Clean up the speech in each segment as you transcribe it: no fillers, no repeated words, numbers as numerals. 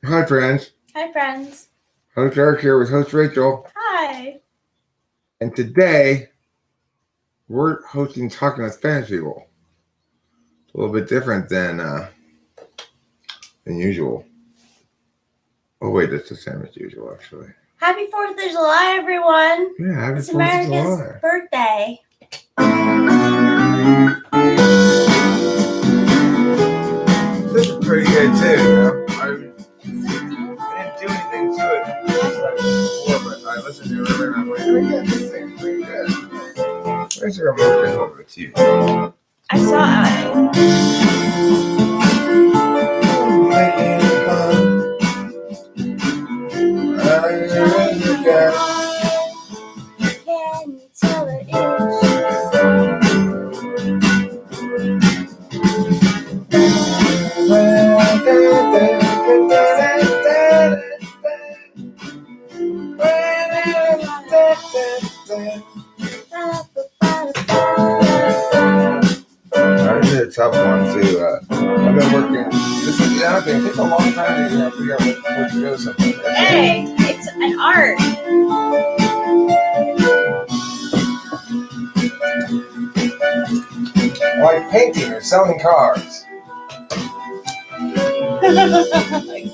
Hi, friends. Hi, friends. Host Eric here with host Rachel. Hi. And today, we're hosting Talking with Spanish People. It's a little bit different than usual. Oh, wait, that's the same as usual, actually. Happy 4th of July, everyone. Yeah, happy It's 4th of America's July. birthday. This is pretty good, too, you know? I didn't do anything to it before, but I listened to it and I'm like, oh, yeah, this thing's pretty good. Where's the remote control over the TV? I saw it. Can you tell it is? This is a tough one too. I've been working. This is the other thing. It takes a long time to figure out what to do with something. Hey, it's an art. Like painting or selling cars. Exactly.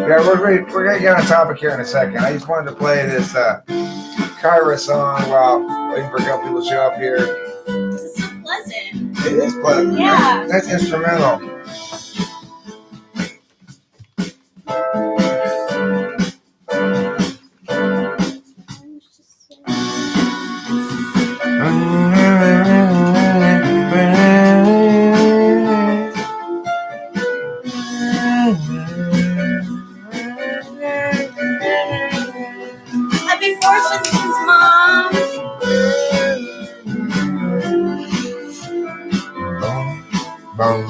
Yeah, we're gonna get on topic here in a second. I just wanted to play this Kyra song while waiting for a couple people to show up here. This is so pleasant. It is pleasant. Yeah. That's instrumental. Happy 4th, Vincent's mom. Boom.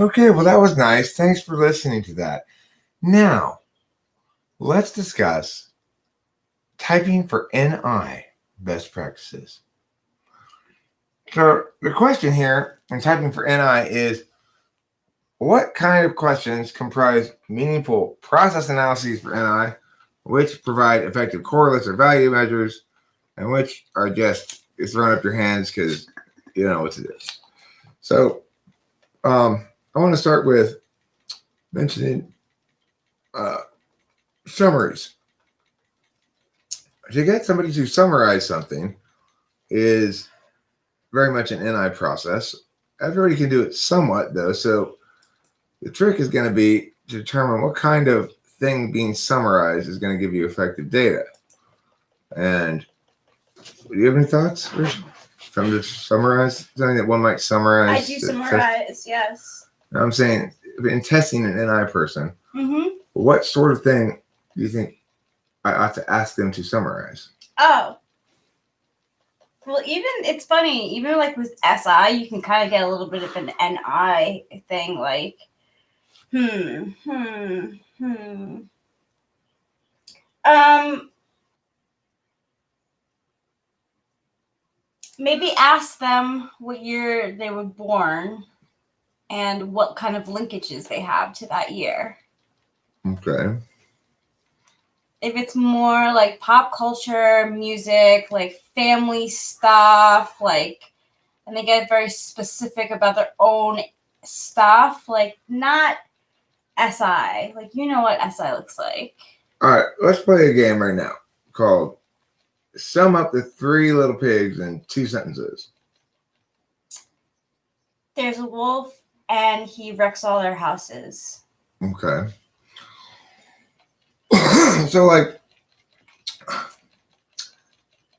Okay, well, that was nice. Thanks for listening to that. Now, let's discuss typing for NI best practices. So, the question here in typing for NI is, what kind of questions comprise meaningful process analyses for NI, which provide effective correlates or value measures, and which are just throwing up your hands because you don't know what to do? So, I want to start with mentioning summaries. To get somebody to summarize something is very much an NI process. Everybody can do it somewhat, though. So the trick is going to be to determine what kind of thing being summarized is going to give you effective data. And do you have any thoughts, Rich? Something to summarize? Something that one might summarize? I do summarize, yes. Now, I'm saying, in testing an NI person, Mm-hmm. what sort of thing do you think I ought to ask them to summarize? Oh. Well, it's funny, even like with SI, you can kind of get a little bit of an NI thing, like, Maybe ask them what year they were born and what kind of linkages they have to that year. Okay. If it's more like pop culture, music, like family stuff, like, and they get very specific about their own stuff, like not SI. Like, you know what SI looks like. All right, let's play a game right now called Sum Up the Three Little Pigs in 2 sentences. There's a wolf and he wrecks all their houses. Okay. So, like,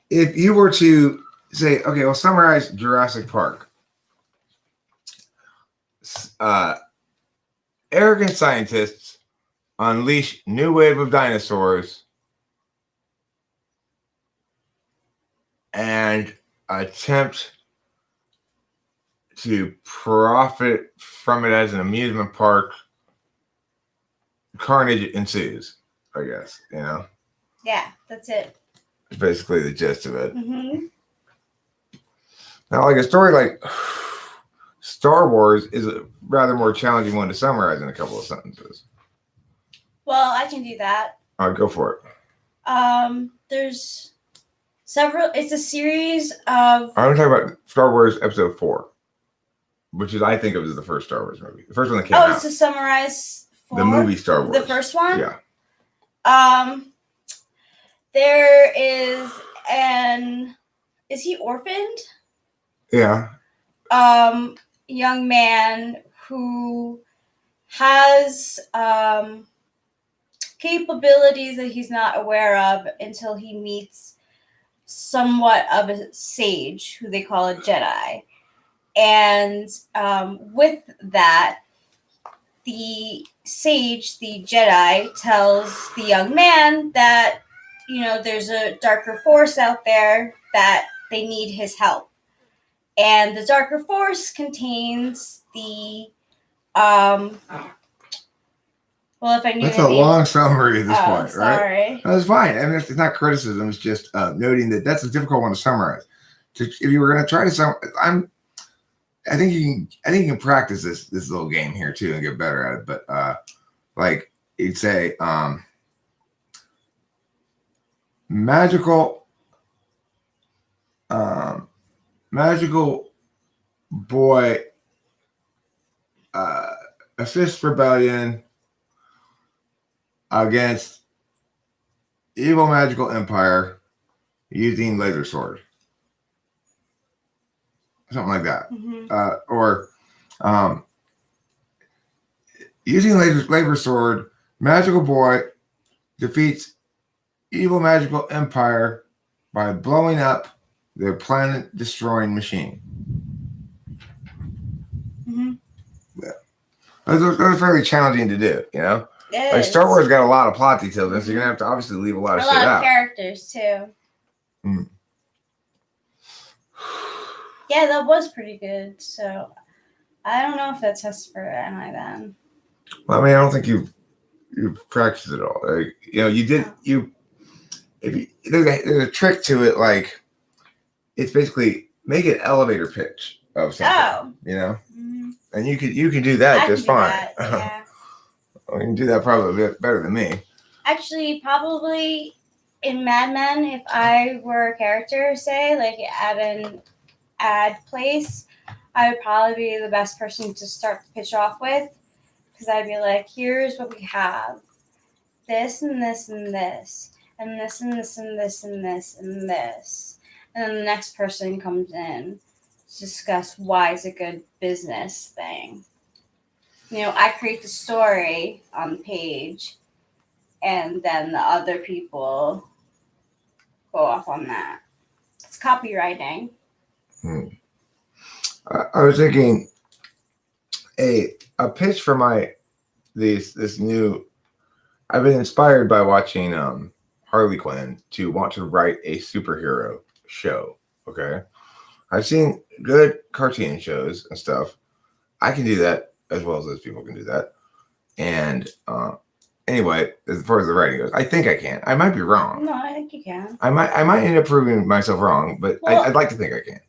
if you were to say, okay, well, summarize Jurassic Park arrogant scientists unleash new wave of dinosaurs and attempt to profit from it as an amusement park. Carnage ensues, I guess, you know? Yeah, that's it. It's basically the gist of it. Mm-hmm. Now, like a story like Star Wars is a rather more challenging one to summarize in a couple of sentences. Well, I can do that. I'll go for it. There's several. It's a series of. I'm going to talk about Star Wars Episode 4, which is I think of as the first Star Wars movie. The first one that came out. Oh, it's to summarize the movie Star Wars. The first one? Yeah. There is is he orphaned? Yeah. Young man who has capabilities that he's not aware of until he meets somewhat of a sage who they call a Jedi. And with that, the sage, the Jedi, tells the young man that, you know, there's a darker force out there that they need his help. And the darker force contains the, well, if I knew That's the a name- long summary at this point, right? Sorry. No, it's fine. I mean, it's not criticism. It's just noting that that's a difficult one to summarize. If you were going to try to summarize, I think you can practice this little game here too and get better at it. But like you'd say, magical boy assists rebellion against evil magical empire using laser sword. Something like that. Mm-hmm. Or using laser sword, magical boy defeats evil magical empire by blowing up their planet destroying machine. Mm-hmm. Yeah. Those are fairly challenging to do, you know? It Like is. Star Wars got a lot of plot details, so you're gonna have to obviously leave a lot of a shit lot of out. characters too. Mm. Yeah, that was pretty good. So I don't know if that tests for NI then. Well, I mean, I don't think you've practiced it all. Like, you know, you did. There's a trick to it. Like, it's basically make an elevator pitch of something. Oh. You know, Mm-hmm. and you can do that just fine. Yeah. You can do that probably a bit better than me. Actually, probably in Mad Men, if I were a character, say, like at an ad place, I would probably be the best person to start the pitch off with. Because I'd be like, here's what we have. This and this and this. And this and this and this and this and this. And then the next person comes in to discuss why it's a good business thing. You know, I create the story on the page, and then the other people go off on that. It's copywriting. I was thinking a pitch for this new. I've been inspired by watching Harley Quinn to want to write a superhero show. Okay, I've seen good cartoon shows and stuff. I can do that as well as those people can do that. And anyway, as far as the writing goes, I think I can. I might be wrong. No, I think you can. I might end up proving myself wrong, but Well, I'd like to think I can.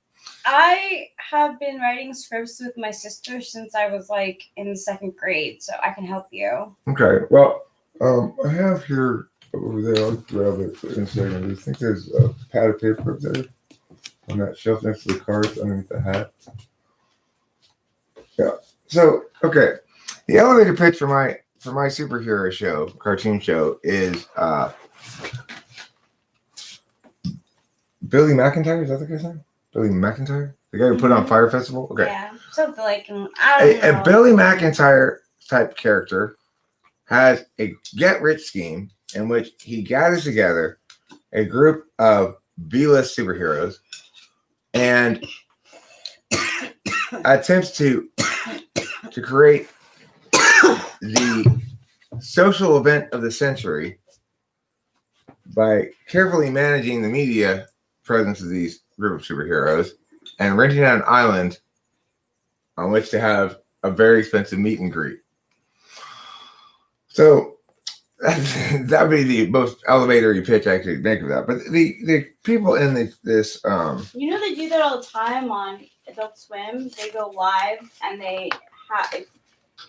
I have been writing scripts with my sister since I was like in the second grade, so I can help you. Okay. Well, I have here over there. I'll grab it in a second. Do you think there's a pad of paper up there on that shelf next to the cards underneath the hat? Yeah. So, okay. The elevator pitch for my superhero show, cartoon show, is Billy McIntyre. Is that the guy's name? Billy McIntyre, the guy who put on Fire Festival. Okay. Yeah, something like I don't know. A Billy McIntyre type character has a get-rich scheme in which he gathers together a group of B-list superheroes and attempts to to create the social event of the century by carefully managing the media presence of these group of superheroes and renting out an island on which to have a very expensive meet and greet. So that would be the most elementary pitch I could make of that. But the people in this You know they do that all the time on Adult Swim. They go live and they have.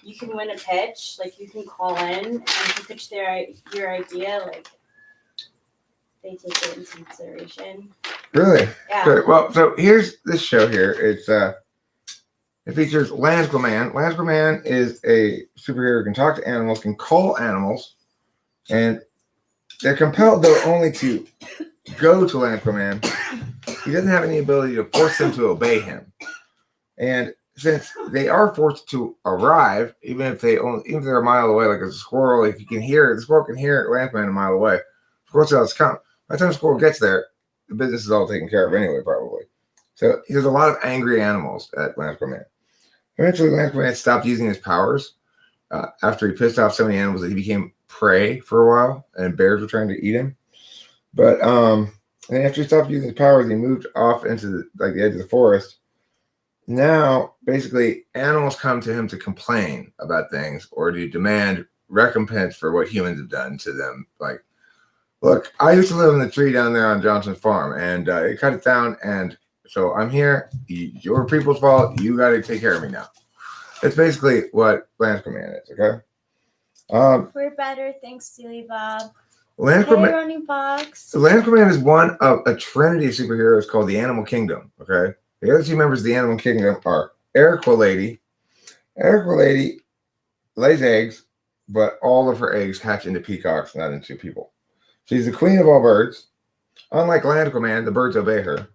You can win a pitch. Like you can call in and if you pitch your idea, like they take it into consideration. really Yeah. good. Well, so here's this show here. It features Lance Aquaman. Lance Aquaman is a superhero who can talk to animals, can call animals, and they're compelled though only to go to Lance Aquaman. He doesn't have any ability to force them to obey him, and since they are forced to arrive, even if they're a mile away, like a squirrel, if you can hear it, the squirrel can hear Lance Aquaman a mile away. Squirrel tells come. By the time the squirrel gets there, the business is all taken care of anyway, probably. So there's a lot of angry animals at Lance Aquaman. Eventually, Lance Aquaman stopped using his powers after he pissed off so many animals that he became prey for a while, and bears were trying to eat him. But and after he stopped using his powers, he moved off into the edge of the forest. Now, basically, animals come to him to complain about things or to demand recompense for what humans have done to them. Like, look, I used to live in the tree down there on Johnson's farm, and it cut it down, and so I'm here. Your people's fault. You got to take care of me now. That's basically what Lance Aquaman is, okay? We're better, thanks, Silly Bob. Lance Hey, Aquaman, Ronnie Fox. Lance Aquaman is one of a trinity of superheroes called the Animal Kingdom, okay? The other two members of the Animal Kingdom are Eriqua Lady. Eriqua Lady lays eggs, but all of her eggs hatch into peacocks, not into people. She's the queen of all birds. Unlike Lance Aquaman, the birds obey her.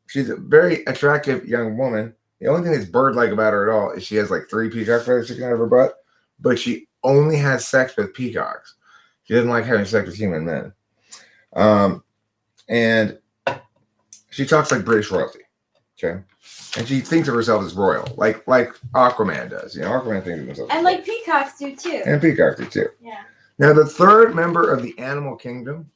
She's a very attractive young woman. The only thing that's bird-like about her at all is she has like 3 peacock feathers sticking out of her butt, but she only has sex with peacocks. She doesn't like having sex with human men. And she talks like British royalty. Okay. And she thinks of herself as royal, like Aquaman does. You know, Aquaman thinks of himself. And like peacocks do too. And peacocks do too. Yeah. Now, the third member of the Animal Kingdom,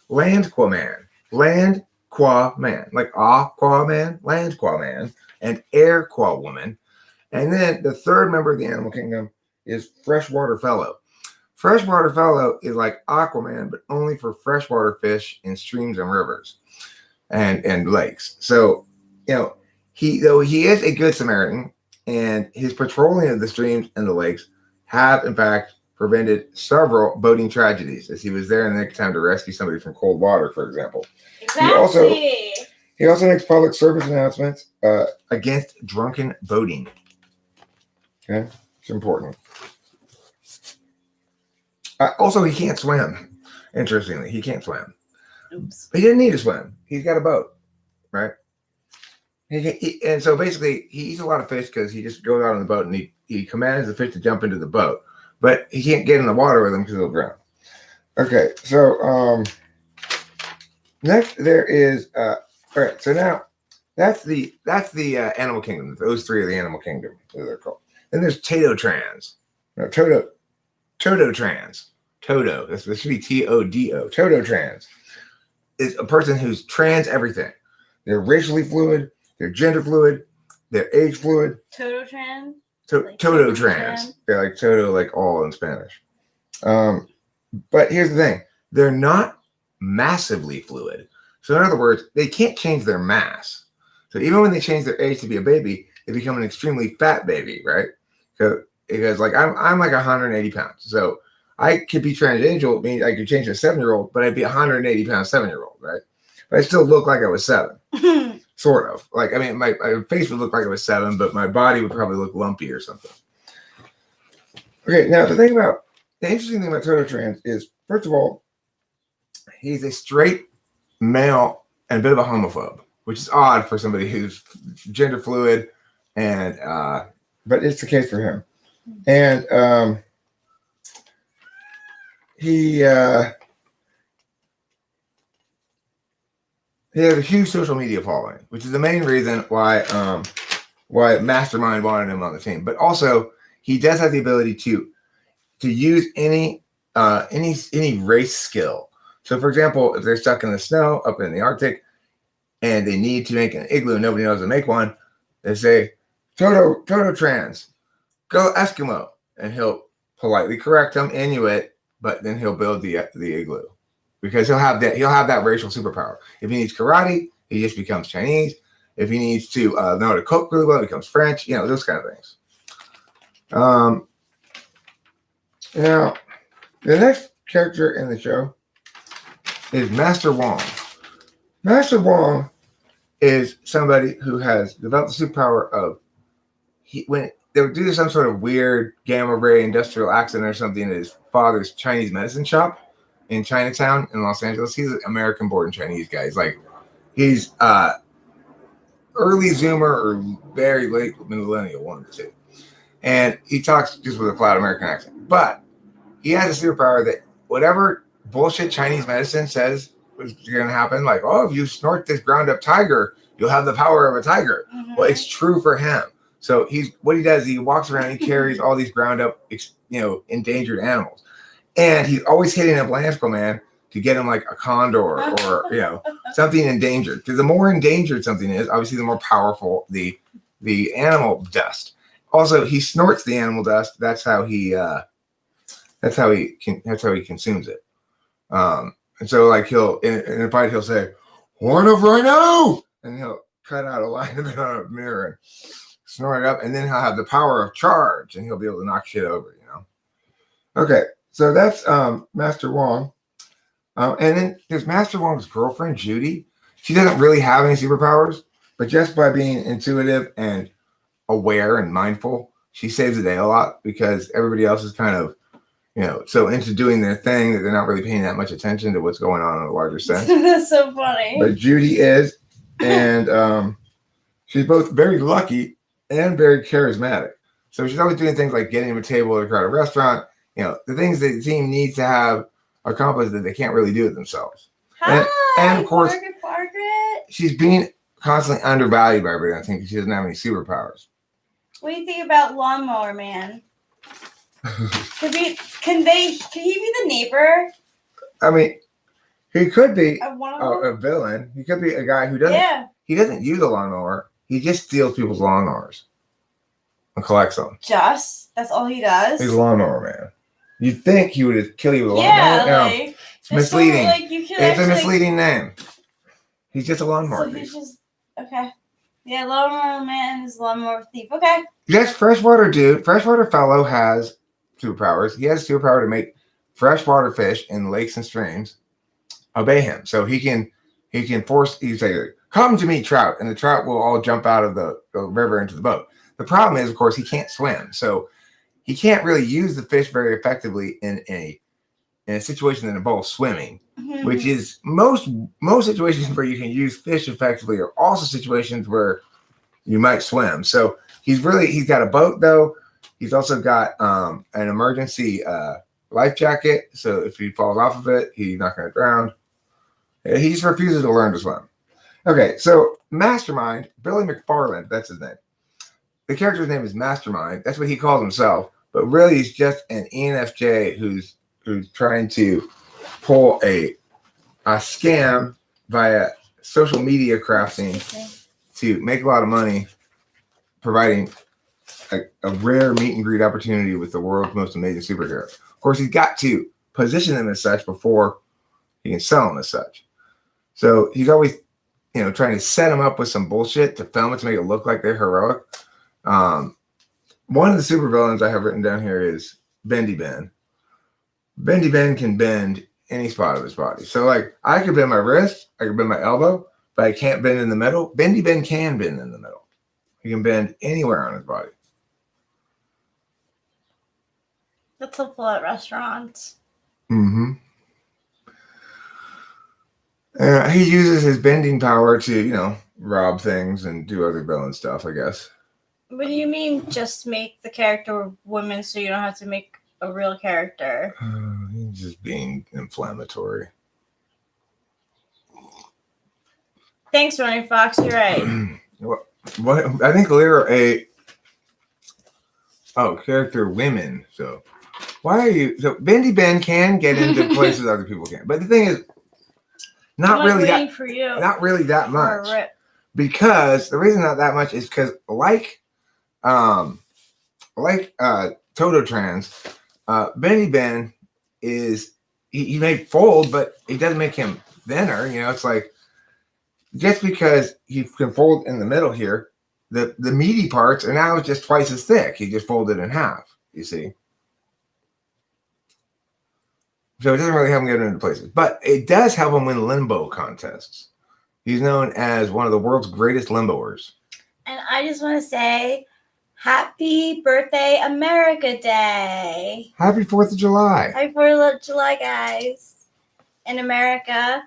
Landquaman. Landquaman. Like Aquaman, Landquaman, and Airquawoman. And then the third member of the Animal Kingdom is Freshwater Fellow. Freshwater Fellow is like Aquaman, but only for freshwater fish in streams and rivers and lakes. So, you know, he is a good Samaritan, and his patrolling of the streams and the lakes have, in fact, prevented several boating tragedies, as he was there in the nick of time to rescue somebody from cold water, for example. Exactly. He also makes public service announcements against drunken boating. Okay, it's important. Also, he can't swim. Interestingly, he can't swim. Oops. He didn't need to swim. He's got a boat, right? And so basically, he eats a lot of fish because he just goes out on the boat and he commands the fish to jump into the boat, but he can't get in the water with them because he'll drown. Okay, so next there is all right. So now that's the Animal Kingdom. Those 3 are the Animal Kingdom, as they're called. Then there's Tato Trans. No, Todo Trans. Todo. This should be Todo. Todo Trans is a person who's trans everything. They're racially fluid. They're gender fluid. They're age fluid. Toto Trans. Todo Trans. They're like Todo, like all in Spanish. But here's the thing. They're not massively fluid. So in other words, they can't change their mass. So even when they change their age to be a baby, they become an extremely fat baby, right? Because like I'm like 180 pounds. So I could be transangel, meaning I could change to a 7-year-old, but I'd be 180 pound 7-year-old, right? But I still look like I was 7. Sort of. Like, I mean, my face would look like it was 7, but my body would probably look lumpy or something. Okay, now the interesting thing about Toto Trans is, first of all, he's a straight male and a bit of a homophobe, which is odd for somebody who's gender fluid, and but it's the case for him. And he has a huge social media following, which is the main reason why why Mastermind wanted him on the team. But also, he does have the ability to use any race skill. So, for example, if they're stuck in the snow up in the Arctic and they need to make an igloo and nobody knows how to make one, they say, Toto Trans, go Eskimo. And he'll politely correct them, Inuit, but then he'll build the igloo because he'll have that racial superpower. If he needs karate, he just becomes Chinese. If he needs to know how to cook really well, he becomes French. Those kind of things. Now, the next character in the show is Master Wong. Master Wong is somebody who has developed the superpower of when they would do some sort of weird gamma ray industrial accident or something at his father's Chinese medicine shop in Chinatown in Los Angeles. He's an American-born Chinese guy. He's early Zoomer or very late millennial, one of the two. And he talks just with a flat American accent. But he has a superpower that whatever bullshit Chinese medicine says is going to happen, like, oh, if you snort this ground up tiger, you'll have the power of a tiger. Mm-hmm. Well, it's true for him. So what he does, he walks around, he carries all these ground up, endangered animals. And he's always hitting a Blanchko man to get him like a condor or, something endangered. Because the more endangered something is, obviously the more powerful the animal dust. Also, he snorts the animal dust. That's how he consumes it. And so like he'll in a fight he'll say, "Horn of Rhino," and he'll cut out a line of it on a mirror and snort it up, and then he'll have the power of charge, and he'll be able to knock shit over. Okay, so that's Master Wong, and then there's Master Wong's girlfriend Judy. She doesn't really have any superpowers, but just by being intuitive and aware and mindful, she saves the day a lot because everybody else is kind of, so into doing their thing that they're not really paying that much attention to what's going on in a larger sense. That's so funny. But Judy is, and she's both very lucky and very charismatic. So she's always doing things like getting him a table at a crowded restaurant, the things that the team needs to have accomplished that they can't really do it themselves. Hi, and of course, Margaret. She's being constantly undervalued by everybody. I think she doesn't have any superpowers. What do you think about Lawnmower Man? Can he be the neighbor? I mean, he could be a villain. He could be a guy who doesn't. He doesn't use a lawnmower. He just steals people's lawnmowers and collects them. That's all he does. He's a lawnmower man. You'd think he would kill you with a lawnmower. Yeah, it's misleading. It's a misleading name. He's just a lawnmower. So he's just okay. Yeah, Lawnmower Man is a lawnmower thief. Okay. Yes, freshwater dude. Freshwater fellow has superpowers. He has superpower to make freshwater fish in lakes and streams obey him. So he can force. He say, "Come to me, trout," and the trout will all jump out of the river into the boat. The problem is, of course, he can't swim, so he can't really use the fish very effectively in a situation that involves swimming. Mm-hmm. Which is most situations where you can use fish effectively are also situations where you might swim. So he's got a boat though. He's also got an emergency life jacket. So if he falls off of it, he's not going to drown. He just refuses to learn to swim. Okay, so Mastermind, Billy McFarland, that's his name. The character's name is Mastermind. That's what he calls himself. But really he's just an ENFJ who's trying to pull a scam via social media crafting to make a lot of money, providing a rare meet and greet opportunity with the world's most amazing superheroes. Of course, he's got to position them as such before he can sell them as such. So he's always, trying to set them up with some bullshit to film it to make it look like they're heroic. One of the supervillains I have written down here is Bendy Ben. Bendy Ben can bend any spot of his body. So like I could bend my wrist, I could bend my elbow, but I can't bend in the middle. Bendy Ben can bend in the middle. He can bend anywhere on his body. That's helpful at restaurants. Mm-hmm. He uses his bending power to, rob things and do other villain stuff, I guess. What do you mean just make the character a woman so you don't have to make a real character? He's just being inflammatory. Thanks, Ronnie Fox. You're right. What I think they're a character women. So why are you? So Bendy Ben can get into places other people can't. But the thing is, not really that. For you. Not really that much. Because the reason not that much is because like Toto Trans, Benny Ben is he may fold, but it doesn't make him thinner. You know, it's like just because he can fold in the middle here, the meaty parts are now just twice as thick. He just folded in half. You see. So it doesn't really help him get into places, but it does help him win limbo contests. He's known as one of the world's greatest limboers. And I just want to say, happy birthday, America Day. Happy 4th of July. Happy 4th of July, guys. In America.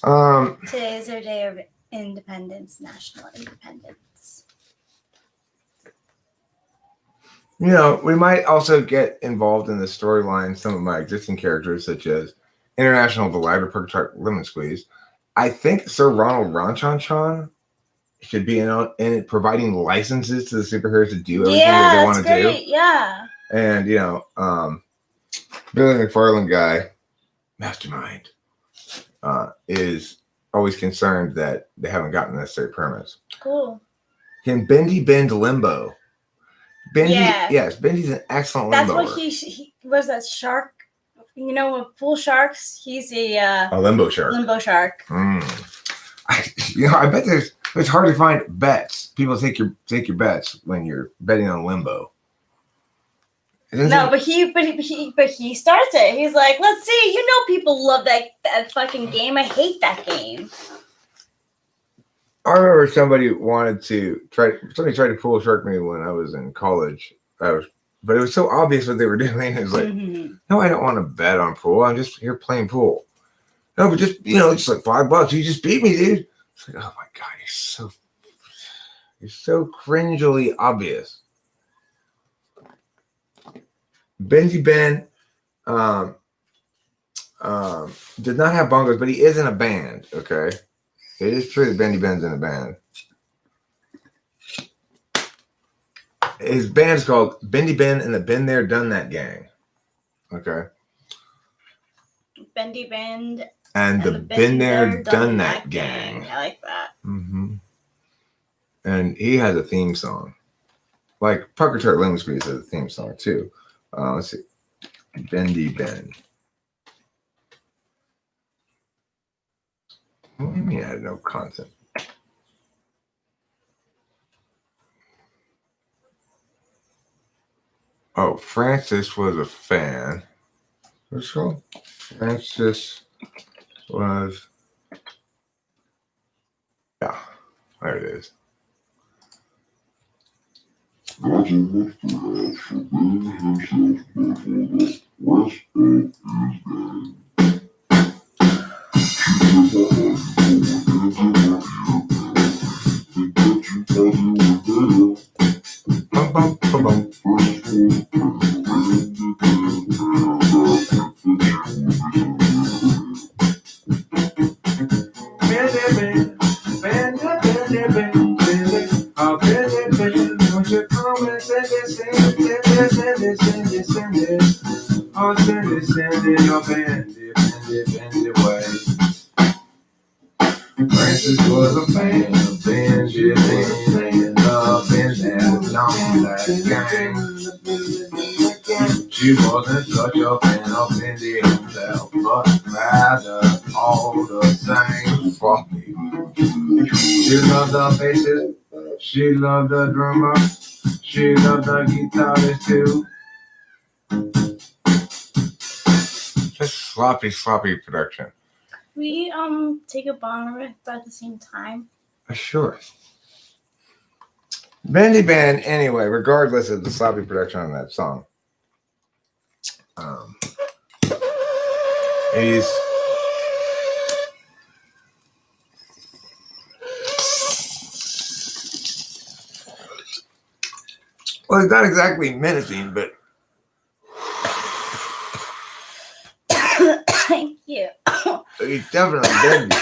Today is our day of independence, national independence. You know, we might also get involved in the storyline, some of my existing characters, such as International Delight or Purgatory Lemon Squeeze. I think Sir Ronald Ronchon should be in it, providing licenses to the superheroes to do everything that they want to do. Yeah. And, you know, Billy McFarlane guy, Mastermind, is always concerned that they haven't gotten the necessary permits. Cool. Can Bendy bend limbo? Bendy, yes, Bendy's an excellent limbo. That's what he was, that shark. You know, with pool sharks, he's a limbo shark. Limbo shark. I bet it's hard to find bets. People take your bets when you're betting on limbo. But he starts it. He's like, let's see. You know, people love that fucking game. I hate that game. I remember somebody tried to pool shark me when I was in college. But it was so obvious what they were doing. It was like, no, I don't want to bet on pool. I'm just here playing pool. No, but just, just like $5. You just beat me, dude. It's like, oh my God, you're so cringily obvious. Benji Ben did not have bongos, but he is in a band, okay? It is true that Bendy Ben's in a band. His band is called Bendy Ben and the Been There Done That Gang. Okay. Bendy Ben and the Been There Done That Gang. I like that. Mm-hmm. And he has a theme song. Like Purgatory Lemon Squeeze has a theme song too. Let's see. Bendy Ben. What do you mean I had no content? Oh, Francis was a fan. What's it called? Francis was. Yeah, there it is. Bum, bum, bum, bum. Francis was a fan of Benji and the Benji Long Black Gang. She wasn't such a fan of Benji himself, but rather all the same floppy. She loved the bassist, she loved the drummer, she loved the guitarist too. Just sloppy production. We take a bong rip at the same time. Sure. Bendy Ben, anyway, regardless of the sloppy production on that song, he's not exactly menacing, but Thank you. he's definitely bendy.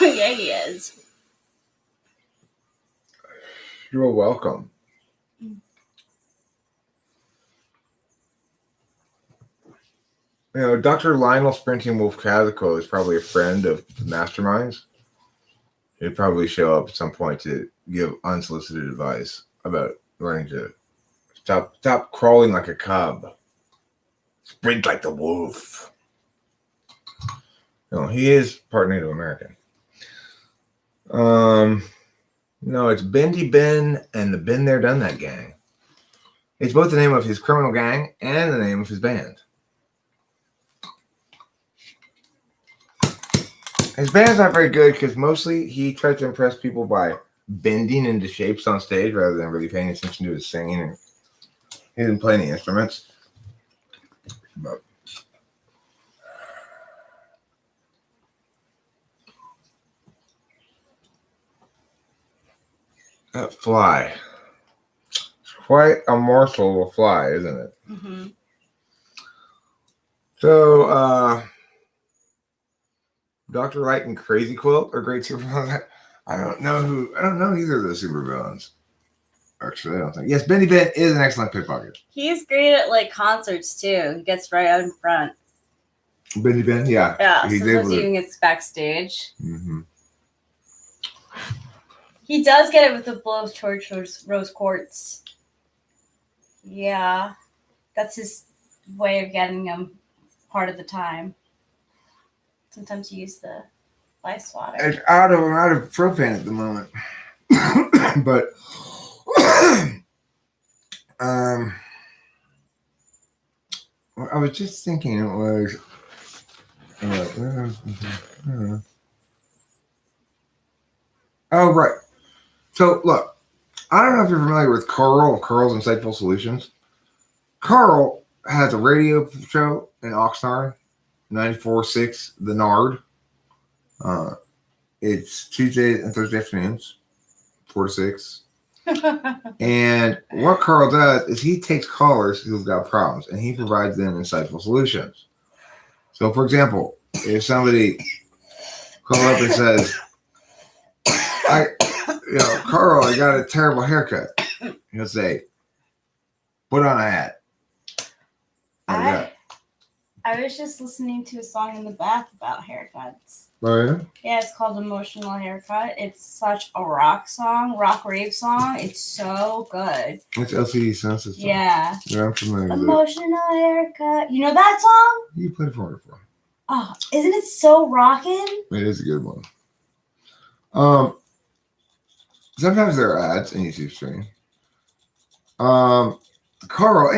Yeah, he is. You're welcome. You know, Dr. Lionel Sprinting Wolf Calico is probably a friend of Masterminds. He'd probably show up at some point to give unsolicited advice about learning to stop crawling like a cub, sprint like the wolf. No, he is part Native American. No, it's Bendy Ben and the Been There Done That gang. It's both the name of his criminal gang and the name of his band. His band's not very good because mostly he tries to impress people by bending into shapes on stage rather than really paying attention to his singing. He didn't play any instruments. But that fly. It's quite a morsel of fly, isn't it? Mm-hmm. So, Dr. Light and Crazy Quilt are great supervillains. I don't know either of those supervillains. Actually, I don't think. Yes, Bendy Ben is an excellent pickpocket. He's great at like concerts too. He gets right out in front. Bendy Ben, yeah. Yeah, He's sometimes able to. even gets backstage. Mm-hmm. He does get it with the blowtorch rose quartz. Yeah, that's his way of getting him part of the time. Sometimes you use the ice water. It's out of propane at the moment, but I was just thinking it was. Oh right. So look, I don't know if you're familiar with Carl of Carl's Insightful Solutions. Carl has a radio show in Oxnard, 94.6 The Nard. It's Tuesday and Thursday afternoons, 4 to 6. And what Carl does is he takes callers who've got problems and he provides them insightful solutions. So, for example, if somebody calls up and says, Carl, I got a terrible haircut. He'll say, put on a hat. I was just listening to a song in the bath about haircuts. Oh, yeah? Yeah, it's called Emotional Haircut. It's such a rock rave song. It's so good. It's LCD Sound System. Yeah. Yeah, I'm familiar with it. Emotional Haircut. You know that song? You played for it before. Oh, isn't it so rocking? It is a good one. Sometimes there are ads in YouTube stream. Carl,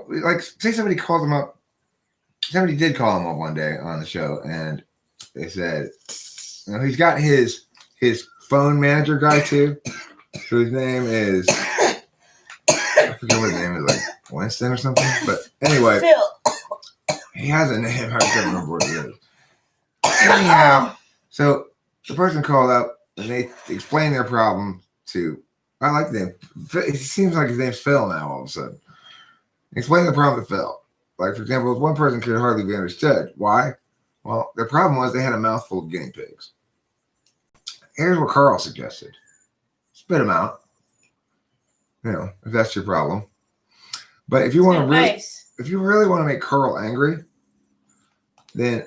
like, say somebody called him up. Somebody did call him up one day on the show, and they said, he's got his phone manager guy too, whose name is, I forget what his name is, like Winston or something. But anyway, Phil. He has a name. I can't remember what it is. Anyhow, so the person called up and they explained their problem to. I like the name. It seems like his name's Phil now. All of a sudden, explain the problem to Phil. Like, for example, one person could hardly be understood. Why? Well, their problem was they had a mouthful of guinea pigs. Here's what Carl suggested: spit them out. If that's your problem. But if you want to if you really want to make Carl angry, then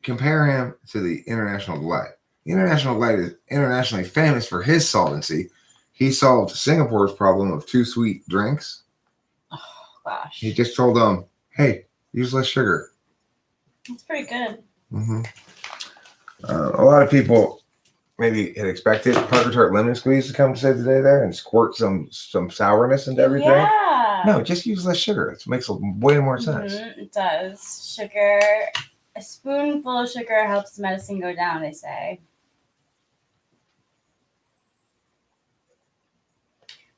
compare him to the International Delight. The International Delight is internationally famous for his solvency. He solved Singapore's problem of too sweet drinks. Oh, gosh. He just told them, hey, use less sugar. That's pretty good. Mm-hmm. A lot of people maybe had expected Parker Tart Lemon Squeeze to come to save the day there and squirt some sourness into everything. Yeah. No, just use less sugar. It makes way more sense. Mm-hmm, it does. Sugar, a spoonful of sugar helps the medicine go down, they say.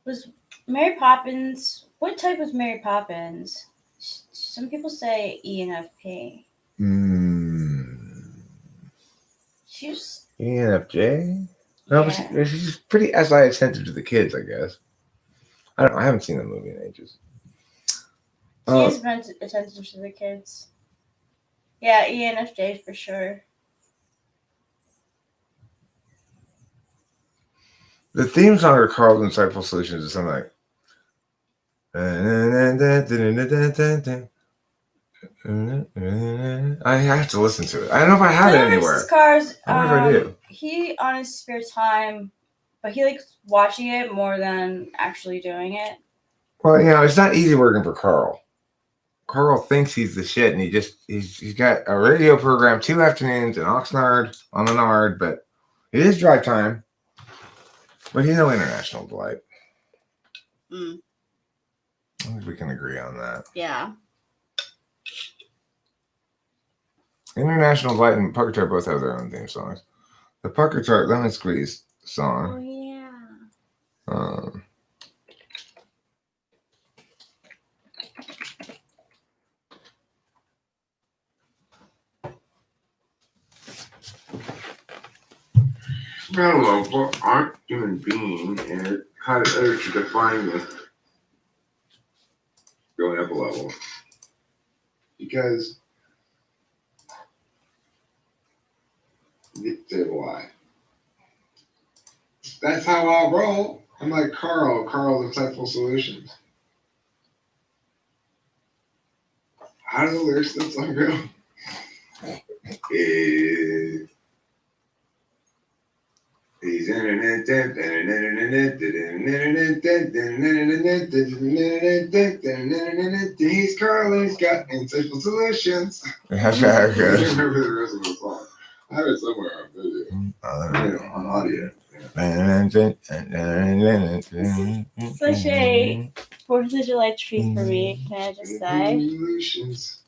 Was Mary Poppins, what type was Mary Poppins? Some people say ENFP. She's ENFJ? No, yeah. but she's pretty SI attentive to the kids, I guess. I haven't seen the movie in ages. She is attentive to the kids. Yeah, ENFJ for sure. The theme song of Carl's Insightful Solutions is something like. I have to listen to it. I don't know if I have it anywhere. Cars, I wonder if I do. he on his spare time, but he likes watching it more than actually doing it. Well, it's not easy working for Carl. Carl thinks he's the shit, and he's got a radio program 2 afternoons in Oxnard on the Nard, but it is drive time. But he's no international delight. I think we can agree on that. Yeah. International Delight and Pucker Tart both have their own theme songs. The Pucker Tart Lemon Squeeze song. Oh yeah. Hello, what aren't human being, and how to define this going up a level. Because say why. That's how I'll roll. I'm like Carl's Insightful Solutions. How do the lyrics of that song go? He's Carl, he's got insightful solutions. That's very good. I can't remember the rest of the song. I have it somewhere on video. On audio. Such a 4th of July treat for me, can I just say? Solutions.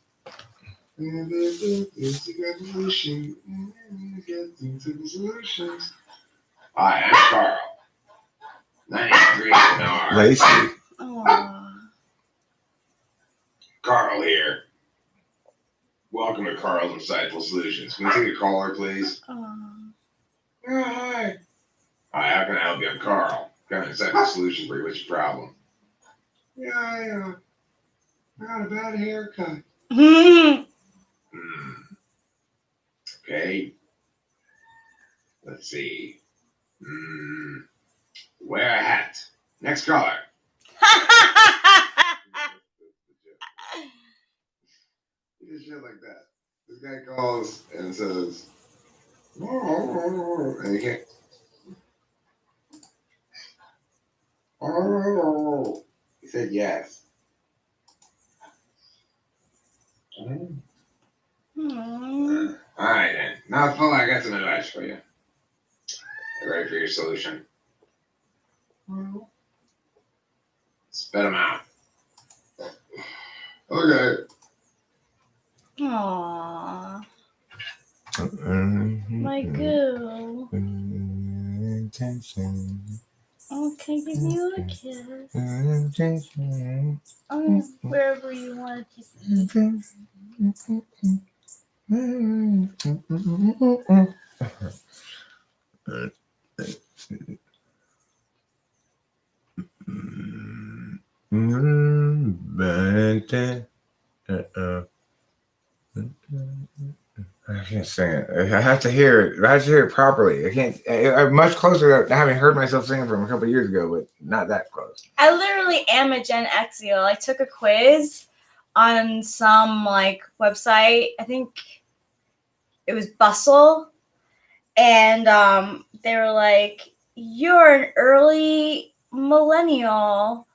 Hi, I'm Carl. 93 an hour. Lacey. Carl here. Welcome to Carl's Insightful Solutions. Can we take a caller, please? Hi. Hi, how can I help you? I'm Carl. Got an insightful solution for you. What's your problem? Yeah, I got a bad haircut. Okay. Let's see. Wear a hat. Next caller. He did shit like that. This guy calls and says, and he can't. He said yes. All right, then. Now, Paul, I got some advice for you. You ready for your solution? Spit them out. Okay. Aww. My goo. Oh, can I give you a kiss? Wherever you want to take me. I can't sing it. I have to hear it. I have to hear it properly. I can't. I'm much closer to having heard myself sing it from a couple of years ago, but not that close. I literally am a Gen Xio. I took a quiz on some website. I think it was Bustle, and they were like, "You're an early millennial."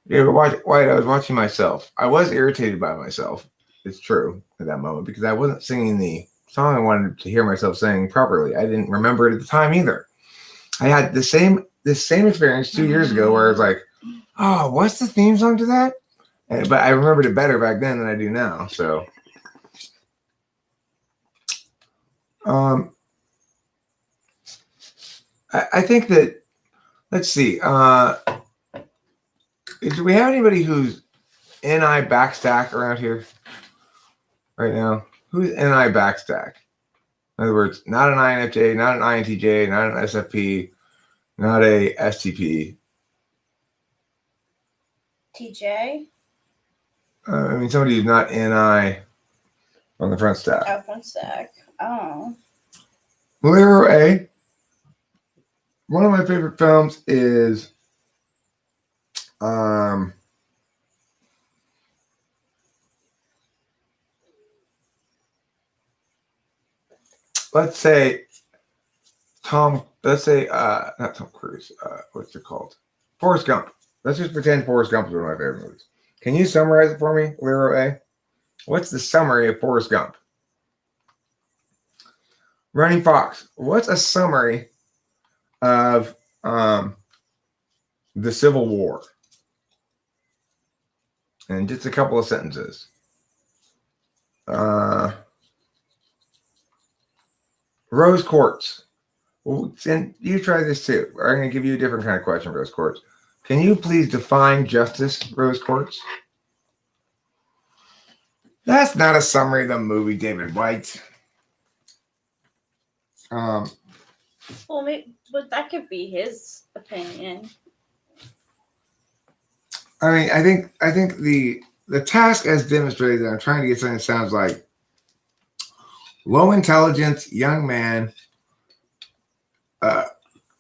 Yeah, but White, I was watching myself. I was irritated by myself. It's true at that moment because I wasn't singing the song I wanted to hear myself sing properly. I didn't remember it at the time either. I had this same experience 2 years ago where I was like, "Oh, what's the theme song to that?" But I remembered it better back then than I do now. So, I think that. Let's see. Do we have anybody who's NI backstack around here right now? Who's NI backstack? In other words, not an INFJ, not an INTJ, not an SFP, not a STP. TJ? I mean, somebody who's not NI on the front stack. Oh, front stack. Oh. Malero A. one of my favorite films is um, let's say not Tom Cruise. What's it called? Forrest Gump. Let's just pretend Forrest Gump is one of my favorite movies. Can you summarize it for me, Leroy? What's the summary of Forrest Gump? Running Fox. What's a summary of the Civil War? And just a couple of sentences. Rose Quartz. Well, and you try this too. I'm going to give you a different kind of question, Rose Quartz. Can you please define justice, Rose Quartz? That's not a summary of the movie, David White. Well, maybe, but that could be his opinion. I mean, I think the task as demonstrated that I'm trying to get something that sounds like low intelligence young man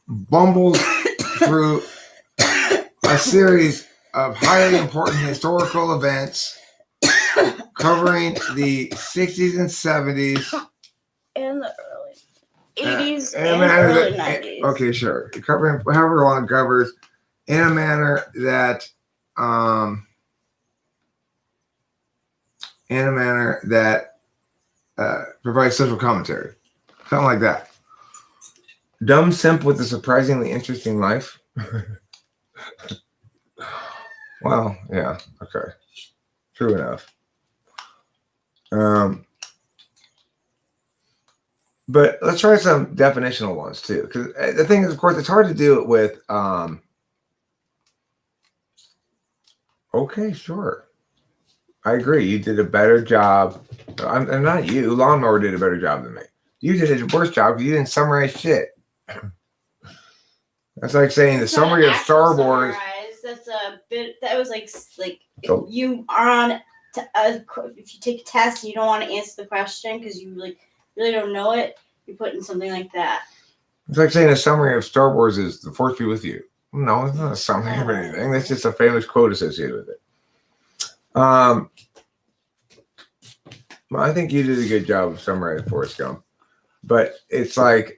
bumbles through a series of highly important historical events covering the 60s and 70s and the early 80s and and early 90s. Okay, sure. Covering however long it covers in a manner that provides social commentary. Something like that. Dumb simp with a surprisingly interesting life. Well, yeah, okay. True enough. But let's try some definitional ones too. Because the thing is, of course, it's hard to do it with okay, sure. I agree. You did a better job. I'm not you. Lawnmower did a better job than me. You did a worse job because you didn't summarize shit. That's like saying the summary of Star Wars. That's a bit. That was like So- you are on. If you take a test and you don't want to answer the question because you really don't know it, you put in something like that. It's like saying a summary of Star Wars is the Force be with you. No, it's not a summary of anything. That's just a famous quote associated with it. Well, I think you did a good job of summarizing Forrest Gump, but it's like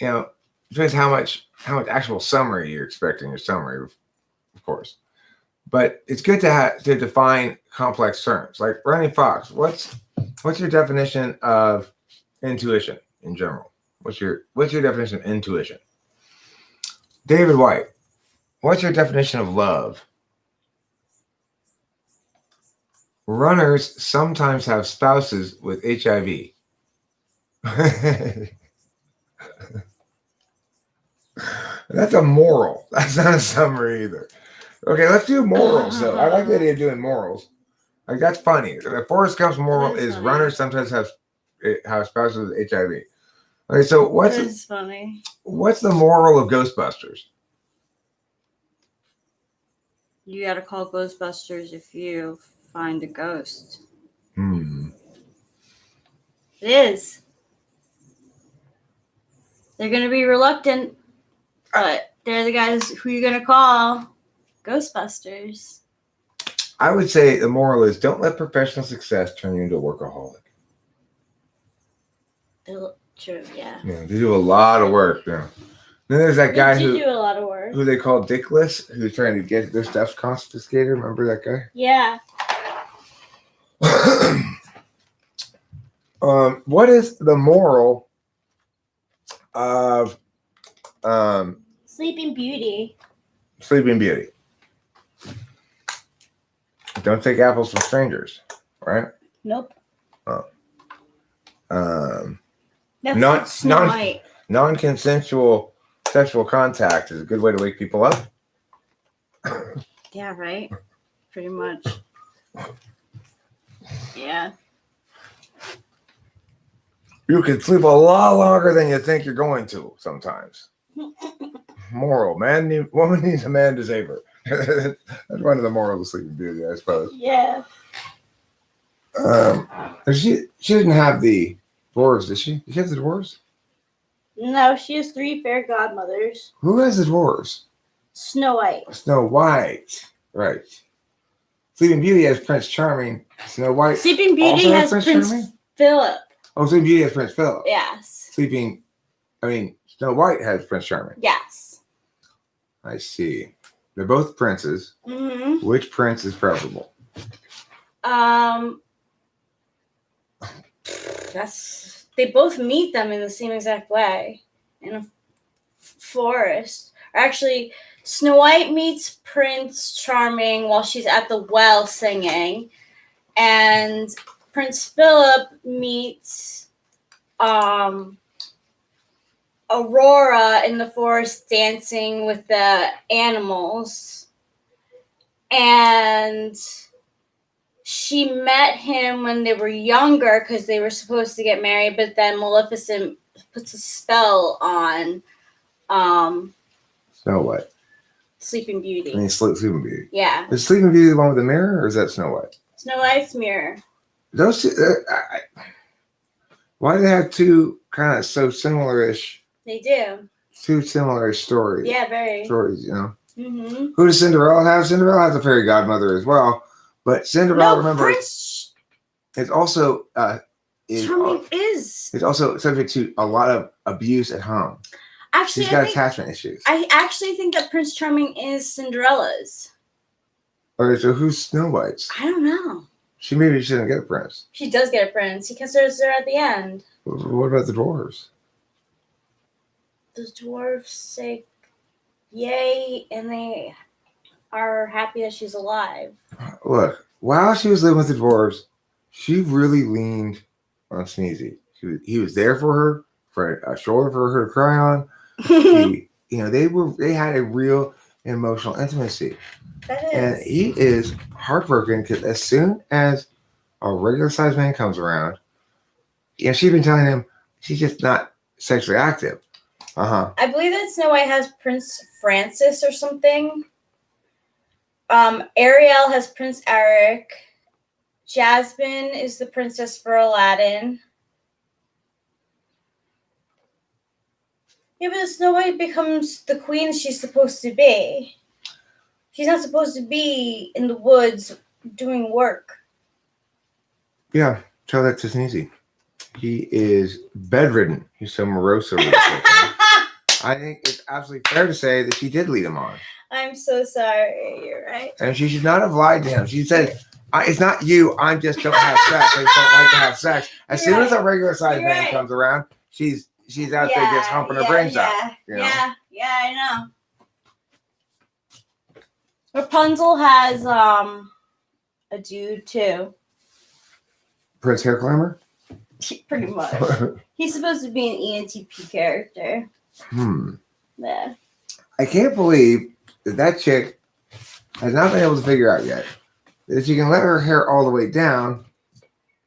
depends how much actual summary you're expecting your summary, of course. But it's good to define complex terms. Like Running Fox, what's your definition of intuition in general? What's your definition of intuition? David White, what's your definition of love? Runners sometimes have spouses with HIV. That's a moral. That's not a summary either. Okay, let's do morals though. I like the idea of doing morals. Like that's funny. The Forrest Gump's moral is funny. Runners sometimes have spouses with HIV. Okay, so what's the moral of Ghostbusters? You gotta call Ghostbusters if you find a ghost. It is. They're gonna be reluctant, but they're the guys who you're gonna call. Ghostbusters. I would say the moral is don't let professional success turn you into a workaholic. True, yeah. Yeah, they do a lot of work. Yeah. Then there's that guy who do a lot of work. Who they call Dickless, who's trying to get their stuff confiscated. Remember that guy? Yeah. What is the moral of Sleeping Beauty? Sleeping Beauty. Don't take apples from strangers, right? Nope. Non-consensual sexual contact is a good way to wake people up. Yeah, right. Pretty much. Yeah. You can sleep a lot longer than you think you're going to sometimes. Moral, woman needs a man to save her. That's one of the morals of Sleeping Beauty, I suppose. Yeah. She didn't have the dwarves, did she? Did she have the dwarves? No, she has 3 fair godmothers. Who has the dwarves? Snow White. Snow White. Right. Sleeping Beauty has Prince Charming. Snow White Sleeping Beauty also has Prince Prince Charming? Philip. Oh, Sleeping Beauty has Prince Philip. Yes. Snow White has Prince Charming. Yes. I see. They're both princes. Mm-hmm. Which prince is preferable? They both meet them in the same exact way in a forest. Or actually, Snow White meets Prince Charming while she's at the well singing, and Prince Philip meets Aurora in the forest dancing with the animals. And she met him when they were younger because they were supposed to get married, but then Maleficent puts a spell on Snow White. Sleeping Beauty. I mean, Sleeping Beauty. Yeah. Is Sleeping Beauty the one with the mirror, or is that Snow White? Snow White's mirror. Those two, why do they have two kind of so similar-ish, They do. two similar stories? Yeah, very. Stories, you know? Mm-hmm. Who does Cinderella have? Cinderella has a fairy godmother as well, but Cinderella, No, remember, Prince it's also Charming is. it's also subject to a lot of abuse at home. Actually, She's got attachment issues. I actually think that Prince Charming is Cinderella's. Okay, so who's Snow White's? I don't know. She maybe shouldn't get a prince. She does get a prince. He kisses her at the end. What about the dwarves? The dwarves say yay, and they are happy that she's alive. Look, while she was living with the dwarves, she really leaned on Sneezy. He was there for her, for a shoulder for her to cry on. They had a real emotional intimacy. That is. And he is heartbroken because as soon as a regular sized man comes around, she's been telling him she's just not sexually active. I believe that Snow White has Prince Francis or something. Ariel has Prince Eric. Jasmine is the princess for Aladdin. Yeah, but Snow White becomes the queen she's supposed to be. She's not supposed to be in the woods doing work. Yeah, tell that to Sneezy. He is bedridden. He's so morose over this. I think it's absolutely fair to say that she did lead him on. I'm so sorry. You're right. And she should not have lied to him. She said, it's not you. I just don't have sex. I just don't like to have sex. As soon as a regular sized man comes around, she's out there just humping her brains out. You know? Yeah, I know. Rapunzel has a dude too. Prince Hair Climber? Pretty much. He's supposed to be an ENTP character. Yeah. I can't believe that chick has not been able to figure out yet that she can let her hair all the way down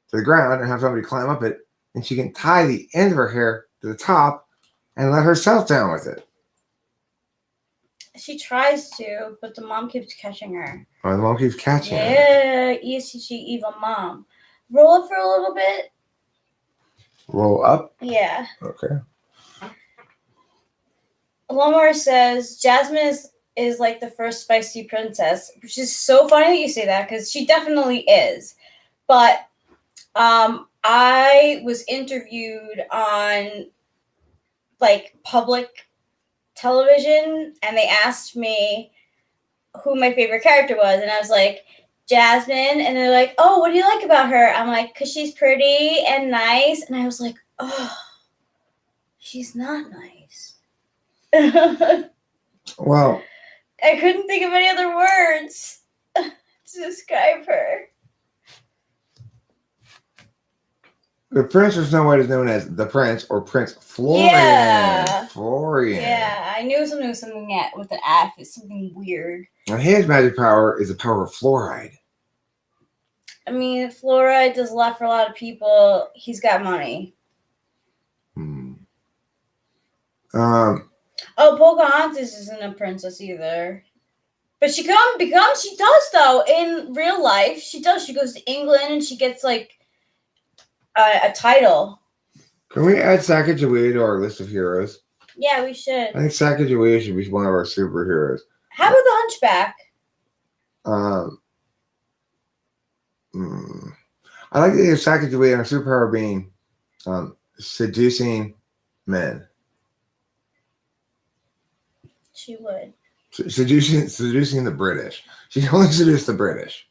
to the ground and have somebody climb up it, and she can tie the end of her hair to the top and let herself down with it. She tries to, but the mom keeps catching her. Oh, the mom keeps catching her. Yeah, ESTG evil mom. Roll up for a little bit. Roll up? Yeah. Okay. Lamar says Jasmine is like the first spicy princess, which is so funny that you say that because she definitely is. But I was interviewed on public television, and they asked me who my favorite character was, and I was like, Jasmine, and they're like, oh, what do you like about her? I'm like, because she's pretty and nice, and I was like, oh, she's not nice. Well, I couldn't think of any other words to describe her. the Prince of Snow White is known as the Prince or Prince Florian. Yeah. Florian. Yeah, I knew something was something with an F. It's something weird. Now, his magic power is the power of fluoride. I mean, fluoride does a lot for a lot of people. He's got money. Oh, Pocahontas isn't a princess either. But she does though, in real life. She does. She goes to England and she gets a title. Can we add Sacagawea to our list of heroes? Yeah, we should. I think Sacagawea should be one of our superheroes. How about the Hunchback? Um, I like the idea of Sacagawea and her superpower being seducing men. She would. Seducing the British. She can only seduce the British.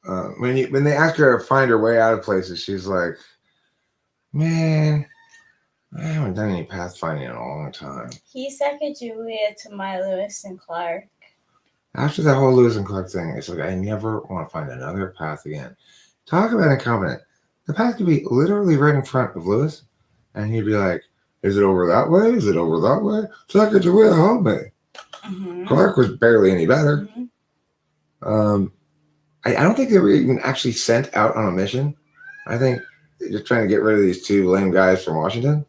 When they ask her to find her way out of places, she's like, "Man, I haven't done any pathfinding in a long time." He's Sacagawea to my Lewis and Clark. After that whole Lewis and Clark thing, it's like I never want to find another path again. Talk about incompetent. The path could be literally right in front of Lewis, and he'd be like, "Is it over that way? Is it over that way? Sacagawea, help me." Mm-hmm. Clark was barely any better. Mm-hmm. I don't think they were even actually sent out on a mission. I think they're just trying to get rid of these two lame guys from Washington.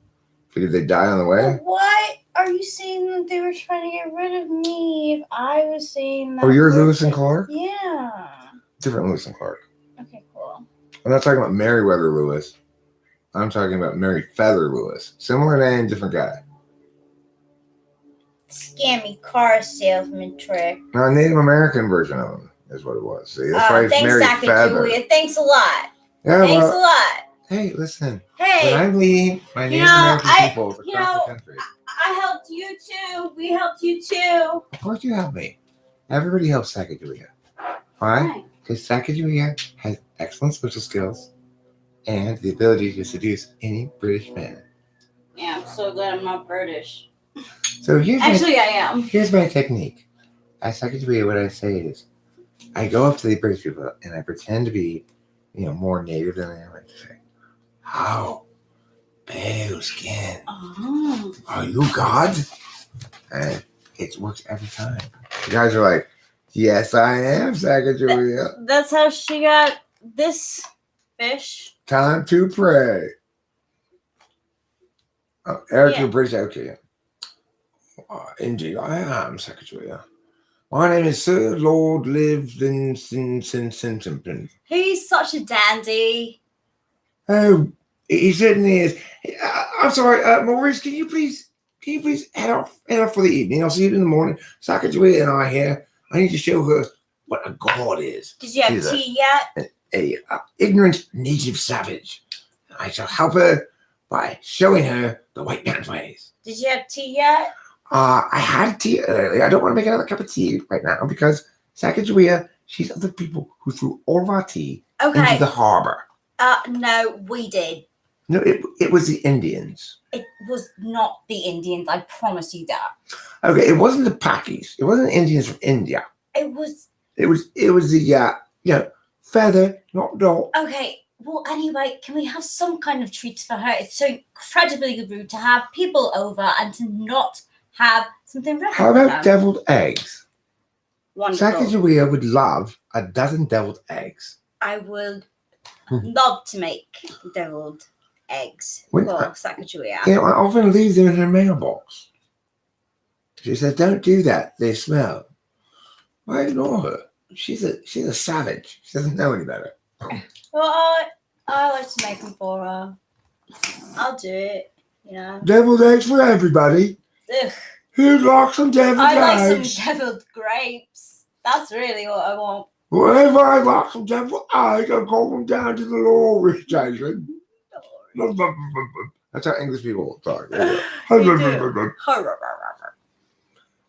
Figured they'd die on the way. But why are you saying that they were trying to get rid of me if I was saying that? Oh, you're we're- Lewis and Clark? Yeah. Different Lewis and Clark. Okay, cool. I'm not talking about Meriwether Lewis. I'm talking about Mary Feather Lewis. Similar name, different guy. Scammy car salesman trick. Now, a Native American version of him is what it was. See, that's why it's Thanks, Mary Feather. Sacagawea. Thanks a lot. Yeah, Thanks well, a lot. hey, listen. Hey, When I'm leading my Native know, American peoples you across know, the country, I helped you too. We helped you too. of course you help me. Everybody helps Sacagawea. Why? Right. Because Sacagawea has excellent social skills and the ability to seduce any British man. Yeah, I'm so glad I'm not British. So Actually, I am. here's my technique. As Sacagawea, what I say is, I go up to the British people and I pretend to be, more native than I am. I say, "How pale skin? Oh. Are you God?" And it works every time. The guys are like, "Yes, I am, Sacagawea. That's how she got this fish. Time to pray." Oh, Eric, Yeah. you're British. Okay. Indeed, I am, Sacagawea. My name is Sir Lord Livingston. He's such a dandy. Oh, he certainly is. I'm sorry, Maurice. Can you please head off for the evening? I'll see you in the morning. Sacagawea and I here. I need to show her what a god is. Did you have She's tea yet? a ignorant native savage. I shall help her by showing her the white man's ways. Did you have tea yet? I had tea earlier. I don't want to make another cup of tea right now because Sacagawea, she's of the people who threw all of our tea into Okay. the harbor. No, we did. No, it was the Indians. It was not the Indians. I promise you that. Okay, it wasn't the Pakis. It wasn't Indians from India. It was It was the feather, not dog. okay. Well, anyway, can we have some kind of treats for her? It's so incredibly rude to have people over and to not have something ready How for them. about deviled eggs? Wonderful. Sacagawea would love a dozen deviled eggs. I would love to make deviled eggs When- for Sacagawea. I often leave them in her mailbox. She said, "Don't do that. They smell." I ignore her. She's a savage. She doesn't know any better. Well, I like to make them for her. I'll do it. Deviled eggs for everybody. Ugh. Who'd like some deviled I like eggs? some deviled grapes. That's really what I want. Well, if I like some deviled eggs, I'll call them down to the lorry station. That's how English people talk. You do.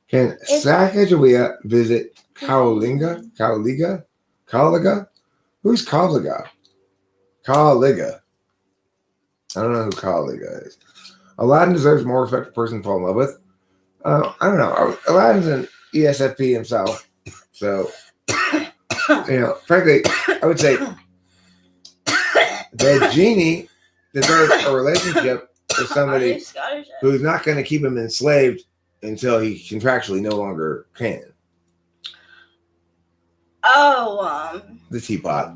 Can Sacagawea visit Cowliga? Who's Cowliga? Cowliga. I don't know who Cowliga is. Aladdin deserves more respect a person to fall in love with. I don't know. Aladdin's an ESFP himself. So, frankly, I would say the genie deserves a relationship with somebody Scottish. who's not going to keep him enslaved until he contractually no longer can. Oh, The teapot.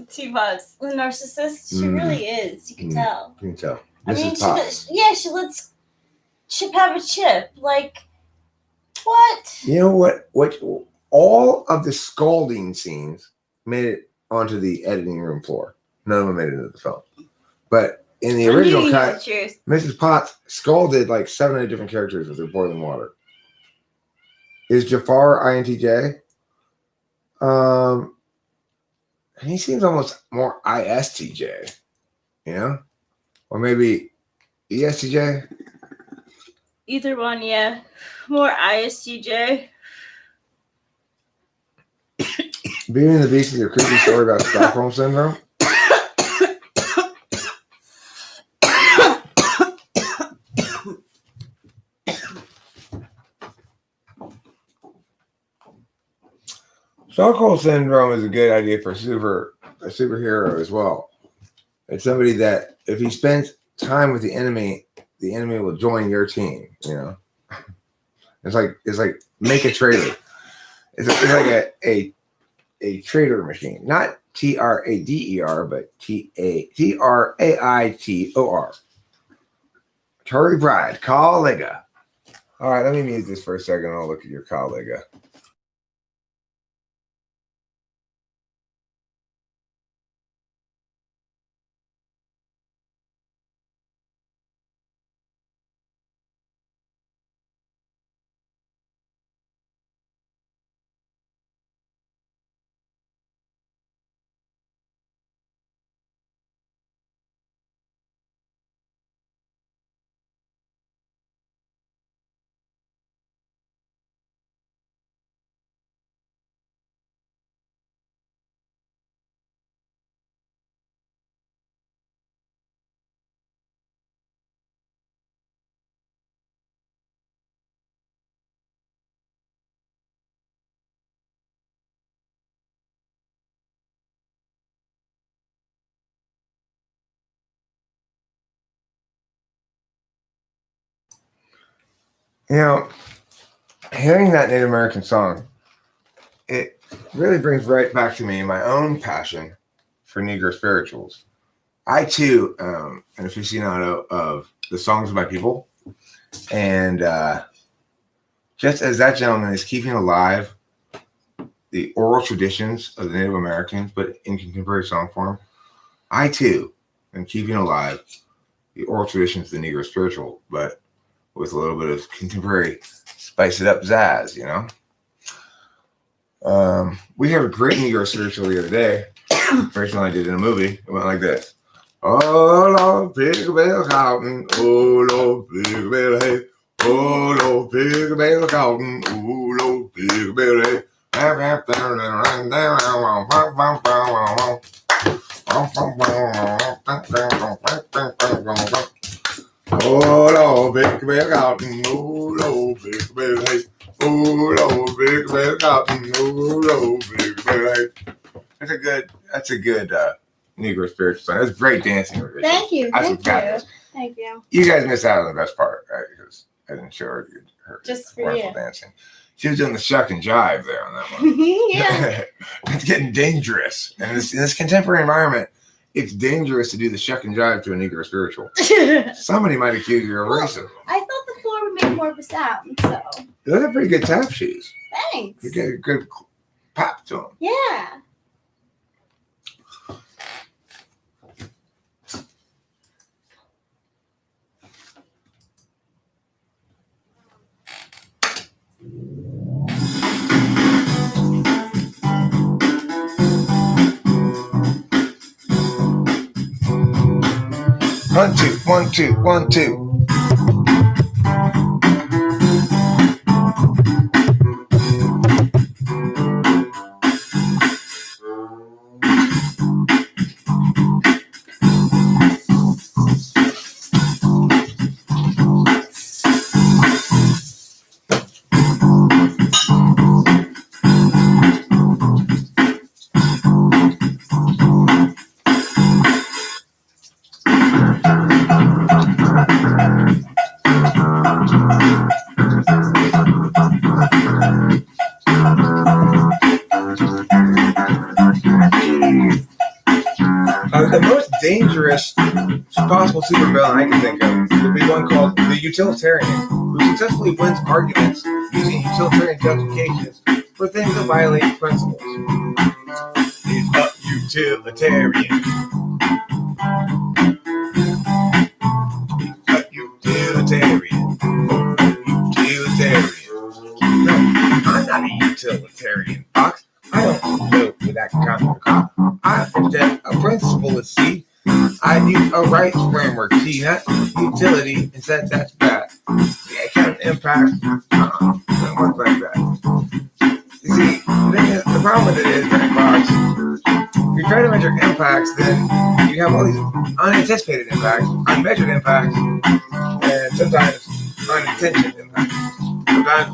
Teapot's the narcissist. She Mm. really is. You can Mm. tell. You can tell. I mean, Mrs. Potts. she lets Chip have a chip. Like, what? You know what? All of the scalding scenes made it onto the editing room floor. None of them made it into the film. But in the I knew original you knew cut, the truth. Mrs. Potts scolded like 7 or 8 different characters with her boiling water. Is Jafar INTJ? He seems almost more ISTJ, you know? Or maybe ESTJ? Either one, yeah. More ISTJ. Beauty and the Beast is a creepy story about Stockholm Syndrome. Stockholm Syndrome is a good idea for a superhero as well. It's somebody that if he spends time with the enemy will join your team, you know? It's like make a traitor. It's like a traitor machine, not TRADER, but TRAITOR. Tory Bride, colleague. All right, let me mute this for a second. I'll look at your colleague. You know, hearing that Native American song, it really brings right back to me my own passion for Negro spirituals. I too am an aficionado of the songs of my people, and just as that gentleman is keeping alive the oral traditions of the Native Americans, but in contemporary song form, I too am keeping alive the oral traditions of the Negro spiritual, but with a little bit of contemporary spice it up zazz, you know? We have a great Negro spiritual the other day. Rachel and I did in a movie. It went like this. Oh, Lord, Pig Bell Cotton. Oh, Lord, Pig Bell Hay. Oh, Lord, Pig Bell Cotton. Oh, Lord, Pig Bell Hay. Oh, Lord, Big Bell Cotton. Oh, Lord, Big Bell Hay. Oh, Lord, Big Bell Cotton. Oh, Lord, Big Bell Hay. That's a good Negro spiritual song. That's great dancing. Rachel. Thank you. Thank you. Thank you. You guys missed out on the best part, right? Because I didn't show her Just for wonderful you. dancing. She was doing the shuck and jive there on that one. Yeah. It's getting dangerous. And in this contemporary environment, it's dangerous to do the shuck and jive to a Negro spiritual. Somebody might accuse you of racism. I thought the floor would make more of a sound, so Those are pretty good tap shoes. thanks. You get a good pop to them. Yeah. One, two, 1, 2, 1, 2. The most dangerous possible supervillain I can think of would be one called the Utilitarian, who successfully wins arguments using utilitarian justifications for things that violate principles. He's a utilitarian. a rights framework. See, not utility. Instead, that's bad. Yeah, kind of impact. Doesn't work like that. You see, the problem with it is that Fox, if you try to measure impacts, then you have all these unanticipated impacts, unmeasured impacts, and sometimes unintentional impacts. Sometimes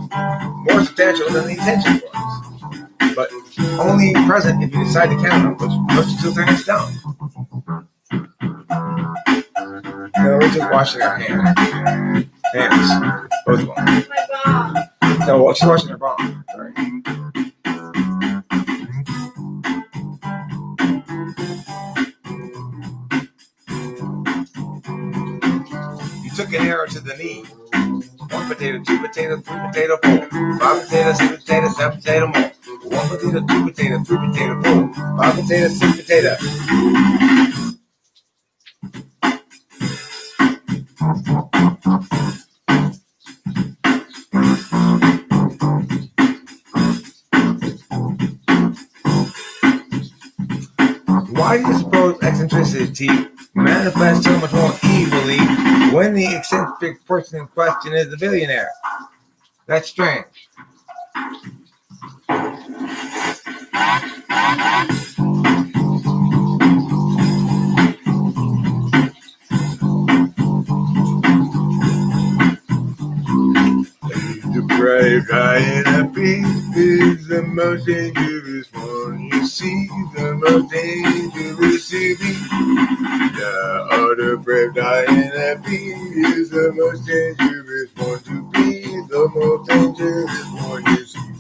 more substantial than the intention was, but only present if you decide to count them, which most of the time it's don't. No, we're just washing our hands. Hands. Both of them. My bomb. No, well, she's washing her bomb. Sorry. You took an arrow to the knee. 1 potato, 2 potato, 3 potato, 4. 5 potato, 6 potato, 7 potato more. 1 potato, 2 potato, 3 potato, 4. 5 potato, 6 potato. Why do you suppose eccentricity manifests so much more evilly when the eccentric person in question is a billionaire? That's strange. Depraved INFP is the most dangerous one you see, the most dangerous to be. The depraved INFP is the most dangerous one to be, the most dangerous one you see.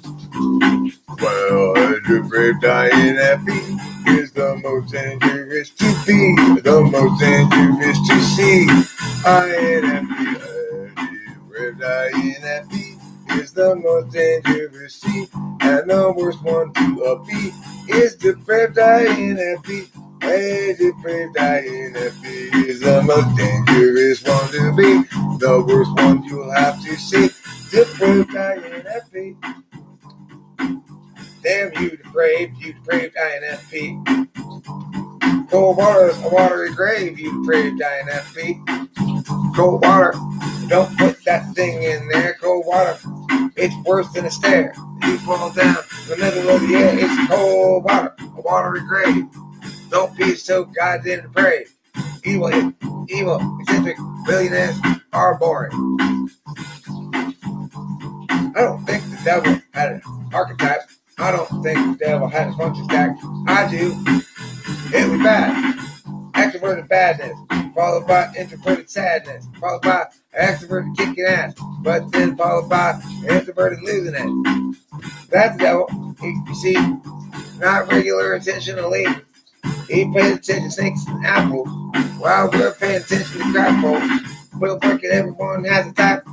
Well, a depraved INFP is the most dangerous to be, the most dangerous to see. INFP, depraved INFP is the most dangerous C, and the worst one to be is depraved INFP. A depraved INFP is the most dangerous one to be, the worst one you'll have to see. Depraved INFP. Damn you, depraved INFP. Cold water, a watery grave, you depraved INFP. Cold water, don't put that thing in there. Cold water, it's worse than a stare. You fall down in the middle of the air. It's cold water, a watery grave. Don't be so goddamn depraved. Evil, eccentric billionaires are boring. I don't think the devil had an archetype. I don't think the devil had a function stack. I do. It was bad. Extroverted badness, followed by introverted sadness, followed by extroverted kicking ass, but then followed by introverted losing it. That's the devil. You see, not regular intentionally. He pays attention to snakes and apples, while we're paying attention to crap holes. Will working, everyone has a type,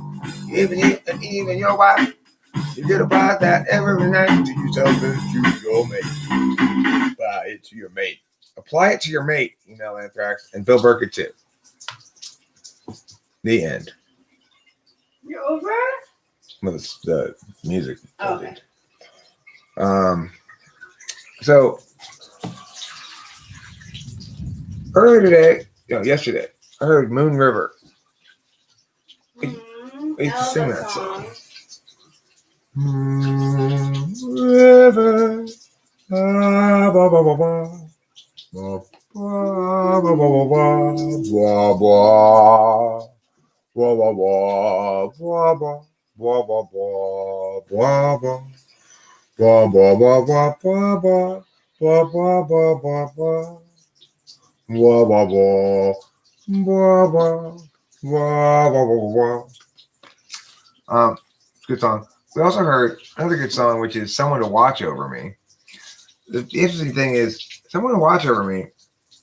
even you and even your wife. You get apply that every night to yourself and to your mate. Apply it to your mate. Apply it to your mate, email Anthrax, and Bill Burkett too. The end. You're over? Well, the music. Oh, okay. So earlier today, yesterday, I heard Moon River. I used to sing that song. Moon River, ba ba ba ba ba. Ba ba ba ba ba ba ba ba ba ba ba ba ba ba ba. Ba ba ba ba ba ba ba ba ba ba ba. Ba ba ba ba ba ba ba ba. Good song. We also heard another good song, which is "Someone to Watch Over Me." The interesting thing is, "Someone to Watch Over Me,"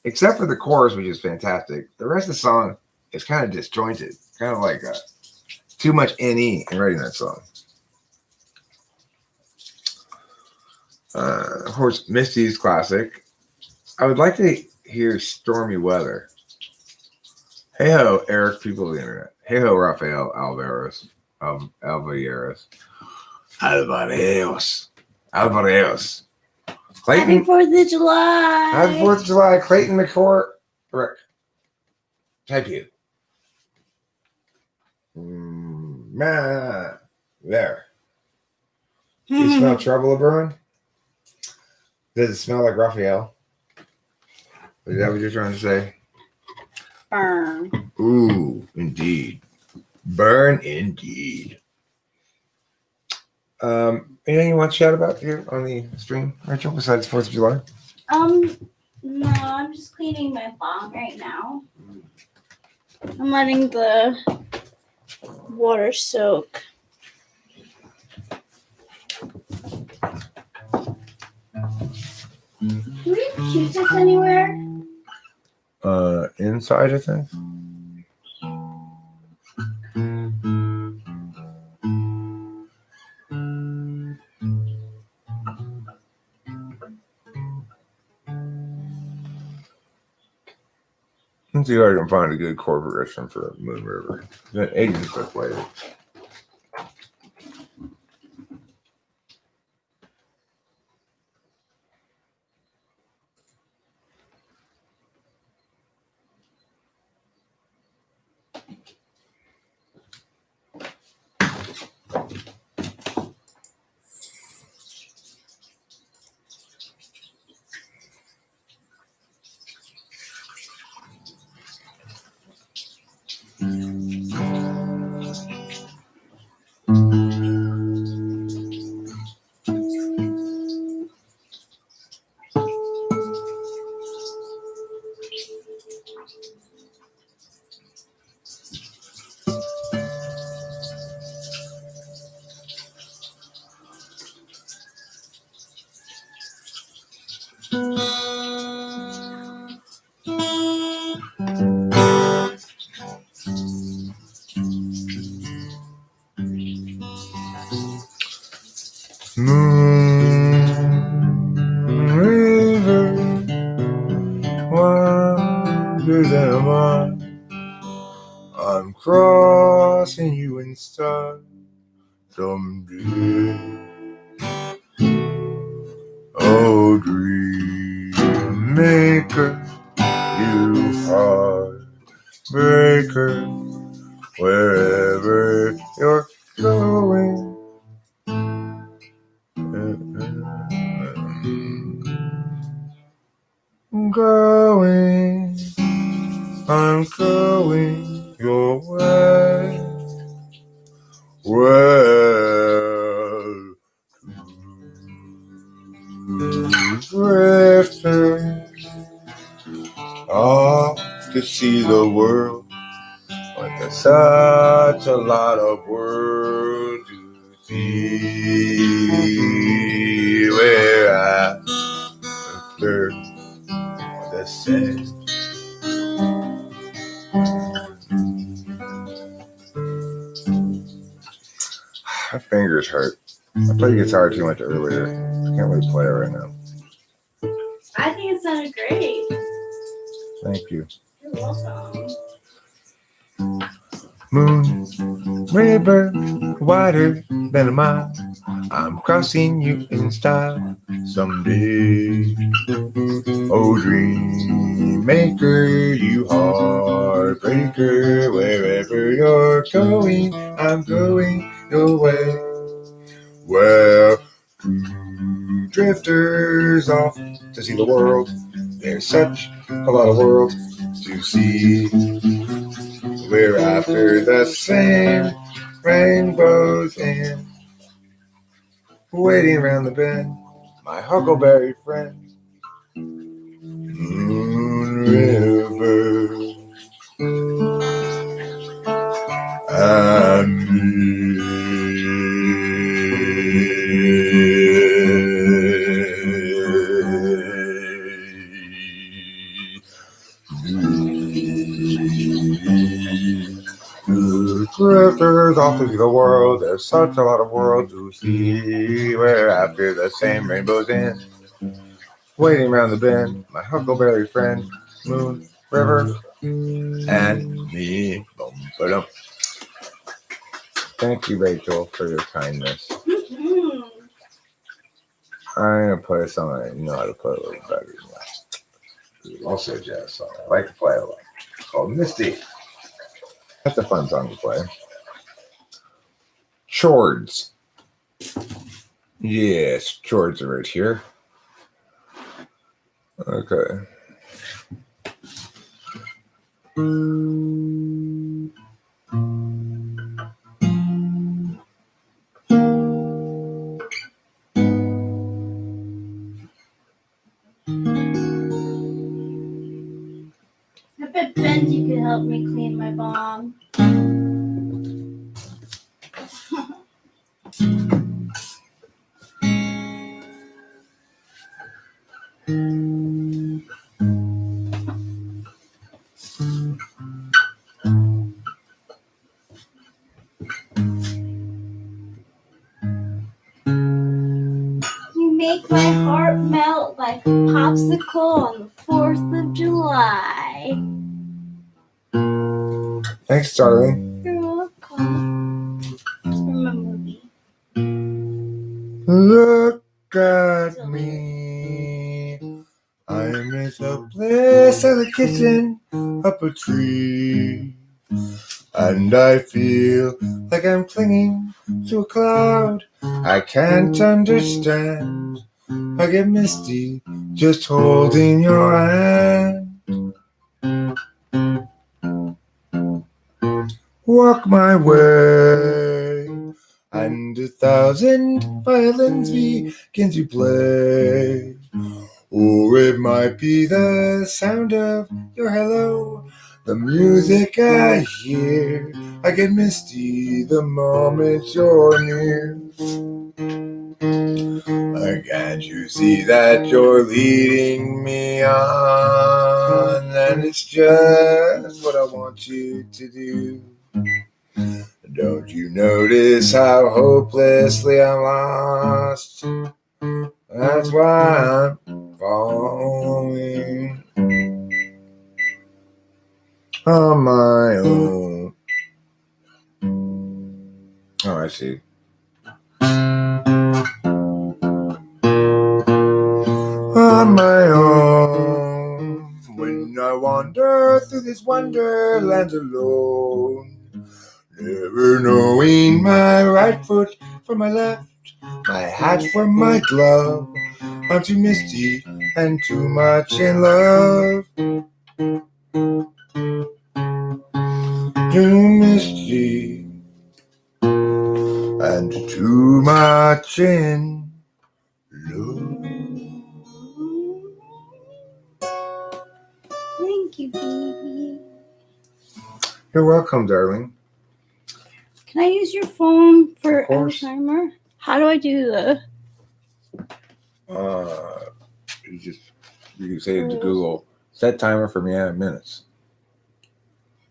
except for the chorus, which is fantastic. The rest of the song is kind of disjointed, kind of like too much NE in writing that song. Of course, Misty's classic. I would like to hear "Stormy Weather." Hey ho, Eric, people of the internet. Hey ho, Rafael Alvarez. Alvarez. Clayton. Happy 4th of July. Happy 4th of July, Clayton McCourt. Rick. Type U. There. You smell trouble brewing? Does it smell like Raphael? Is that what you're trying to say? Burn. Ooh, indeed. Burn indeed. Anything you want to chat about here on the stream, Rachel, besides 4th of July? No, I'm just cleaning my bong right now. I'm letting the water soak. Do we have Q-tips anywhere? Inside, I think. Let's see if I can find a good corporate restaurant for Moon River. Then ages stuff later. Moon River, wonders am I? I'm crossing you in style someday. Oh, dream maker, you heartbreaker, wherever you're going. I'm going your way. Well, drifting off to see the world, but there's such a lot of world to see. Where after the sand. My fingers hurt. I played guitar too much earlier. Can't really play it right now. I think it sounded great. Thank you. You're welcome. Moon River, wider than a mile. I'm crossing you in style someday. Oh, dream maker, you heartbreaker, wherever you're going, I'm going your way. Well, two drifters off to see the world. There's such a lot of world to see. We're after the same rainbows and waiting around the bend. My huckleberry friend, Moon River, and drifters off to see the world. There's such a lot of world to see. We're after the same rainbows and waiting around the bend. My huckleberry friend, Moon River, and me. Boom, thank you, Rachel, for your kindness. Mm-hmm. I'm gonna play a song I know how to play a little better than that. Also a jazz song. I like to play a lot. Oh, Misty. That's a fun song to play. Chords. Yes, chords are right here. Okay. I bet Benji could help me clean my bomb. You make my heart melt like a popsicle on the 4th of July. Thanks, darling. You're welcome. Remember me. Look at me. I'm in the place of the kitchen up a tree. And I feel like I'm clinging to a cloud. I can't understand. I get misty just holding your hand. Walk my way, and 1,000 violins begin to play. Or it might be the sound of your hello, the music I hear. I get misty the moment you're near. Can't you see that you're leading me on? And it's just what I want you to do. Don't you notice how hopelessly I'm lost? That's why I'm falling on my own. Oh, I see. On my own, when I wander through this wonderland alone, never knowing my right foot from my left, my hat from my glove. I'm too misty and too much in love. Too misty and too much in love. Thank you, baby. You're welcome, darling. Can I use your phone for Of course. a timer? How do I do the? You can say to Google, set timer for me at minutes.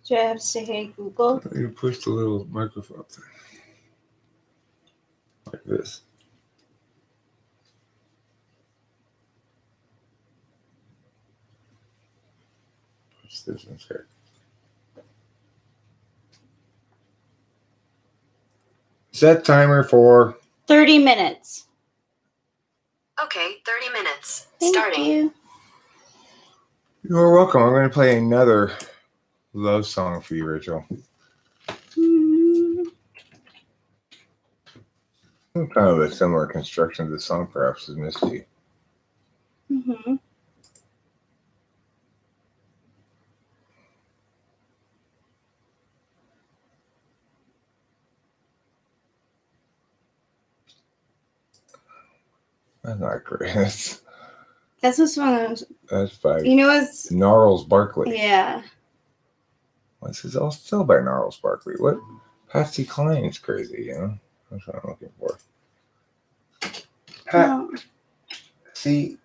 Do I have to say, "Hey Google"? You push the little microphone thing. Like this. Push this in here. Set timer for 30 minutes. Okay, 30 minutes. Thank Starting. you. You're welcome. I'm going to play another love song for you, Rachel. Mm. Kind of a similar construction to the song, perhaps, as Misty. Mm-hmm. That's not great. That's That's what song I was. by You know what's? Gnarls Barkley. Yeah. This is all still by Gnarls Barkley. What? Patsy Cline's crazy, you know? That's what I'm looking for. No, Patsy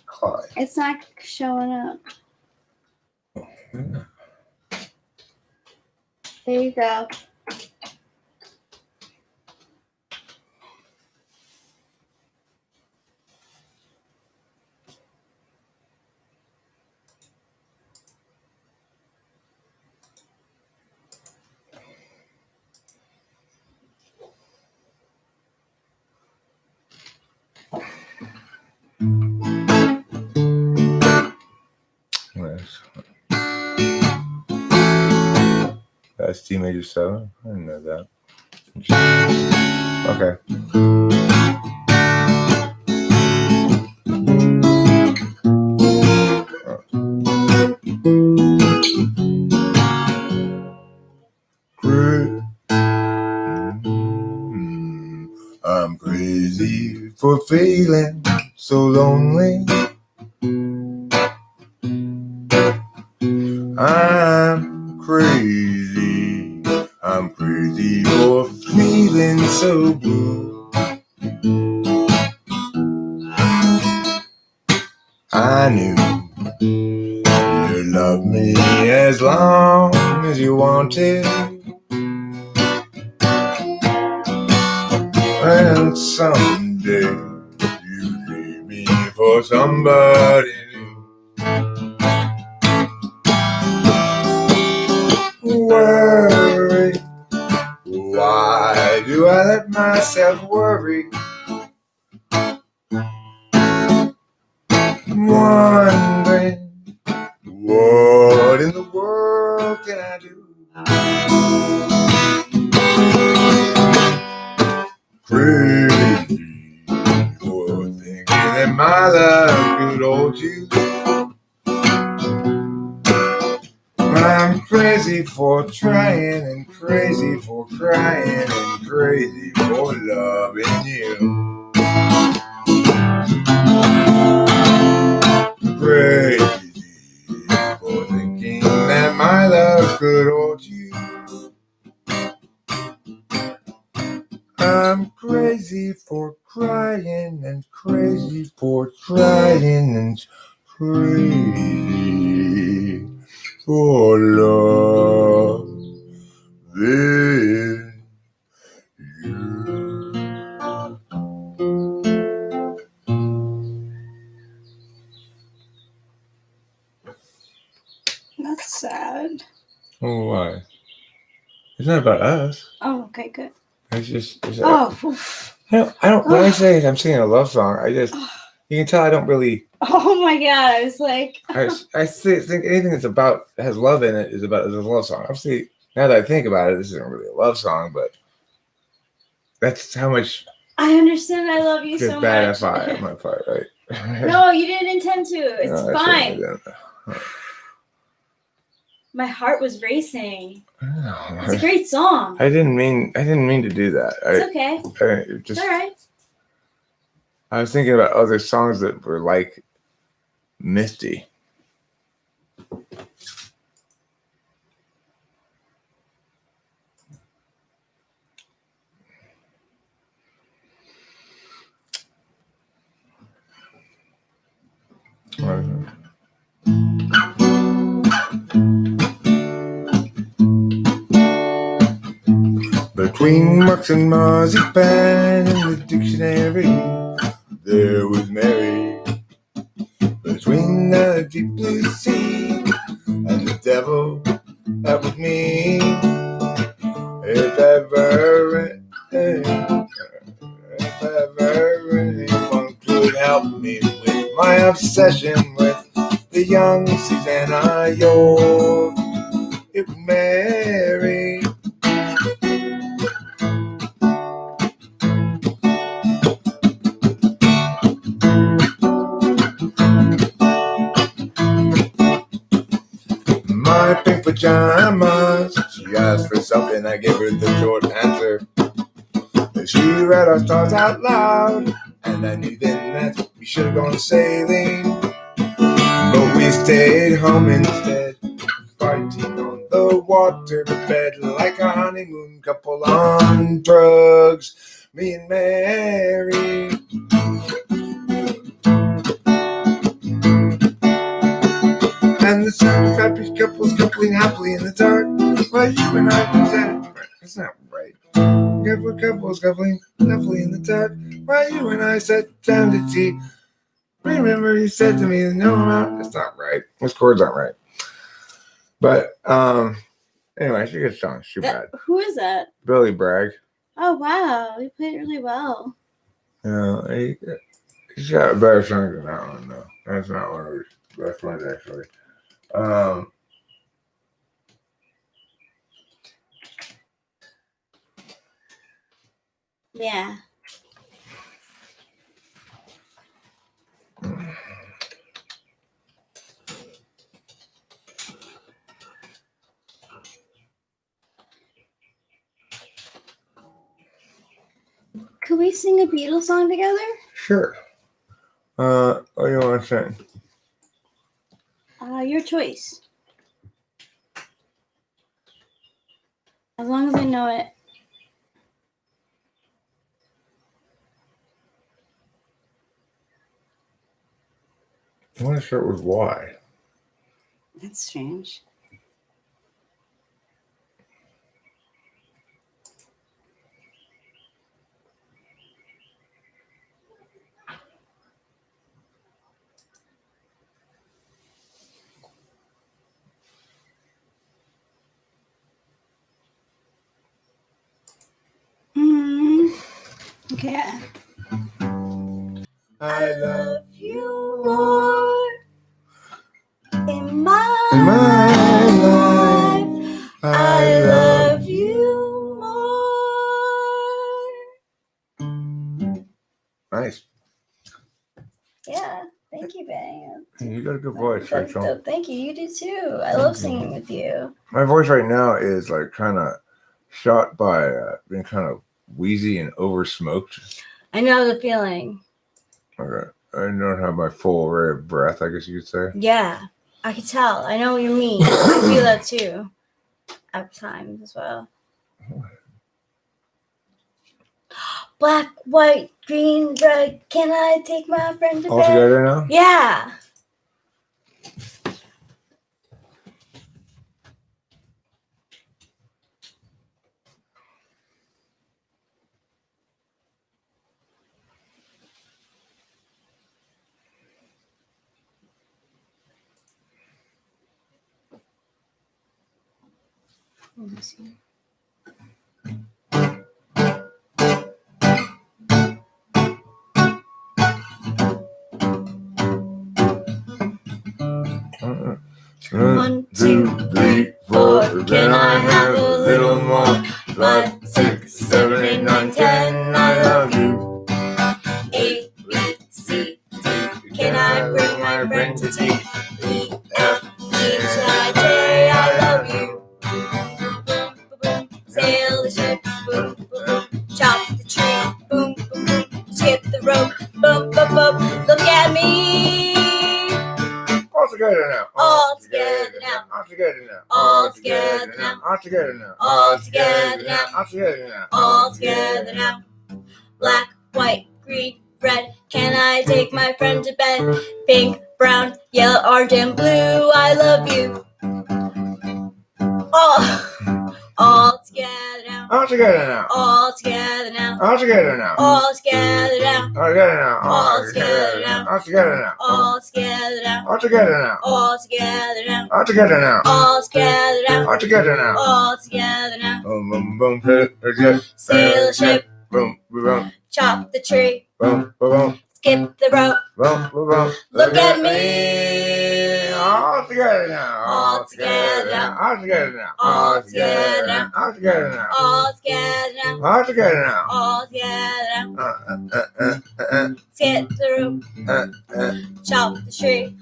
Cline. it's not showing up. Yeah. There you go. Yes. That's D major 7. I didn't know that. Okay. I'm crazy for feeling so lonely. I'm crazy for feeling so blue. I knew you'd love me as long as you wanted. And someday you'd leave me for somebody new. Worry, why do I let myself worry? Wondering, what in the world can I do? Crazy for thinking that my love could hold you. I'm crazy for trying and crazy for crying and crazy for loving you. Crazy for thinking that my love could hold you. I'm crazy for crying and crazy for trying and crazy for loving you. That's sad. Oh, why? It's not about us. Oh, okay, good. It's just. Oh, I don't. When I say I'm singing a love song, you can tell I don't really. oh my God! I was like, I think anything that's about has love in it is a love song. Obviously, now that I think about it, this isn't really a love song, but that's how much. I understand. I love you so Bad much. FI on my part, right? No, you didn't intend to. It's No, I fine. certainly My heart was racing. didn't. It's a great song. I didn't mean to do that. It's okay. It's It's all right. I was thinking about other songs that were like Misty. Between Marx and marzipan in the dictionary, there was Mary. Between the deep blue sea and the devil, that was me. If ever anyone could help me with my obsession with the young Susanna York, it was Mary. My pink pajamas, she asked for something, I gave her the short answer. She read our stars out loud, and I knew then that we should have gone sailing. But we stayed home instead, fighting on the water bed like a honeymoon couple on drugs, me and Mary. And the sound of happy couples coupling happily in the dark, while you and I pretend. That's not right. Couples coupling happily in the dark, while you and I sat down to tea. Remember you said to me no amount. That's not right. Those chords aren't right. But anyway, it's a good song. It's too bad. Who is that? Billy Bragg. Oh wow, he played really well. He's got a better song than that one though. That's not one of his best ones actually. Yeah. Could we sing a Beatles song together? Sure. What do you want to sing? Your choice. As long as I know it. I want to start with why. That's strange. Okay. I love you more in my life. I love you more. Nice. Yeah. Thank you, Bang. You got a good voice, Rachel. Thank you. You do too. I love singing with you. My voice right now is like kind of shot by being kind of wheezy and over smoked. I know the feeling. Okay. I don't have my full array of breath, I guess you could say. Yeah, I can tell. I know what you mean. I feel that too. At times as well. Black, white, green, red. Can I take my friend to All bed? together now? Yeah. Let me see. One, two, three, four. Can I have a little more? 5, 6, 7, 8, 9, 10. I love you. A, B, C, D. Can I bring my friend to tea? E, F, G, H, I, J. I love you. Sail the ship. Boom, boom, boom. Chop the tree. Boom, boom, boom. Skip the rope. Boom, boom, boom. Look at me. All together now. All together now. All together now. All together now. All together now. All together now. All together now. All together now. Black, white, green, red. Can I take my friend to bed? Pink, brown, yellow, orange, and blue. I love you. All together now. All together now. All together now. All together now. All together now. All together now. All together now. All together now. All together now. All together now. All together now. All together now. All together now. All together now. All together now. Boom, boom, boom, hit the jet. Sail the ship. Boom, boom, boom, Chop the tree. boom, boom, Skip the rope. boom, boom, boom. Look at me. All together now. All together now. All together now. All together now. All together now. All together now. All together now. All together now. Uh. Skip the rope. Chop the tree.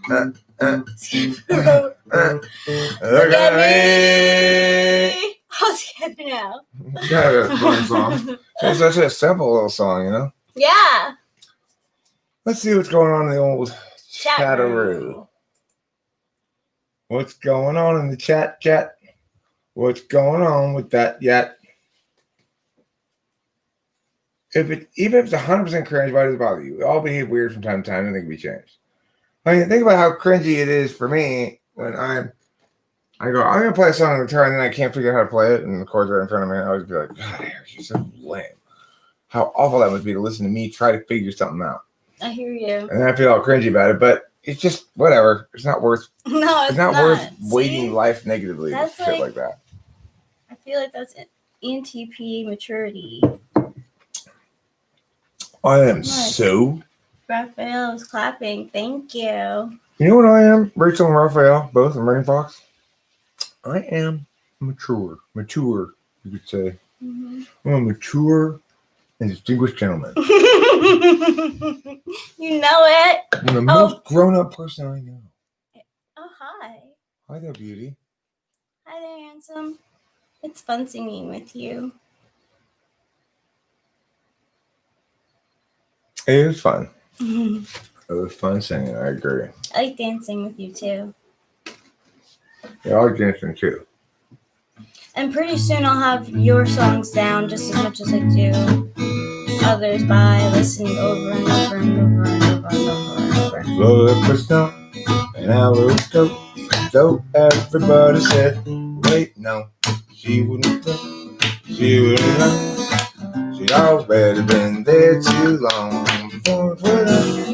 Skip the rope. Look at me. All together now. Yeah, that's a fun song. It's such a simple little song, you know? Yeah. Let's see what's going on in the old Chat-a-roo. chat-a-roo. What's going on in the chat? What's going on with that yet? Even if it's 100% cringe, why does it bother you? We all behave weird from time to time, and they can be changed. I mean, think about how cringy it is for me when I go, I'm gonna play a song on the guitar, and then I can't figure out how to play it, and the chords are in front of me. I always be like, God, Eric, you're so lame. How awful that must be to listen to me try to figure something out. I hear you. And then I feel all cringy about it, but it's just whatever. It's not worth. No, It's not worth See? weighting life negatively with That's shit like that. I feel like that's ENTP maturity. I am Nice. so. Raphael is clapping. Thank you. You know what I am? Rachel and Raphael, both, and Rain Fox. I am mature, you could say. Mm-hmm. I'm a mature and distinguished gentlemen. You know it. I'm the most grown-up person I know. Oh, hi. Hi there, beauty. Hi there, handsome. It's fun singing with you. It was fun. I It was fun singing. I agree. like dancing with you too. Yeah, I like dancing too. And pretty soon I'll have your songs down just as much as I do others by listening over and over and over and over and over and over. Roll up the snow, and I will go. So everybody said, wait, no, she wouldn't go. She wouldn't know. She'd already been there too long. Before it went up.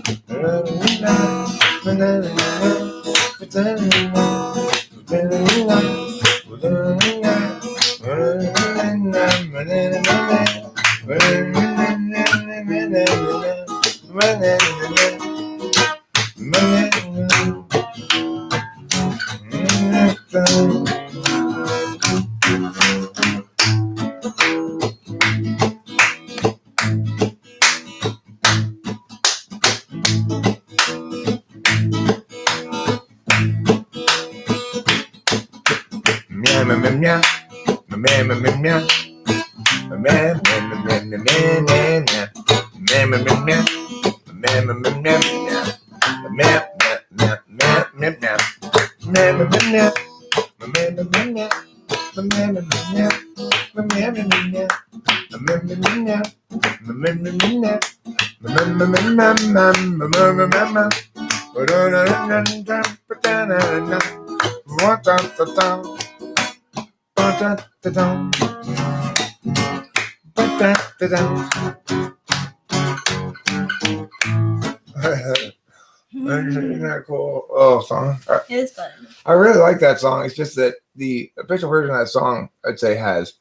Isn't that cool? Oh, song. It was fun. I really like that song. It's just that the official version of that song, I'd say, has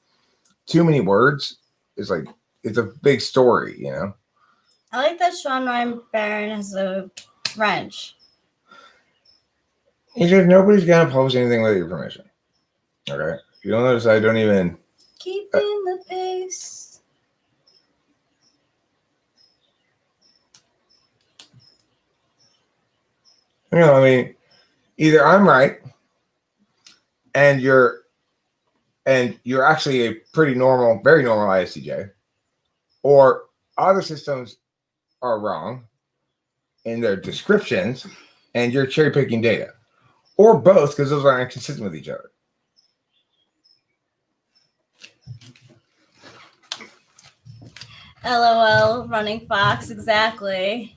too many words. It's like it's a big story, you know. I like that Sean Ryan Barron has a wrench. He said nobody's gonna post anything without your permission. Okay. You don't notice I don't even. Keeping the pace. You know, I mean, either I'm right, and you're actually a pretty normal, very normal ISTJ, or other systems are wrong in their descriptions, and you're cherry picking data, or both, because those are inconsistent with each other. LOL, running fox, exactly.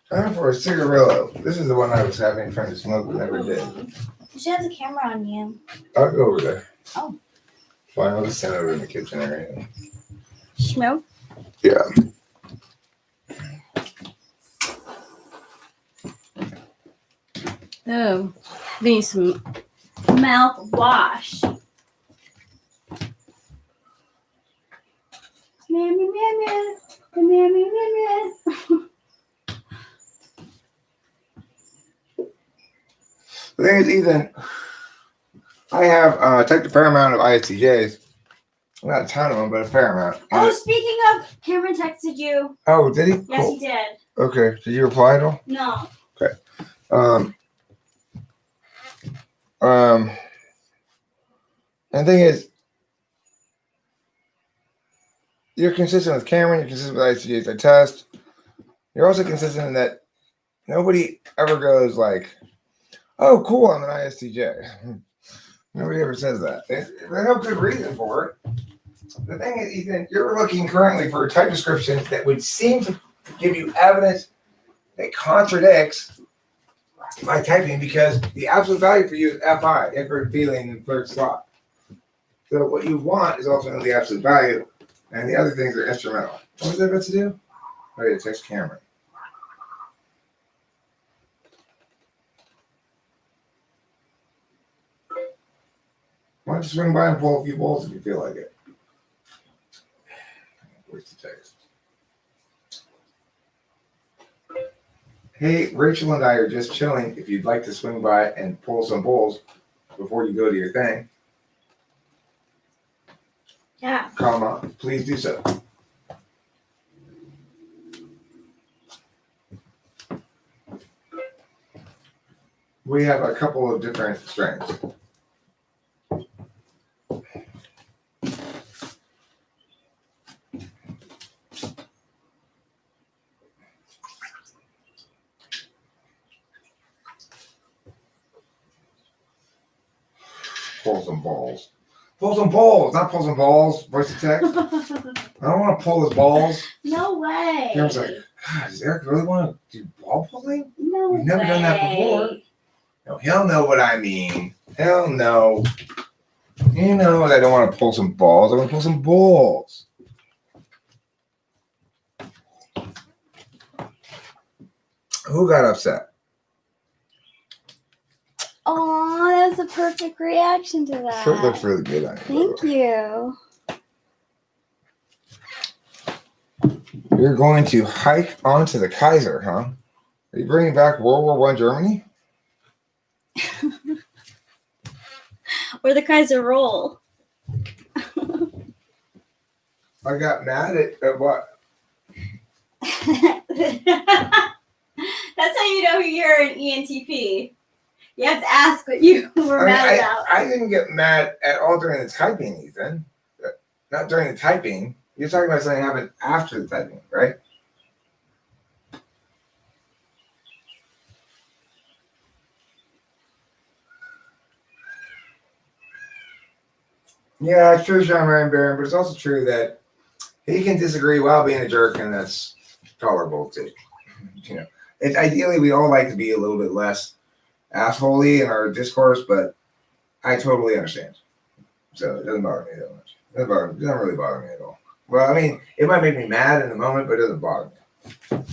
Time for a cigarillo. This is the one I was having trying to smoke, but never did. You should have the camera on you. I'll go over there. Oh. Fine, I'll just stand over in the kitchen area. Smoke? Yeah. Oh, we need some mouthwash. Meow, meow, meow, meow, meow, meow, meow. The thing is, Ethan, I have typed a fair amount of ISTJs. Not a ton of them, but a fair amount. Oh, speaking of, Cameron texted you. Oh, did he? Yes, Cool. he did. Okay. Did you reply at all? No. And the thing is, you're consistent with Cameron, you're consistent with ICJs I test. You're also consistent in that nobody ever goes like, oh, cool, I'm an ISTJ. Nobody ever says that. There's no good reason for it. The thing is, Ethan, you're looking currently for type descriptions that would seem to give you evidence that contradicts my typing, because the absolute value for you is FI, effort, feeling, and third slot. So what you want is ultimately the absolute value, and the other things are instrumental. What was that about to do? Oh yeah, text Cameron. Why don't you swing by and pull a few bowls if you feel like it? Where's the text? Hey, Rachel and I are just chilling. If you'd like to swing by and pull some bowls before you go to your thing. Yeah. comma, please do so. We have a couple of different strains. Pull some balls. Pull some balls, not pull some balls. Voice to text. I don't want to pull his balls. No way. Eric's like, God, does Eric really want to do ball pulling? No We've never done that before. No, he'll know what I mean. He'll know. You know I don't want to pull some balls. I want to pull some balls. Who got upset? Oh, that was a perfect reaction to that. Shirt looks really good on you. Thank you. You're going to hike onto the Kaiser, huh? Are you bringing back World War I Germany? Or the Kaiser roll. I got mad at what? That's how you know you're an ENTP. You have to ask what you were mad about. I didn't get mad at all during the typing, Ethan. Not during the typing. You're talking about something that happened after the typing, right? Yeah, it's true, Sean Ryan Barron, but it's also true that he can disagree while being a jerk, and that's tolerable too. You know, ideally we all like to be a little bit less assholey in our discourse, but I totally understand. So it doesn't bother me that much. It doesn't really bother me at all. Well, I mean, it might make me mad in the moment, but it doesn't bother me.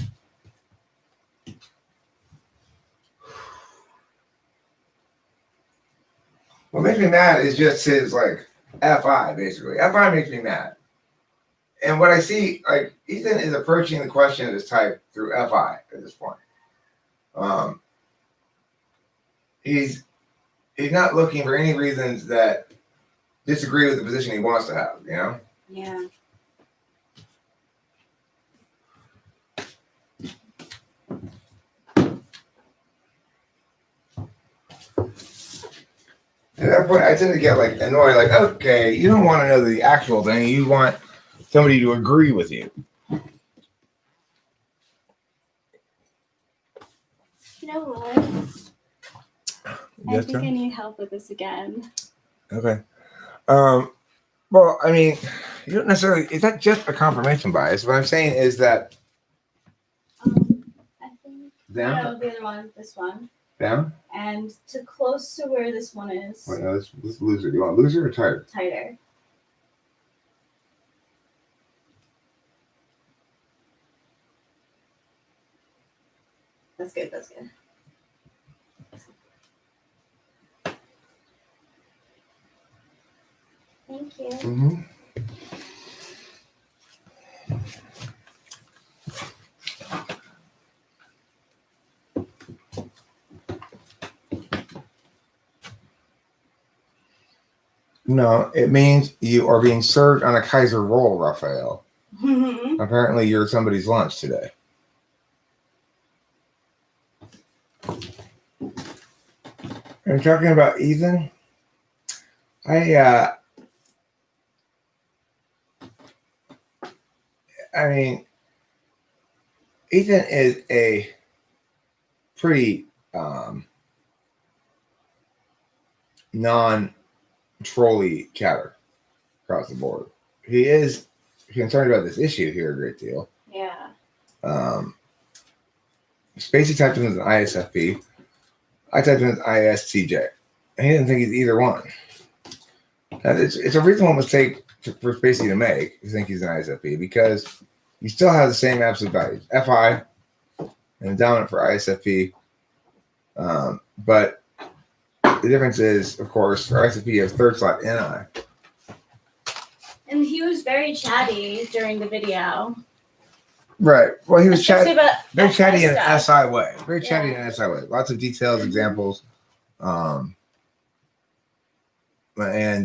What makes me mad is just his like FI, basically. FI makes me mad. And what I see, like, Ethan is approaching the question of his type through FI at this point. He's not looking for any reasons that disagree with the position he wants to have, you know? Yeah. At that point, I tend to get like annoyed, like, okay, you don't want to know the actual thing, you want somebody to agree with you. You know what? I think I need help with this again. Okay. Well, I mean, you don't necessarily, it's not just a confirmation bias. What I'm saying is that I think down, no, the other one, this one, down. and to close to where this one is. Wait, no, this loser. Do you want loser or tighter? Tighter. That's good. That's good. Thank you. Mm-hmm. No, it means you are being served on a Kaiser roll, Raphael. Apparently, you're somebody's lunch today. Are you talking about Ethan? I mean, Ethan is a pretty non-trolly chatter across the board. He is concerned about this issue here a great deal. Yeah. Spacey typed him as an ISFP. I typed him as ISTJ. And he didn't think he's either one. It's a reasonable mistake for Spacey to make to think he's an ISFP because you still have the same absolute values, FI and dominant for ISFP. But the difference is, of course, for ISFP, you have third slot NI. And he was very chatty during the video. Right. Well, he was Especially chatty, about very FI chatty in an stuff. SI way. Very chatty in an SI way. Lots of details, examples. And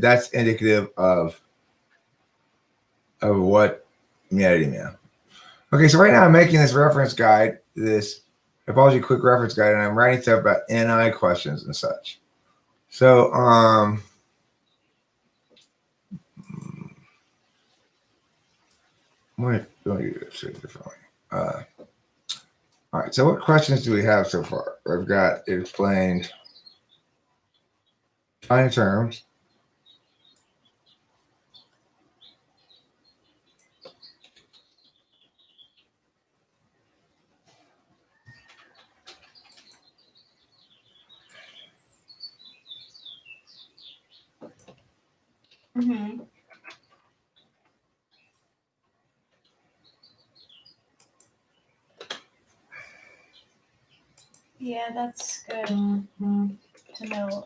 that's indicative of of what metadata. Okay, so right now I'm making this reference guide, this Apology Quick Reference Guide, and I'm writing stuff about NI questions and such. So, let me do this differently. All right, so what questions do we have so far? I've got it explained defining terms. Mm-hmm. Yeah, that's good to know.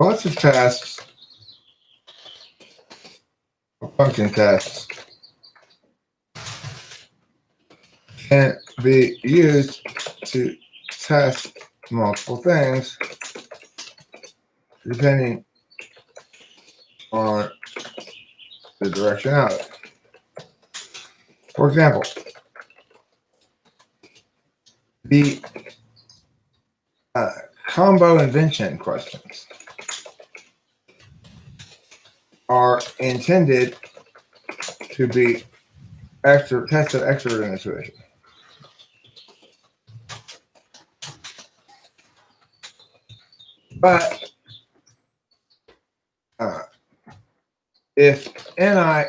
Lots of tests, function tests, can be used to test multiple things depending on the directionality. For example, the combo invention questions are intended to be tested extrovert in a situation. But if NI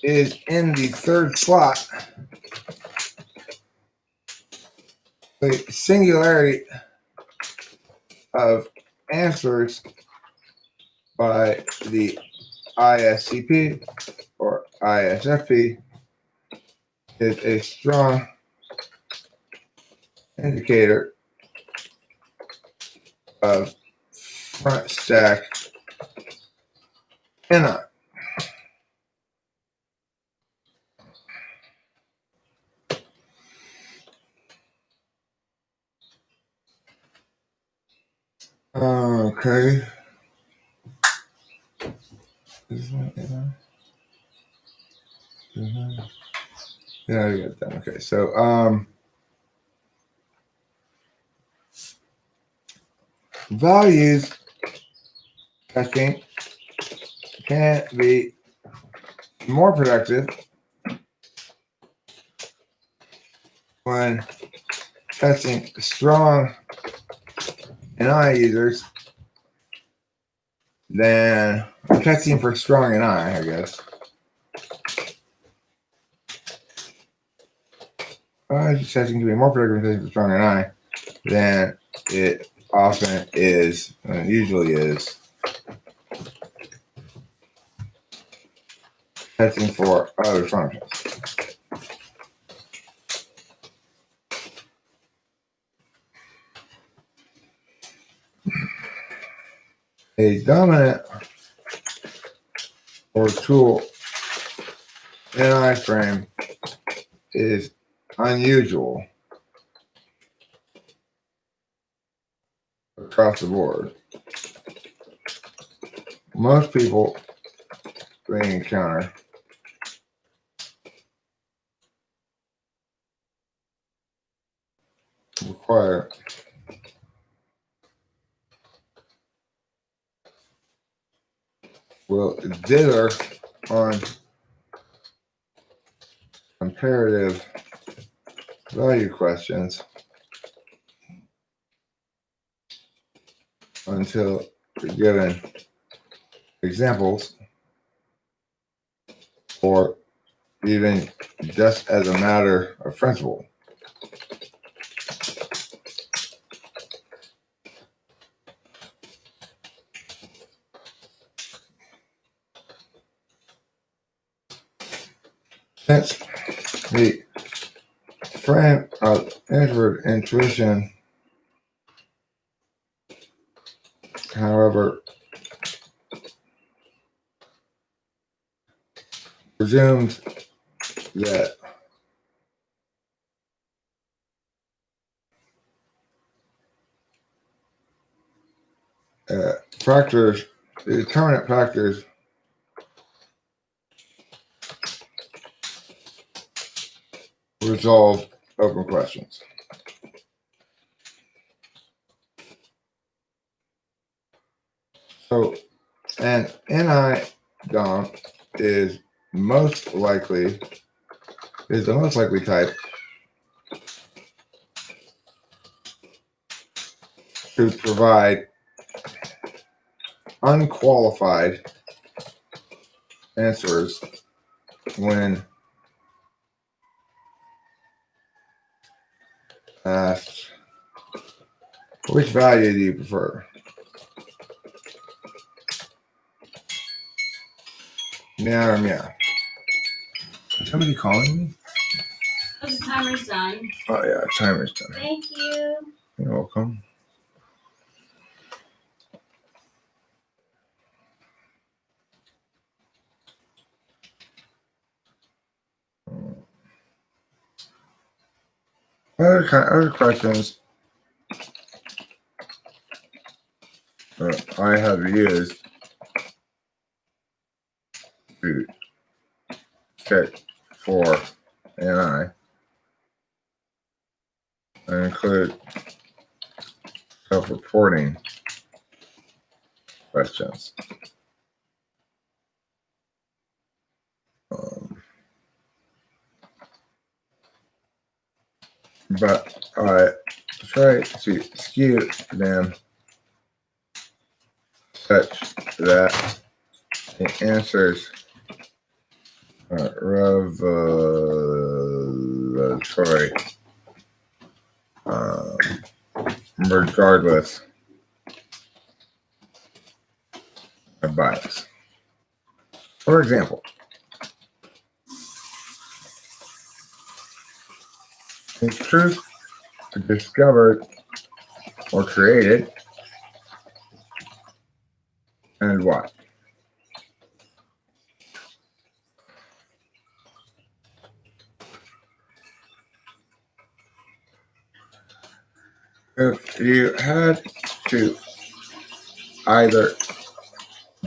is in the third slot, the singularity of answers by the ISCP or ISFP is a strong indicator of front stack NI. Okay. Yeah, I got that. Okay, so values testing can be more productive when testing strong NI users than testing for strong NI, I guess. Testing can be more productive when testing for strong NI than it often is, and usually is, testing for other functions. A dominant or tool NI frame is unusual across the board. Most people we encounter require will dither on comparative value questions until you're given examples, or even just as a matter of principle. Since the frame of inward intuition, however, presumes that factors, the determinant factors, resolve open questions. So an NI DOM is the most likely type to provide unqualified answers when asked, which value do you prefer? Meow or meow. Somebody calling me? The timer's done. Oh yeah, timer's done. Thank you. You're welcome. Other questions that I have used to check for NI include self-reporting questions. But I try to skew them such that the answers are revelatory, regardless of bias. For example, is truth discovered or created, and why? If you had to either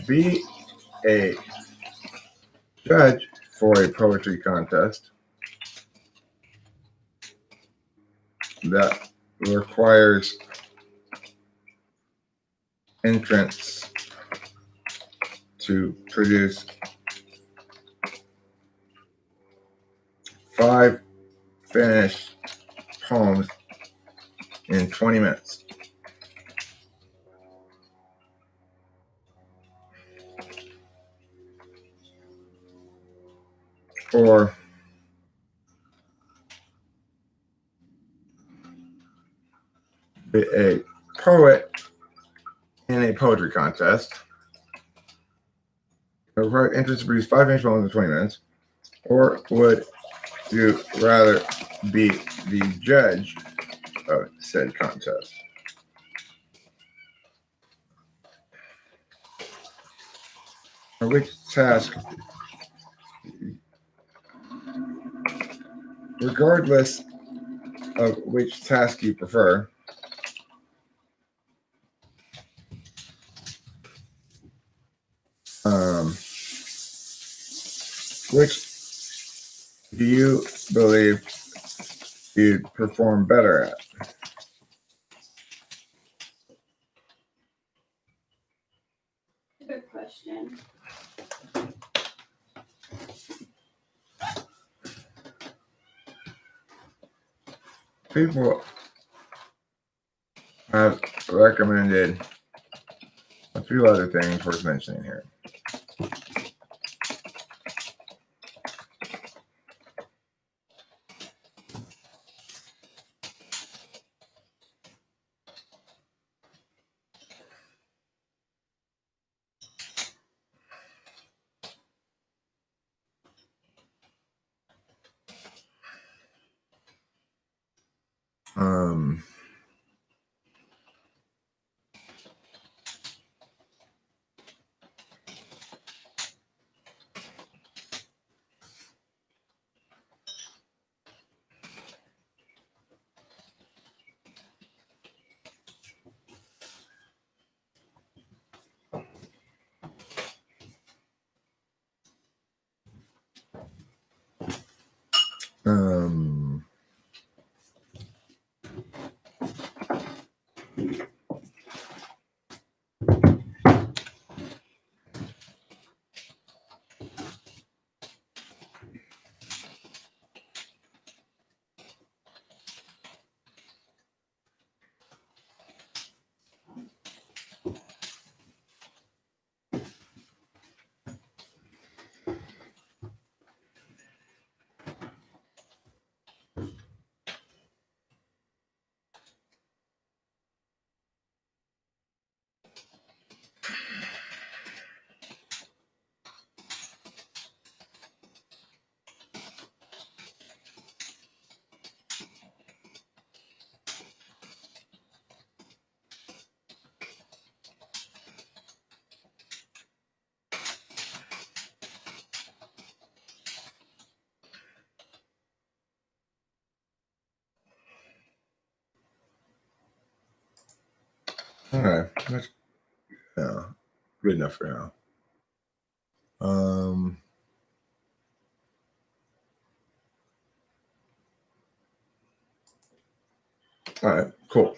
be a judge for a poetry contest that requires entrants to produce 5 finished poems in 20 minutes, or be a poet in a poetry contest, require entrants to produce 5 finished poems in 20 minutes, or would you rather be the judge of said contest? Or which task, regardless of which task you prefer, which do you believe you'd perform better at? Good question. people have recommended a few other things worth mentioning here. Um, um, okay, that's good enough for now. All right, cool.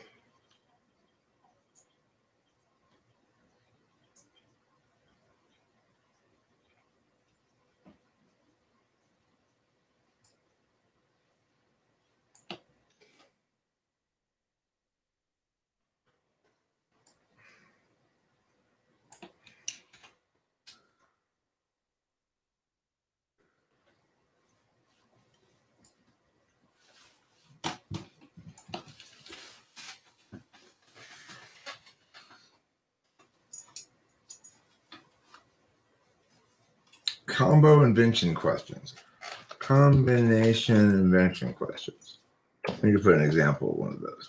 Combo invention questions. Combination invention questions. I need to put an example of one of those.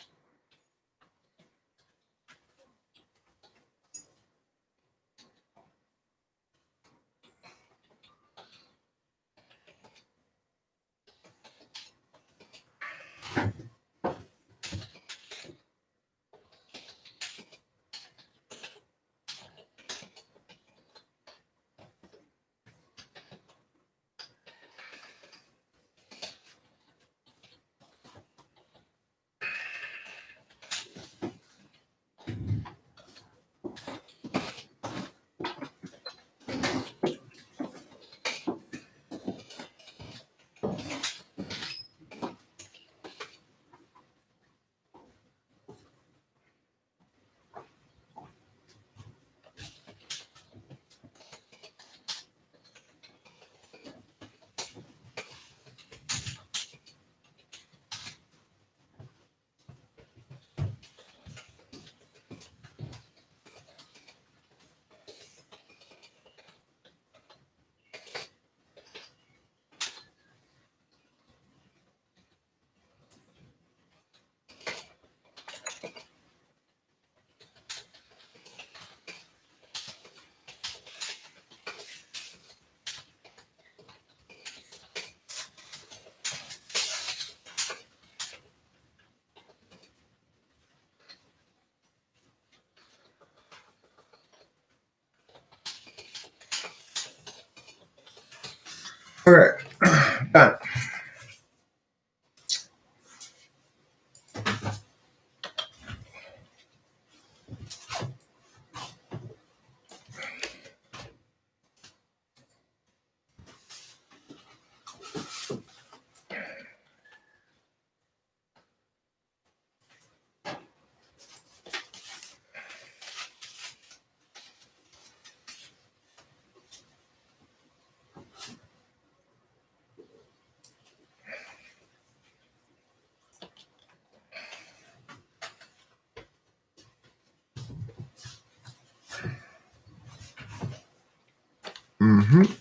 Okay, done. Mm-hmm.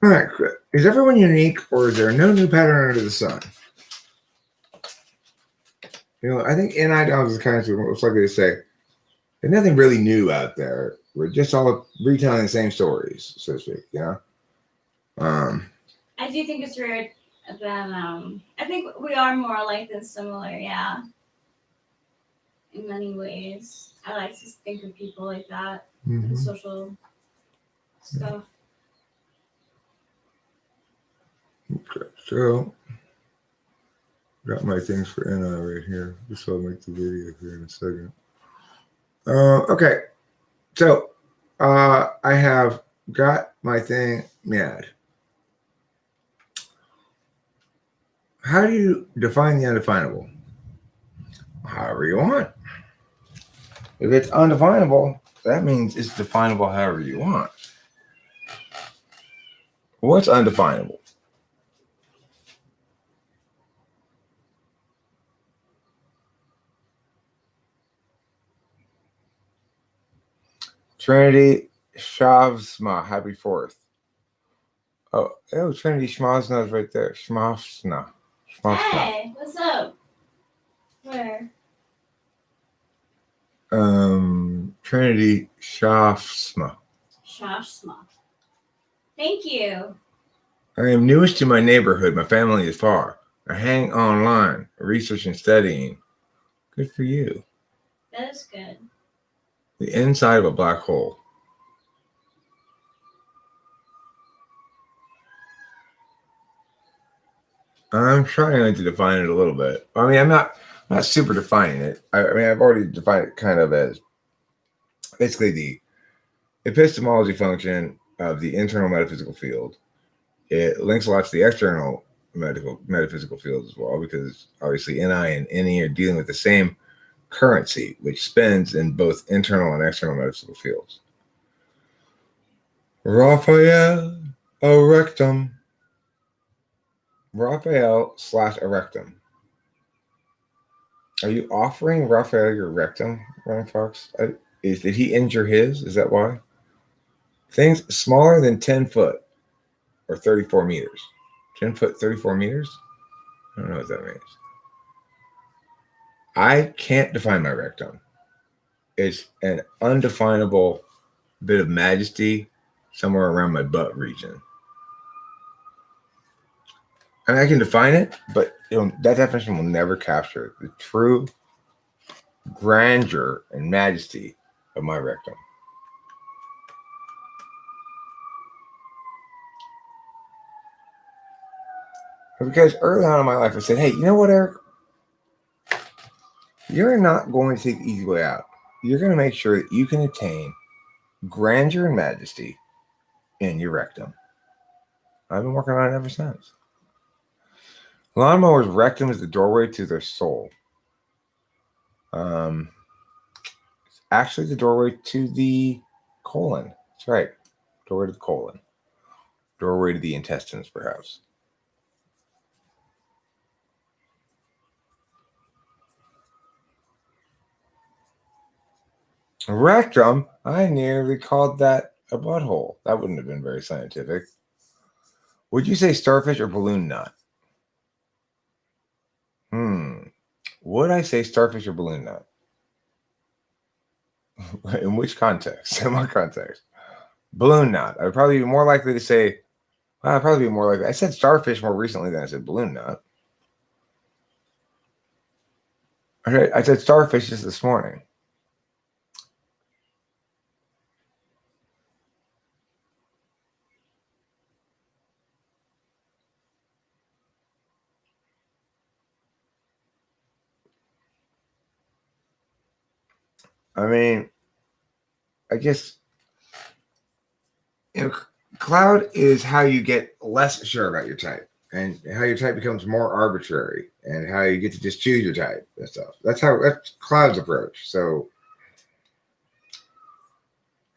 All right. Is everyone unique, or is there no new pattern under the sun? I think NI Downs is kind of what's likely to say. There's nothing really new out there. We're just all retelling the same stories, so to speak. I do think it's weird that I think we are more alike than similar, yeah. In many ways. I like to think of people like that in social stuff. Okay, so got my things for NI right here. Just so I'll make the video here in a second. Okay, so I have got my thing mad. How do you define the undefinable? However you want. If it's undefinable, that means it's definable however you want. What's undefinable? Trinity Shavsma, happy 4th. Oh, Trinity Schmazna is right there. Schmazna. Hey, what's up? Where? Trinity Shavsma. Shashma. Thank you. I am newest to my neighborhood. My family is far. I hang online, research and studying. Good for you. That is good. The inside of a black hole. I'm trying to define it a little bit. I mean, I'm not super defining it. I mean, I've already defined it kind of as basically the epistemology function of the internal metaphysical field. It links a lot to the external metaphysical field as well, because obviously NI and NE are dealing with the same currency, which spins in both internal and external metaphysical fields. Raphael Erectum. Raphael / Erectum. Are you offering Raphael your rectum, Ryan Fox? Did he injure his? Is that why? Things smaller than 10 foot or 34 meters. 10 foot, 34 meters? I don't know what that means. I can't define my rectum. It's an undefinable bit of majesty somewhere around my butt region. And I can define it, but that definition will never capture the true grandeur and majesty of my rectum. Because early on in my life, I said, hey, you know what, Eric? You're not going to take the easy way out. You're going to make sure that you can attain grandeur and majesty in your rectum. I've been working on it ever since. Lawnmower's rectum is the doorway to their soul. It's actually the doorway to the colon. That's right. Doorway to the colon. Doorway to the intestines, perhaps. Rectum? I nearly called that a butthole. That wouldn't have been very scientific. Would you say starfish or balloon nut? Would I say starfish or balloon nut? In which context? In what context? Balloon knot. I would probably be more likely to say, well, I'd probably be more likely. I said starfish more recently than I said balloon knot. Okay, I said starfish just this morning. I mean, I guess, cloud is how you get less sure about your type and how your type becomes more arbitrary and how you get to just choose your type and stuff. That's cloud's approach. So,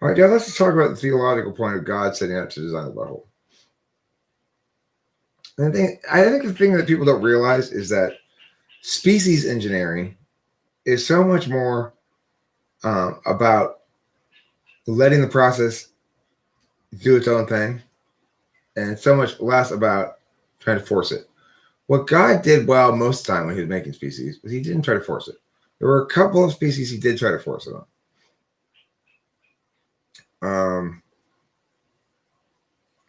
all right, now let's talk about the theological point of God setting out to design the butthole. And I think the thing that people don't realize is that species engineering is so much more about letting the process do its own thing, and so much less about trying to force it. What God did well most of the time when he was making species was he didn't try to force it. There were a couple of species he did try to force it on.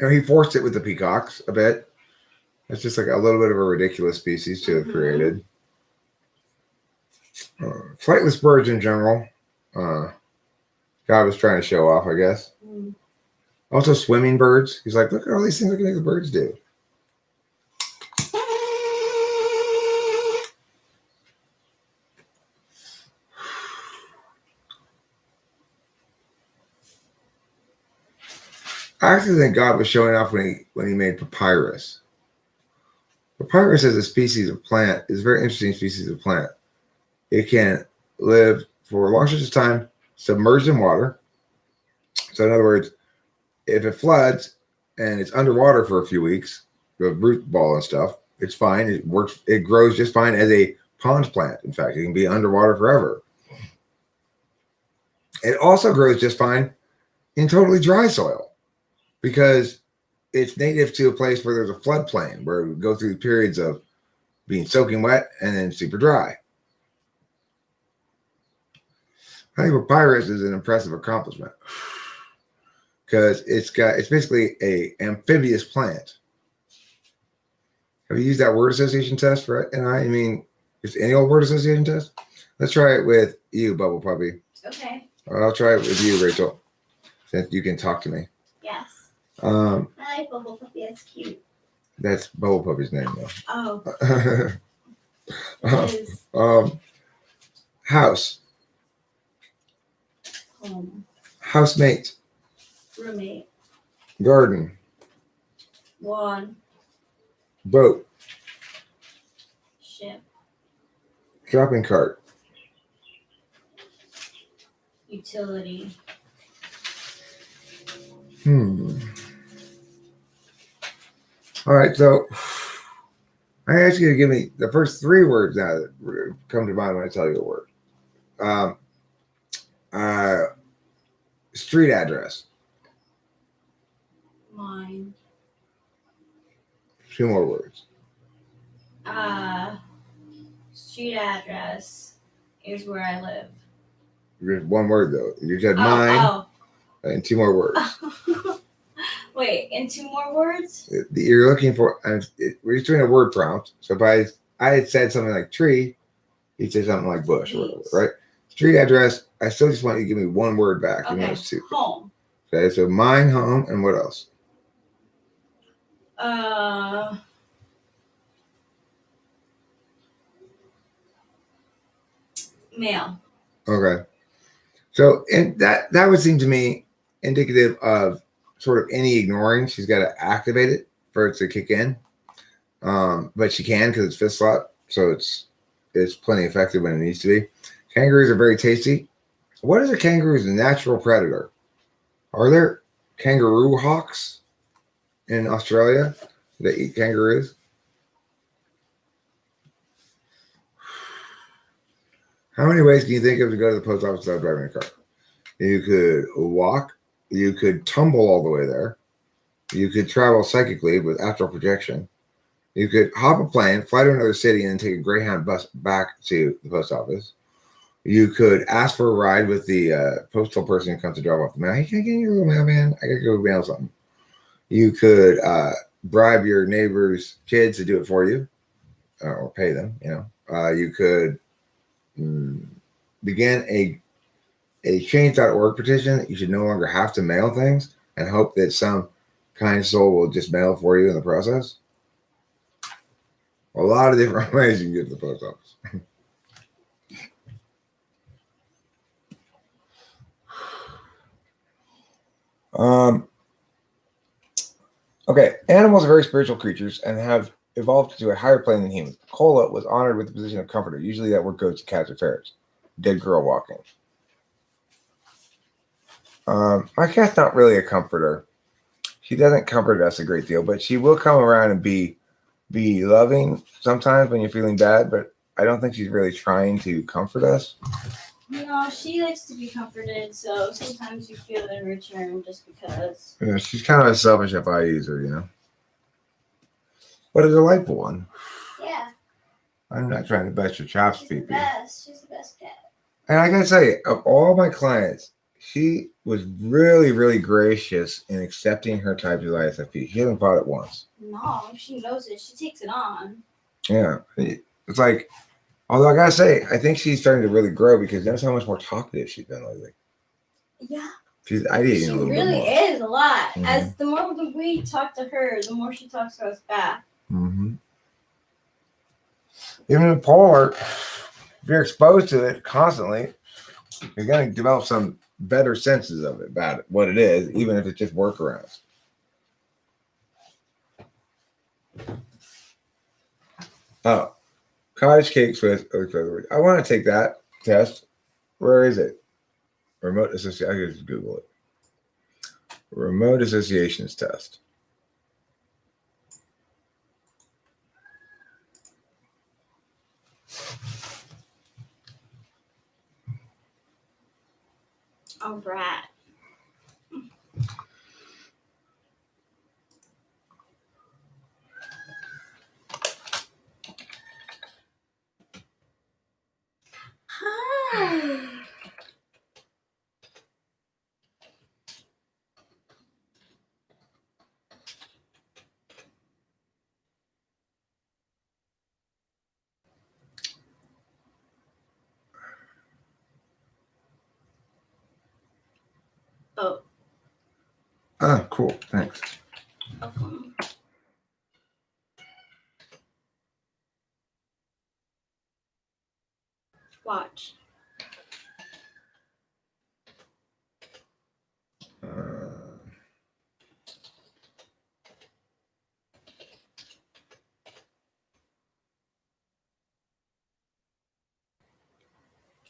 He forced it with the peacocks a bit. It's just like a little bit of a ridiculous species to have created. Flightless birds in general. God was trying to show off, I guess. Also, swimming birds. He's like, look at all these things I can make the birds do. I actually think God was showing off when he made papyrus. Papyrus as a species of plant is a very interesting species of plant. It can live for long stretches of time submerged in water. So in other words, if it floods and it's underwater for a few weeks, the root ball and stuff, it's fine. It works. It grows just fine as a pond plant. In fact, it can be underwater forever. It also grows just fine in totally dry soil because it's native to a place where there's a floodplain where it would go through periods of being soaking wet and then super dry. I think papyrus is an impressive accomplishment because it's basically a amphibious plant. Have you used that word association test for it? I mean, it's any old word association test. Let's try it with you, Bubble Puppy. Okay. I'll try it with you, Rachel, since you can talk to me. Yes. I like Bubble Puppy. That's cute. That's Bubble Puppy's name, Oh. though. House. Home. Housemate. Roommate. Garden. Lawn. Boat. Ship. Shopping cart. Utility. All right, so I ask you to give me the first three words now that come to mind when I tell you a word. Street address. Mine. Two more words. Street address is where I live. Just one word though. You said mine and two more words. Wait, and two more words? You're looking for. We're just doing a word prompt. So if I had said something like tree, you'd say something like bush or whatever, right? Street address. I still just want you to give me one word back. Okay. And those two. Home. Okay, so mine, home, and what else? Mail. Okay. So, and that would seem to me indicative of sort of any ignoring. She's got to activate it for it to kick in. But she can because it's fifth slot. So it's plenty effective when it needs to be. Kangaroos are very tasty. What is a kangaroo's natural predator? Are there kangaroo hawks in Australia that eat kangaroos? How many ways can you think of to go to the post office without driving a car? You could walk. You could tumble all the way there. You could travel psychically with astral projection. You could hop a plane, fly to another city, and then take a Greyhound bus back to the post office. You could ask for a ride with the postal person who comes to drop off the mail. Hey, can I get your little mailman? I gotta go mail something. You could bribe your neighbor's kids to do it for you, or pay them. You could begin a change.org petition that you should no longer have to mail things, and hope that some kind soul will just mail for you in the process. A lot of different ways you can get to the post office. Okay, animals are very spiritual creatures and have evolved to a higher plane than humans. Cola was honored with the position of comforter. Usually that word goes to cats or ferrets. Dead girl walking. My cat's not really a comforter. She doesn't comfort us a great deal, but she will come around and be loving sometimes when you're feeling bad, but I don't think she's really trying to comfort us. No, she likes to be comforted, so sometimes you feel it in return just because. Yeah, she's kind of a selfish if I use her, But a delightful one. Yeah. I'm not trying to bust your chops, She's the people. best. She's the best cat. And I gotta say, of all my clients, she was really, really gracious in accepting her type 2 ISFP. She hasn't fought it once. No, she knows it. She takes it on. Yeah. It's like, although I gotta say, I think she's starting to really grow because notice how much more talkative she's been lately. Yeah. She's ideating She a little really bit more. is a lot. Mhm. As the more we talk to her, the more she talks to us back. Mm-hmm. Even the polar, if you're exposed to it constantly, you're going to develop some better senses of it, about it, what it is, even if it's just workarounds. Oh, cottage cakes with early featherweight. I want to take that test. Where is it? Remote association. I can just Google it. Remote associations test. All right. Hi. Oh. Ah, cool. Thanks. Welcome. Watch.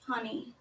Honey.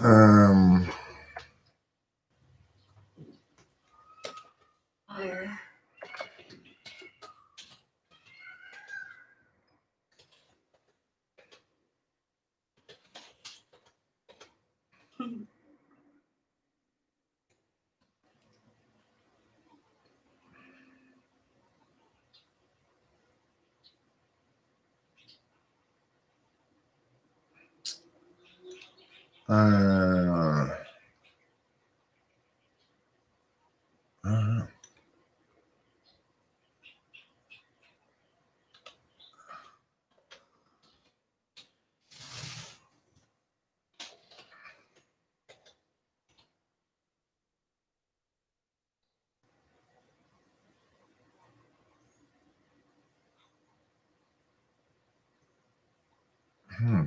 Um, Where? I don't know. Hmm.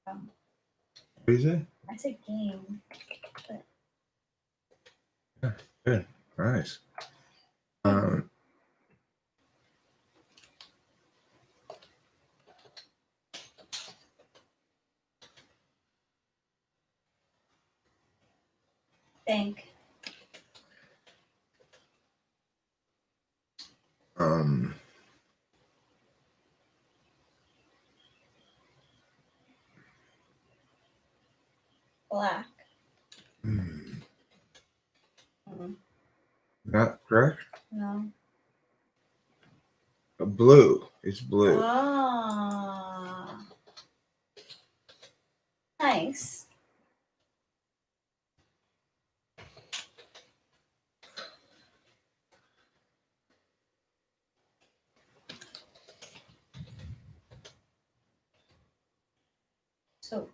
What is it? I said game. Good. Nice. Think. Um, Black. hmm, Mm, not correct. no. Blue. It's blue. Ah. Nice. So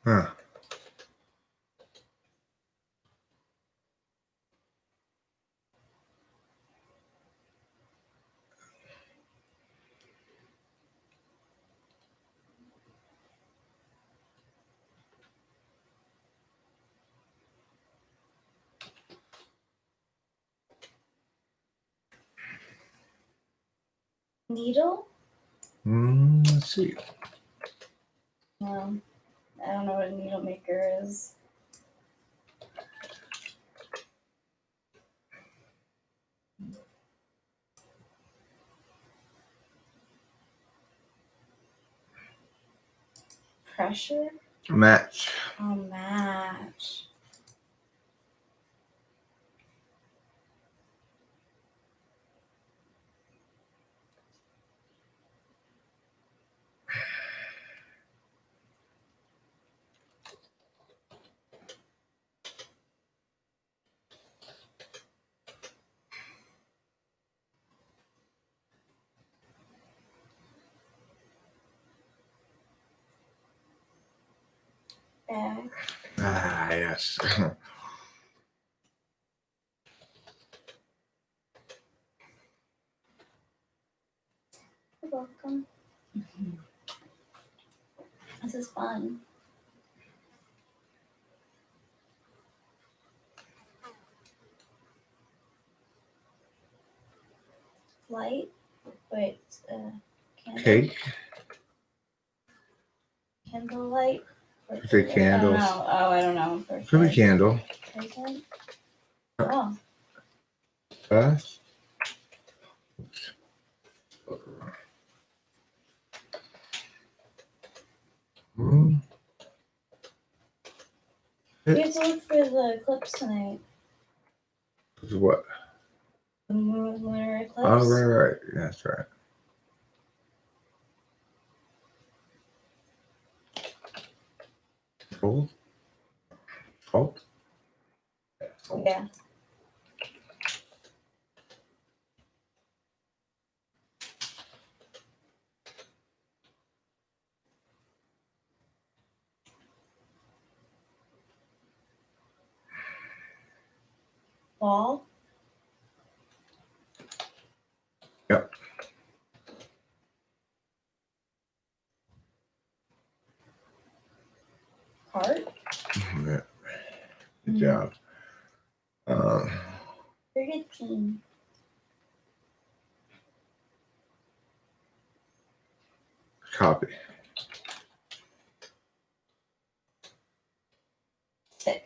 Huh. needle? Let's see. No. I don't know what a needle maker is. Pressure? Match. Oh, match. Bag. Ah, yes. You're welcome. This is fun. Light? Wait, candle? Cake. Candlelight? Or Is it I don't candles? know. Oh, I don't know. For Could be sure. candle. Present? Oh, Us. Hmm. we have to look for the eclipse tonight. What? The lunar eclipse. Oh, right. That's right. Gold? Salt? Yeah. Ball. Yep. Heart. Yeah. Good job. Very good team. Copy. Tick.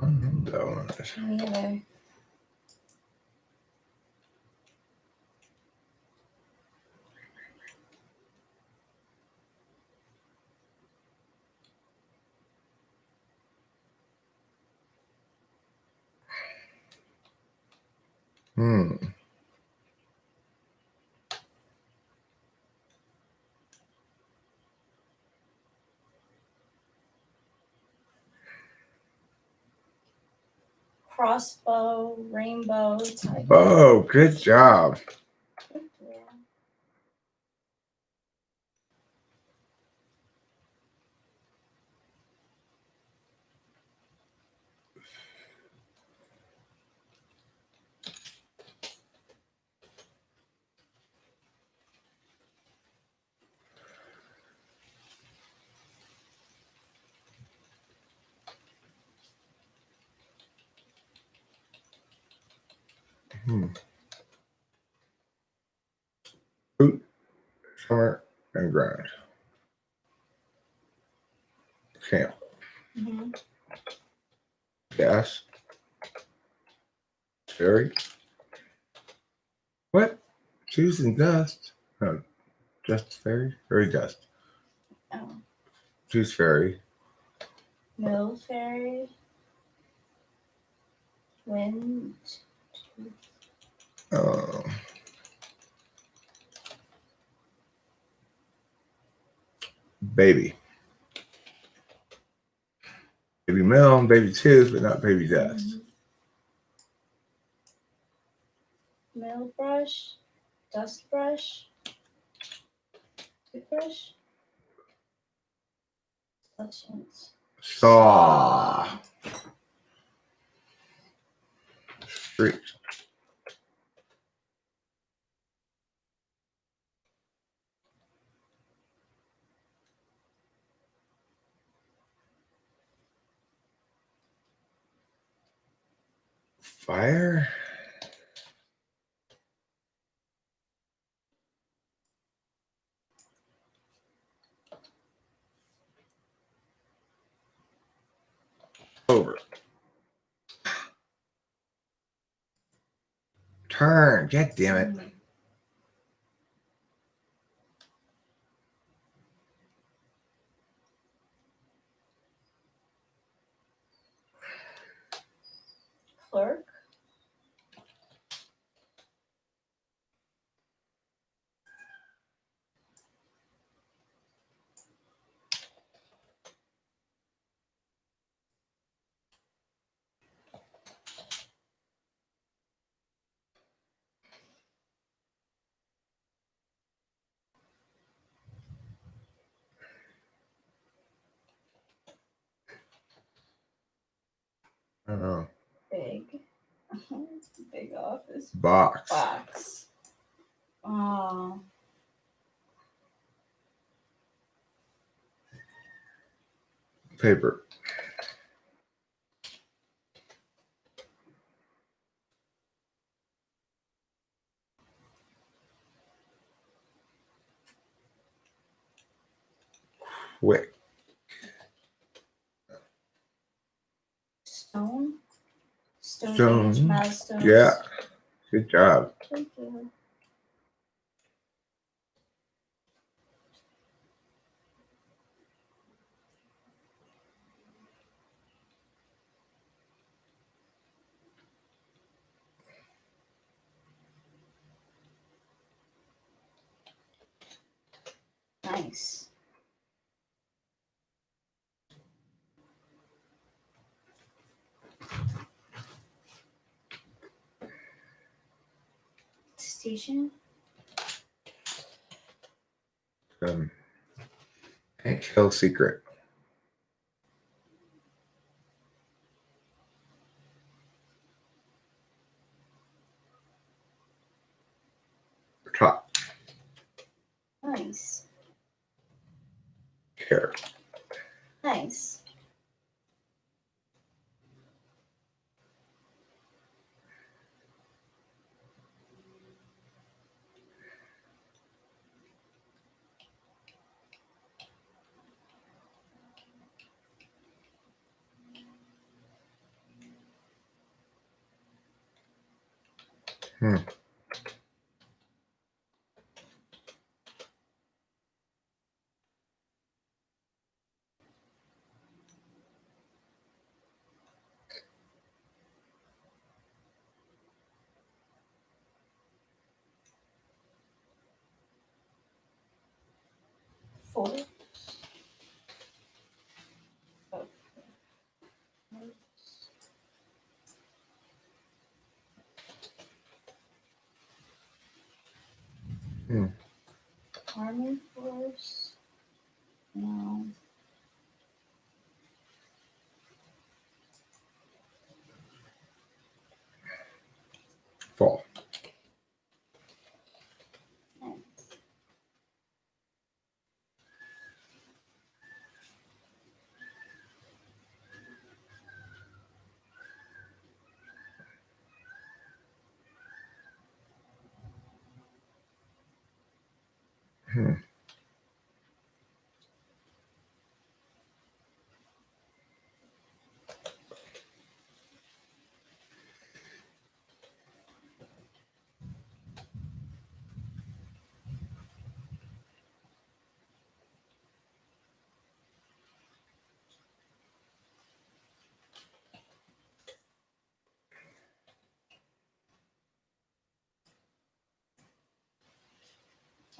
I don't know that one. Me either. Crossbow, rainbow, tiger. Oh, good job. Boot, summer, and ground. Camp. Mm-hmm. Gas. Fairy. What? Juice and dust. No, just fairy. Fairy dust. Oh. Juice fairy. Mill fairy. Wind. Oh. Baby. Baby mill, baby tooth, but not baby dust. Mill brush. Dust brush. Toothbrush. Selections. Saw. Street. Fire. Over. Turn. God damn it. Clerk. I don't know. Big. It's a big office. Box. Box. Oh. Paper. Quick. Stone. Stone. Age milestones. Yeah. Good job. Thank you. Nice. Station. Hank Hill Secret. Top. Nice. Care. Nice. Hmm. Four. Hmm. Army Force. No. Fall. Nice. Hmm.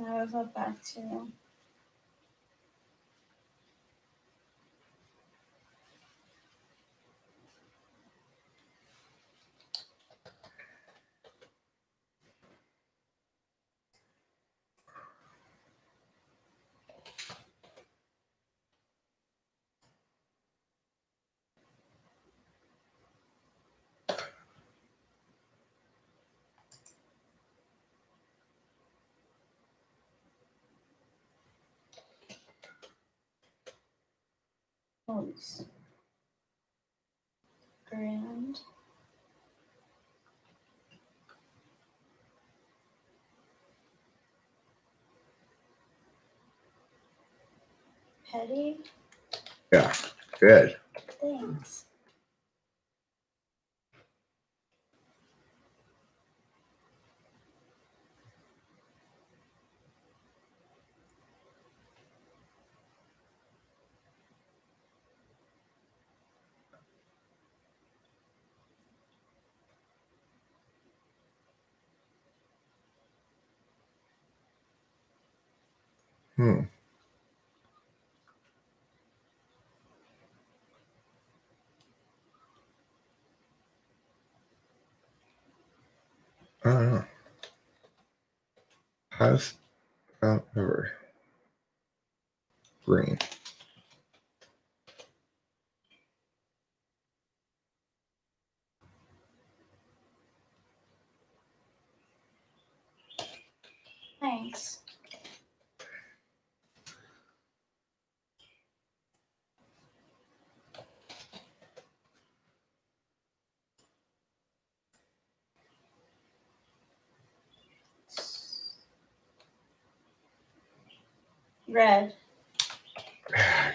I was up back to. Close. Grand. Petty. Yeah. Good. Thanks. Hmm. I don't know. House. River. Green. Thanks. Red.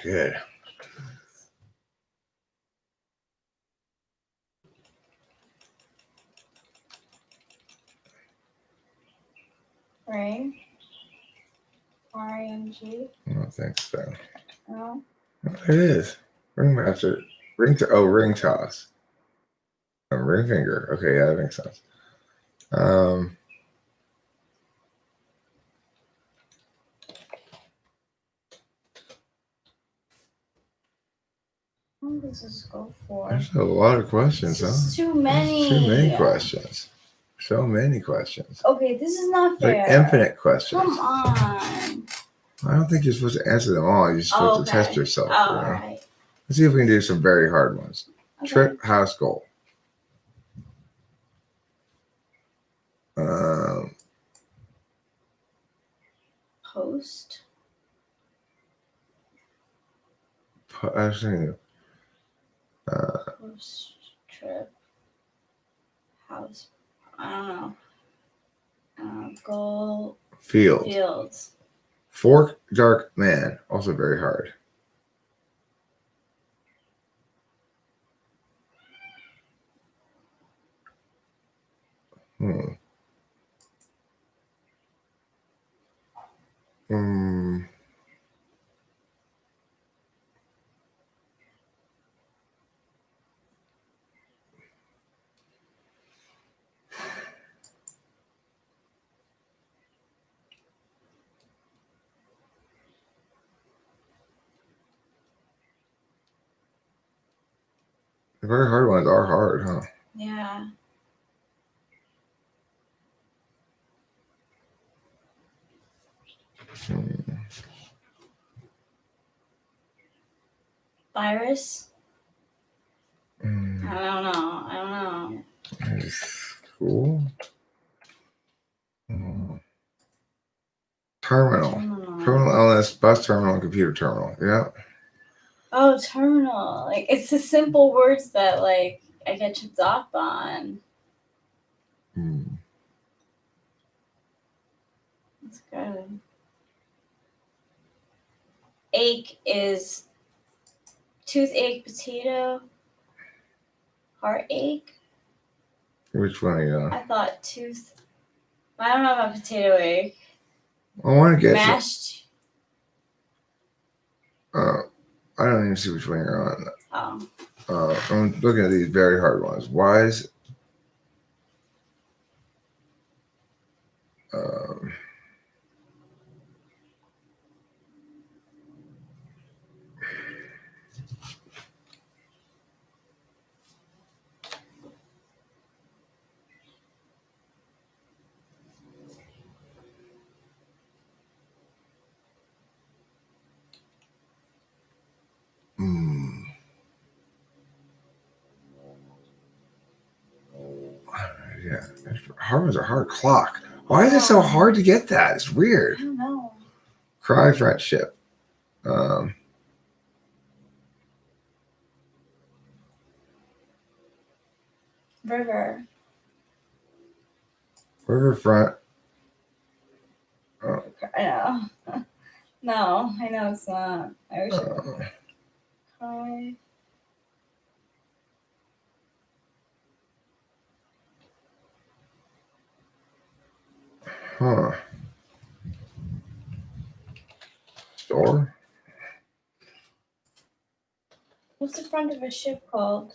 Good. Ring. RNG. I don't think so. No. Oh, it is. Ringmaster. Ring toss. Ring finger. Okay, yeah, that makes sense. Um, Let's just go for. There's a lot of questions, This huh? is too many. Too many questions. So many questions. Okay, this is not Like fair. infinite questions. Come on. I don't think you're supposed to answer them all. You're supposed to test yourself. You know? Alright. Let's see if we can do some very hard ones. Okay. Trip, house, goal. Um, Post. I was thinking, Post trip. House. I don't know. Goal. field. Fields. Fork, dark, man. Also very hard. Hmm. Hmm. The very hard ones are hard, huh? Yeah. Hmm. Virus. Hmm. I don't know. Cool. Hmm. Terminal. Terminal illness, bus terminal, and computer terminal. Yeah. Oh, terminal. Like it's the simple words that like I get tripped up on. Hmm. That's good. Ache is toothache, potato, heartache. Which one are you on? I thought tooth. I don't know about potato ache. I want to get some. Mashed. I don't even see which one you're on. Oh. I'm looking at these very hard ones. Wise. Um, hmm. Yeah, hard ones are hard. Clock. Why is it so hard to get that? It's weird. I don't know. Cry, friendship. River. Riverfront. I know. No, I know it's not. I wish it Uh, was. Cry. huh. Store. What's the front of a ship called?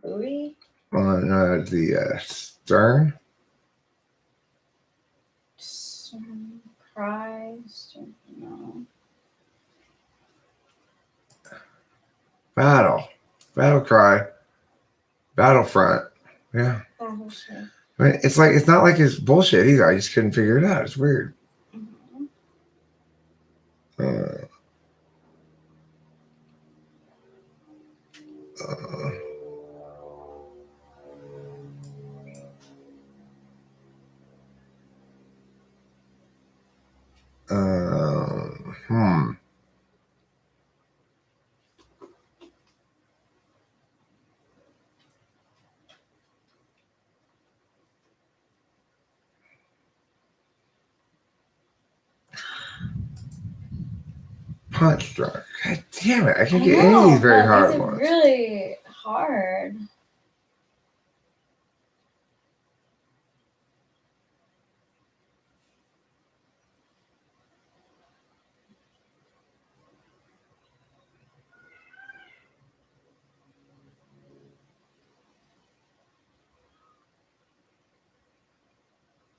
Buoy? On the stern. Cry. No. Battle. Battle cry. Battlefront. Yeah. Battleship. I mean, it's not like it's bullshit either. I just couldn't figure it out. It's weird. Mhm. Uh, uh, hmm. Punch drunk. God damn it. I can't get any of these very hard These are ones. really hard.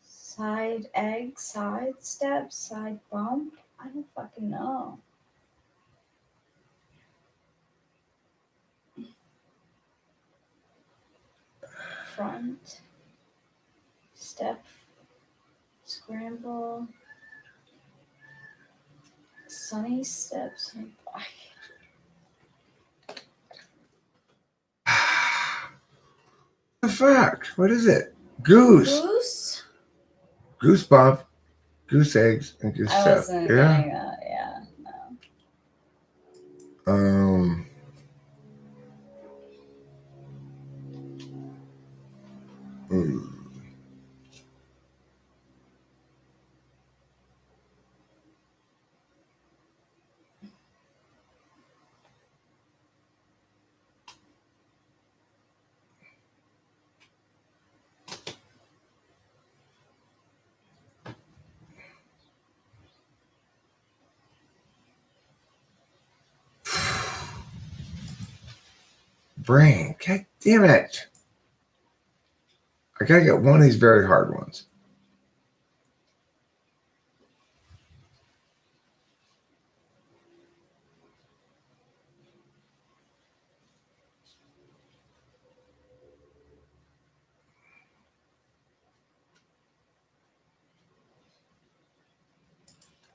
Side egg, side step, side bump. I don't fucking know. front, step, scramble, sunny steps, and black. The fact. What is it? Goose. Goose? Goose bump, goose eggs, and goose I step. wasn't Yeah. getting that. Yeah, no. Hmm. Brain. God damn it. I gotta get one of these very hard ones.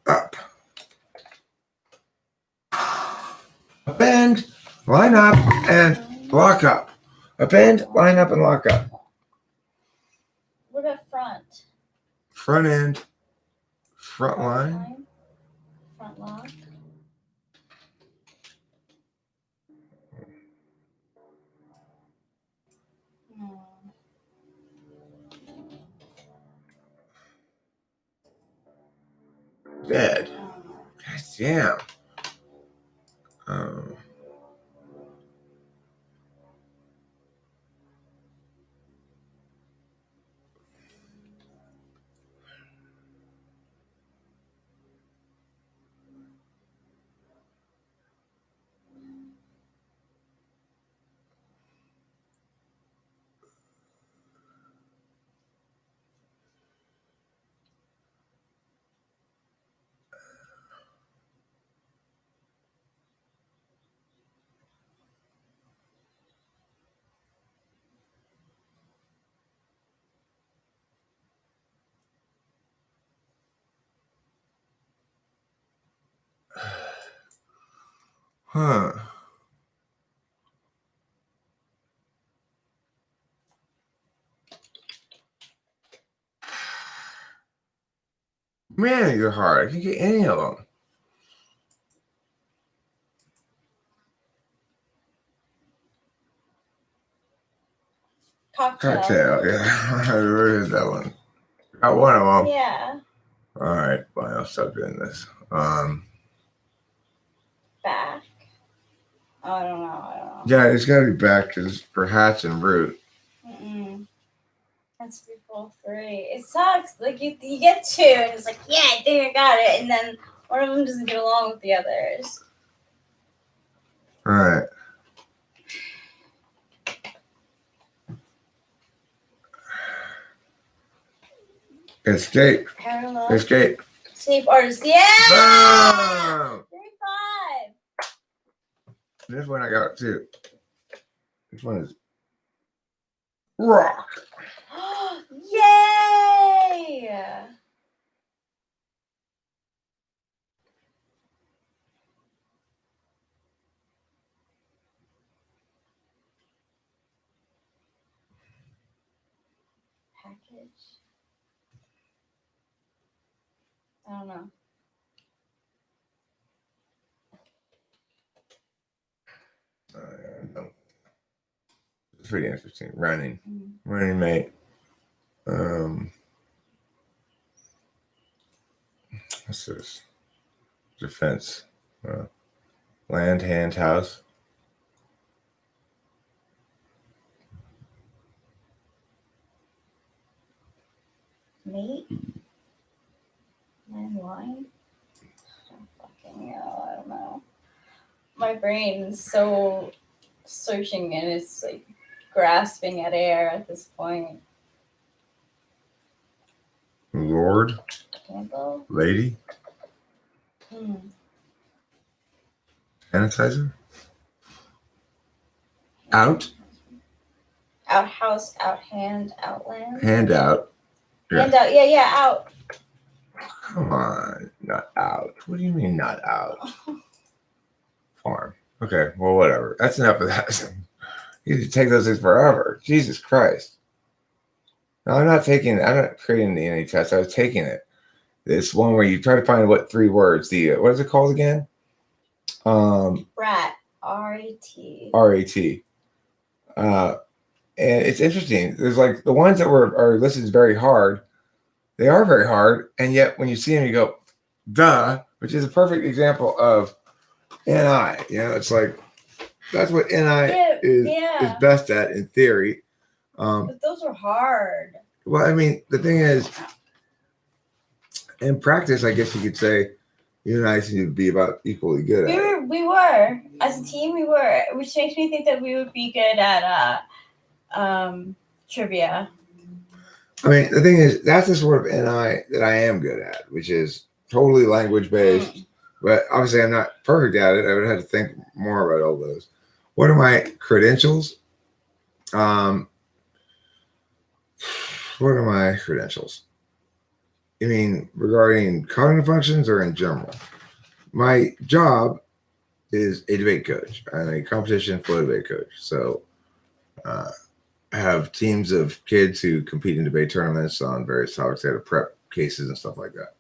Up. Bend, line up, and lock up. A bend, line up, and lock up. What about front? Front end, front line. Front lock. Hmm. Bed. I don't know. God damn. Um, huh. Man, you're hard. I can get any of them. Cocktail. Yeah, I read that one. Got one of them. Yeah. All right, fine. I'll stop doing this. Back. Oh, I don't know. Yeah, it's got to be back because for hats and root. Mm-mm. That's before 3. It sucks. Like you get 2, and it's like, yeah, I think I got it, and then one of them doesn't get along with the others. All right. Escape. Parallel. Escape. Escape artist. Yeah. Boom! 3-5. This one I got too. This one is rock. Yay! Package. I don't know. It's pretty interesting. Running. Mm. Running mate. What's this? Defense. Land, hand, house. Mate? Landline? Fucking hell, I don't know. My brain is so searching and it's like grasping at air at this point. Lord. Candle? Lady. Sanitizer. Out. Outhouse, outhand, outland. Handout. Yeah. Handout. Yeah, out. Come on, not out. What do you mean not out? Farm. Okay, well, whatever. That's enough of that. You need to take those things forever. Jesus Christ. No, I'm not creating the NA test. I was taking it. This one where you try to find what 3 words. What is it called again? Rat. R-A-T. RAT. And it's interesting. There's like the ones that are listed very hard. They are very hard, and yet when you see them, you go, "Duh," which is a perfect example of NI. You know, it's like that's what NI is best at in theory. But those are hard. Well, I mean, the thing is, in practice, I guess you could say you and I seem to be about equally good at it. We were as a team. We were, which makes me think that we would be good at trivia. I mean, the thing is, that's the sort of NI that I am good at, which is totally language based. But obviously, I'm not perfect at it. I would have to think more about all those. What are my credentials? What are my credentials? You mean regarding cognitive functions or in general? My job is a debate coach. I'm a competition flow debate coach. So I have teams of kids who compete in debate tournaments on various topics. They have to prep cases and stuff like that.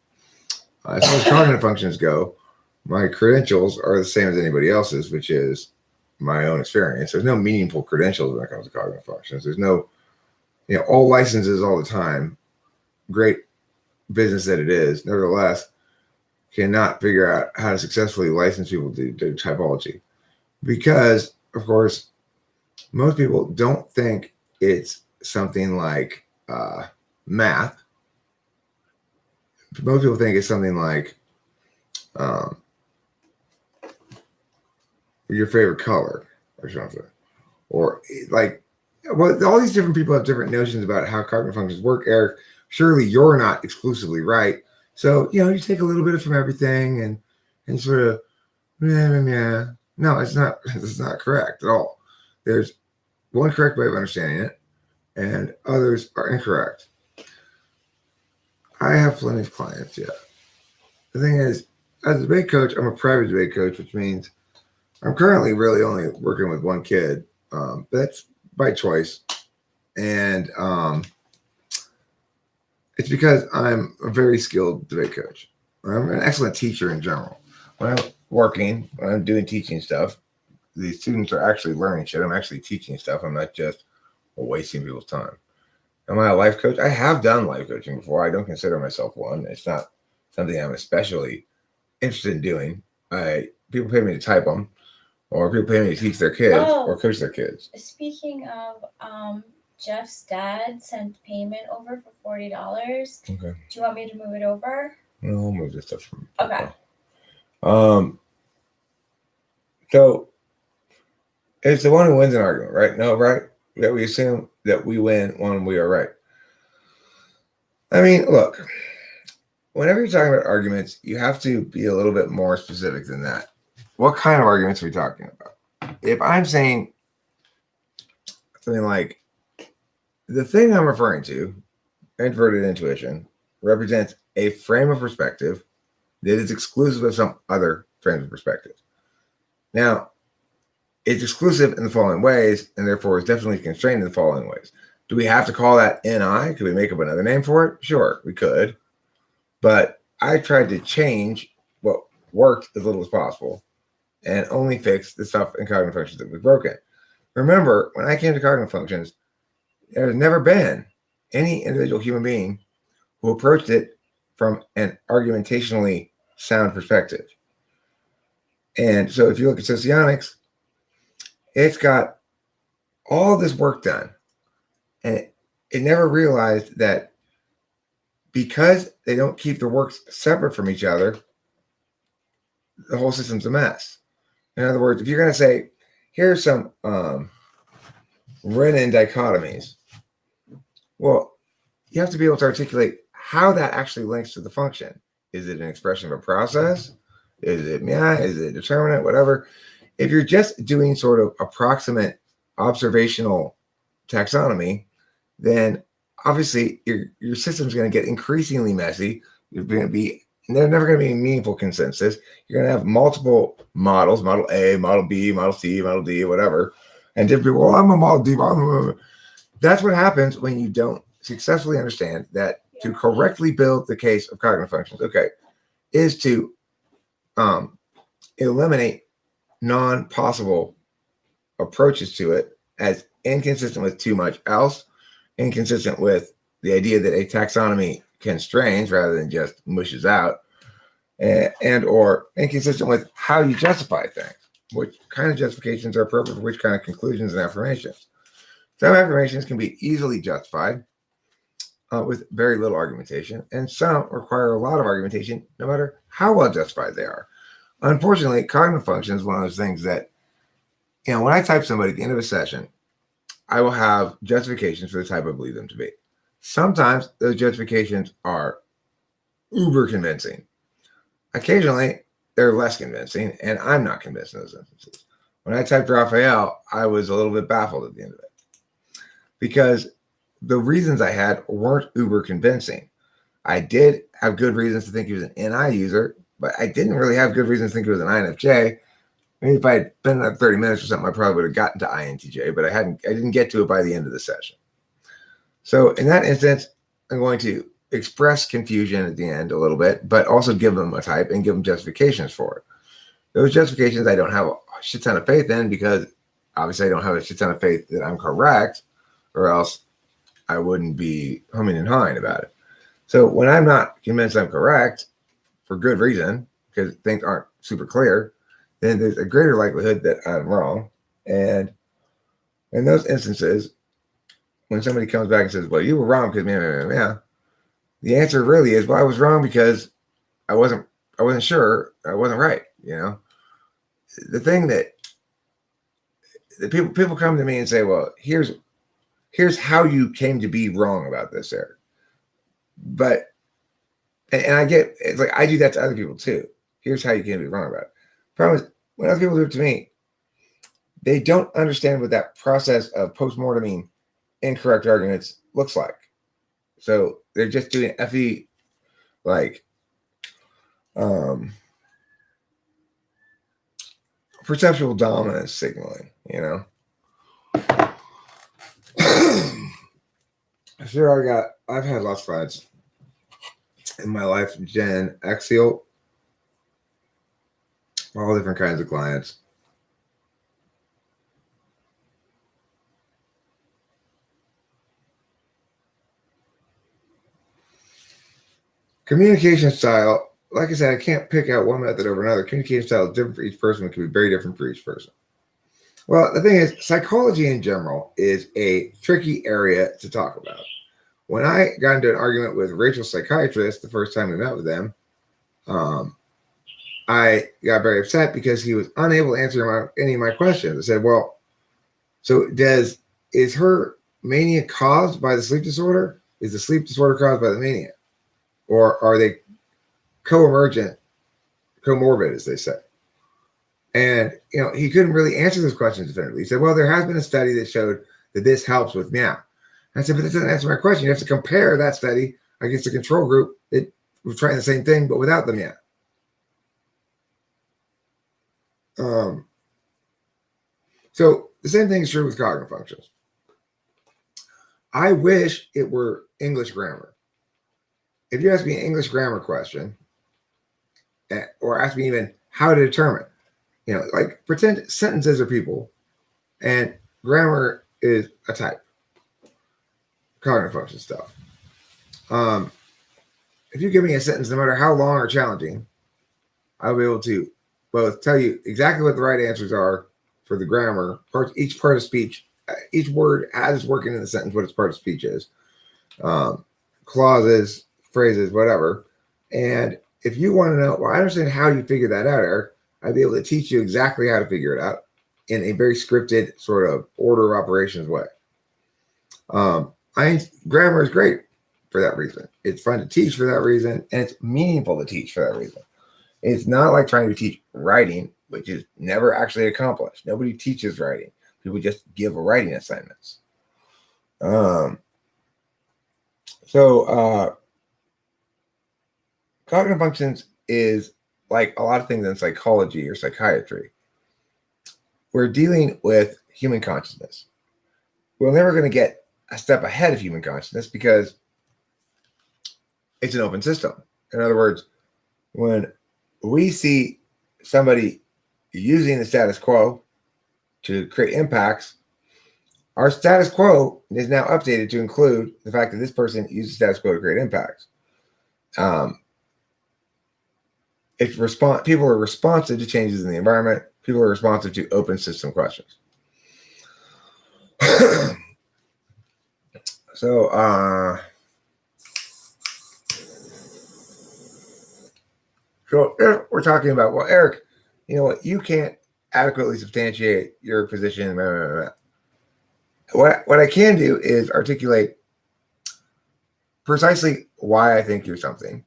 As far as cognitive functions go, my credentials are the same as anybody else's, which is my own experience. There's no meaningful credentials when it comes to cognitive functions. There's no, all licenses all the time. Great business that it is, nevertheless, cannot figure out how to successfully license people to do typology. Because, of course, most people don't think it's something like math. Most people think it's something like your favorite color or something. Or like, well, all these different people have different notions about how cognitive functions work, Eric. Surely you're not exclusively right. So, you take a little bit from everything and sort of, yeah. No, it's not correct at all. There's one correct way of understanding it, and others are incorrect. I have plenty of clients, yeah. The thing is, as a debate coach, I'm a private debate coach, which means I'm currently really only working with one kid. But that's by choice. And it's because I'm a very skilled debate coach. I'm an excellent teacher in general. When I'm doing teaching stuff, the students are actually learning shit. I'm actually teaching stuff. I'm not just wasting people's time. Am I a life coach? I have done life coaching before. I don't consider myself one. It's not something I'm especially interested in doing. People pay me to type them, or people pay me to teach their kids or coach their kids. Speaking of, Jeff's dad sent payment over for $40. Okay. Do you want me to move it over? No, I'll move this stuff from. Okay. So it's the one who wins an argument, right? No, right? That we assume that we win when we are right. I mean, look, whenever you're talking about arguments, you have to be a little bit more specific than that. What kind of arguments are we talking about? If I'm saying something like, the thing I'm referring to, introverted intuition, represents a frame of perspective that is exclusive of some other frame of perspective. Now, it's exclusive in the following ways, and therefore is definitely constrained in the following ways. Do we have to call that NI? Could we make up another name for it? Sure, we could. But I tried to change what worked as little as possible and only fix the stuff in cognitive functions that was broken. Remember, when I came to cognitive functions, there's never been any individual human being who approached it from an argumentationally sound perspective. And so if you look at socionics, it's got all this work done. And it never realized that because they don't keep the works separate from each other, the whole system's a mess. In other words, if you're going to say, here's some Renin dichotomies, well, you have to be able to articulate how that actually links to the function. Is it an expression of a process? Is it Is it determinate? Whatever. If you're just doing sort of approximate observational taxonomy, then obviously your system's going to get increasingly messy. You're going to be There's never going to be a meaningful consensus. You're going to have multiple models, model A, model B, model C, model D, whatever. And different people, well, I'm a model D, model. That's what happens when you don't successfully understand that to correctly build the case of cognitive functions, is to eliminate non-possible approaches to it as inconsistent with too much else, inconsistent with the idea that a taxonomy constrains rather than just mushes out, and or inconsistent with how you justify things, which kind of justifications are appropriate for which kind of conclusions and affirmations. Some affirmations can be easily justified with very little argumentation, and some require a lot of argumentation no matter how well justified they are. Unfortunately, cognitive function is one of those things that, when I type somebody at the end of a session, I will have justifications for the type I believe them to be. Sometimes those justifications are uber convincing. Occasionally, they're less convincing, and I'm not convinced in those instances. When I typed Raphael, I was a little bit baffled at the end of it because the reasons I had weren't uber convincing. I did have good reasons to think he was an NI user, but I didn't really have good reasons to think he was an INFJ. Maybe if I had been at 30 minutes or something, I probably would have gotten to INTJ, but I didn't get to it by the end of the session. So in that instance, I'm going to express confusion at the end a little bit, but also give them a type and give them justifications for it. Those justifications I don't have a shit ton of faith in because obviously I don't have a shit ton of faith that I'm correct, or else I wouldn't be humming and hawing about it. So when I'm not convinced I'm correct for good reason, because things aren't super clear, then there's a greater likelihood that I'm wrong. And in those instances, when somebody comes back and says, well, you were wrong because the answer really is, well, I was wrong because I wasn't sure, I wasn't right. The thing that the people come to me and say, well, here's how you came to be wrong about this, Eric. But and I get it's like I do that to other people too. Here's how you came to be wrong about it. Problem is, when other people do it to me, they don't understand what that process of post-morteming incorrect arguments looks like. So they're just doing FE perceptual dominance signaling, Sure, I've had lots of clients in my life, Gen Axial, all different kinds of clients. Communication style, like I said, I can't pick out one method over another. Communication style is different for each person. It can be very different for each person. Well, the thing is, psychology in general is a tricky area to talk about. When I got into an argument with Rachel's psychiatrist the first time we met with them, I got very upset because he was unable to answer any of my questions. I said, well, so is her mania caused by the sleep disorder? Is the sleep disorder caused by the mania? Or are they co-emergent, comorbid, as they say? And, he couldn't really answer those questions definitively. He said, well, there has been a study that showed that this helps with meow. I said, but that doesn't answer my question. You have to compare that study against a control group that was trying the same thing, but without the meow. So the same thing is true with cognitive functions. I wish it were English grammar. If you ask me an English grammar question, or ask me even how to determine, pretend sentences are people and grammar is a type. Cognitive function stuff. If you give me a sentence, no matter how long or challenging, I'll be able to both tell you exactly what the right answers are for the grammar, each part of speech, each word as it's working in the sentence, what its part of speech is, clauses, phrases, whatever. And if you want to know, well, I understand how you figure that out, Eric, I'd be able to teach you exactly how to figure it out in a very scripted sort of order of operations way. Grammar is great for that reason. It's fun to teach for that reason, and it's meaningful to teach for that reason. It's not like trying to teach writing, which is never actually accomplished. Nobody teaches writing. People just give writing assignments. Um, so cognitive functions is like a lot of things in psychology or psychiatry. We're dealing with human consciousness. We're never going to get a step ahead of human consciousness because it's an open system. In other words, when we see somebody using the status quo to create impacts, our status quo is now updated to include the fact that this person uses status quo to create impacts. People are responsive to changes in the environment. People are responsive to open system questions. So if we're talking about, well, Eric, you know what? You can't adequately substantiate your position. Blah, blah, blah. What I can do is articulate precisely why I think you're something.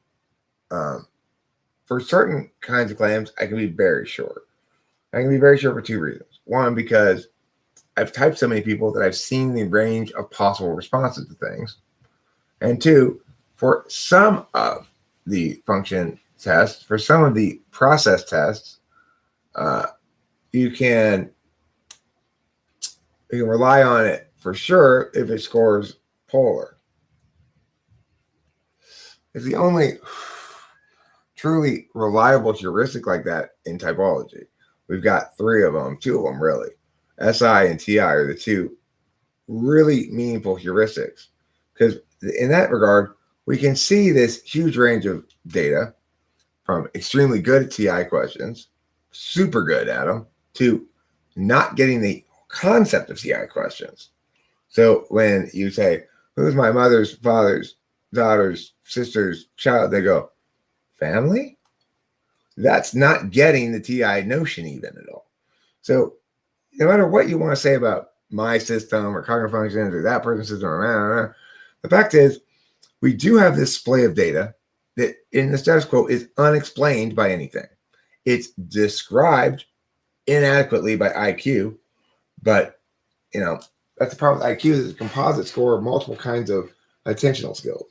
For certain kinds of claims, I can be very short. I can be very short for two reasons. One, because I've typed so many people that I've seen the range of possible responses to things. And two, for some of the function tests, for some of the process tests, you can rely on it for sure if it scores polar. It's the only truly reliable heuristic like that in typology. We've got three of them, two of them really. SI and TI are the two really meaningful heuristics because in that regard, we can see this huge range of data from extremely good at TI questions, super good at them, to not getting the concept of TI questions. So when you say, who's my mother's, father's, daughter's, sister's child, they go, family? That's not getting the TI notion even at all. So no matter what you want to say about my system or cognitive functions or that person's system, or the fact is we do have this display of data that in the status quo is unexplained by anything. It's described inadequately by IQ, but that's the problem with IQ is a composite score of multiple kinds of attentional skills.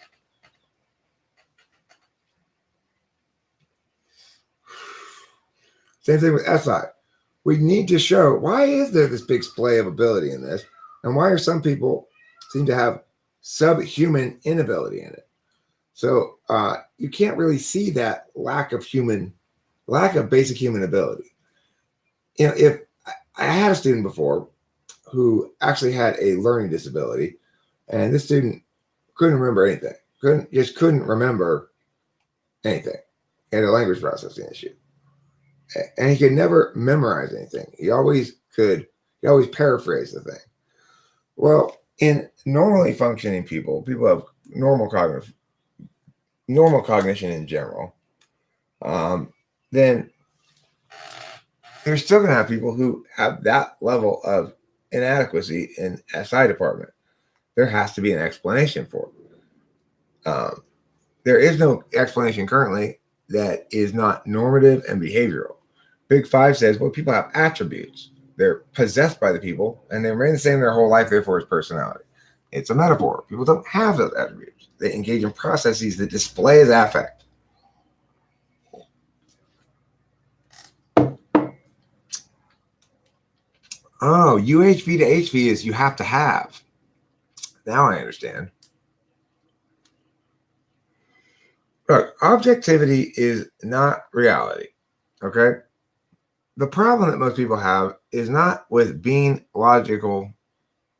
Same thing with SI. We need to show why is there this big display of ability in this, and why are some people seem to have subhuman inability in it. So you can't really see that lack of basic human ability. If I had a student before who actually had a learning disability, and this student couldn't remember anything, couldn't remember anything, he had a language processing issue. And he could never memorize anything. He always paraphrase the thing. Well, in normally functioning people have normal cognition in general, then you're still going to have people who have that level of inadequacy in SI department. There has to be an explanation for it. There is no explanation currently that is not normative and behavioral. Big Five says, well, people have attributes. They're possessed by the people, and they remain the same their whole life, therefore it's personality. It's a metaphor. People don't have those attributes. They engage in processes that display as affect. Oh, UHV to HV is you have to have. Now I understand. Look, objectivity is not reality, okay? The problem that most people have is not with being logical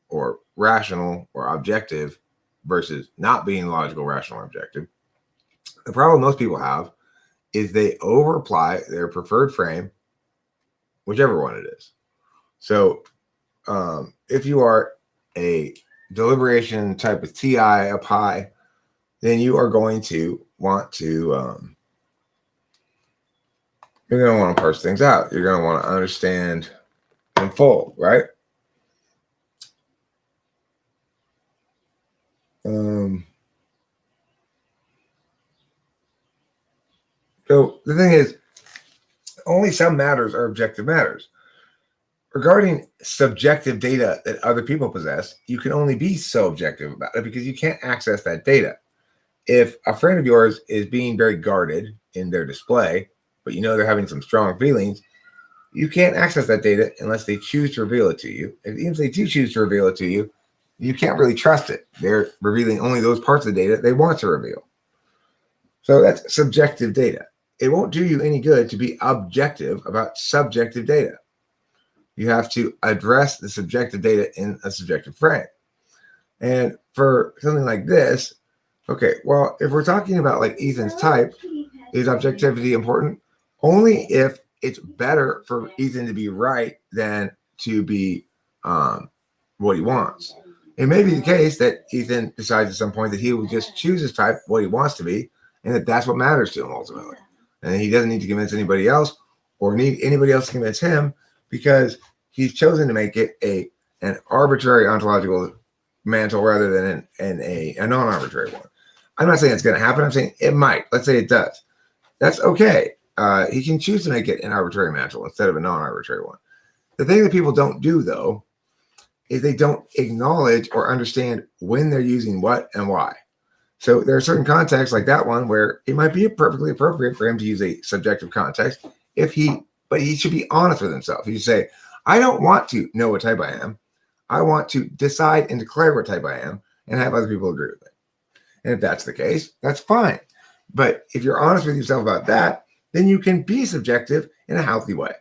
or rational or objective versus not being logical, rational, or objective. The problem most people have is they over-apply their preferred frame, whichever one it is. So if you are a deliberation type of TI up high, then you are going to want to you're going to want to parse things out. You're going to want to understand in full, right? So the thing is, only some matters are objective matters. regarding subjective data that other people possess, you can only be so objective about it because you can't access that data. If a friend of yours is being very guarded in their display, but you know they're having some strong feelings, you can't access that data unless they choose to reveal it to you. And even if they do choose to reveal it to you, you can't really trust it. They're revealing only those parts of the data they want to reveal. So that's subjective data. It won't do you any good to be objective about subjective data. You have to address the subjective data in a subjective frame. And for something like this, okay, well, if we're talking about like Ethan's type, is objectivity important? Only if it's better for Ethan to be right than to be what he wants. It may be the case that Ethan decides at some point that he will just choose his type, what he wants to be, and that that's what matters to him ultimately. And he doesn't need to convince anybody else or need anybody else to convince him because he's chosen to make it an arbitrary ontological mantle rather than a non-arbitrary one. I'm not saying it's going to happen. I'm saying it might. Let's say it does. That's okay. He can choose to make it an arbitrary mantle instead of a non-arbitrary one. The thing that people don't do, though, is they don't acknowledge or understand when they're using what and why. So there are certain contexts like that one where it might be perfectly appropriate for him to use a subjective context but he should be honest with himself. He should say, I don't want to know what type I am. I want to decide and declare what type I am and have other people agree with it. And if that's the case, that's fine. But if you're honest with yourself about that, then you can be subjective in a healthy way.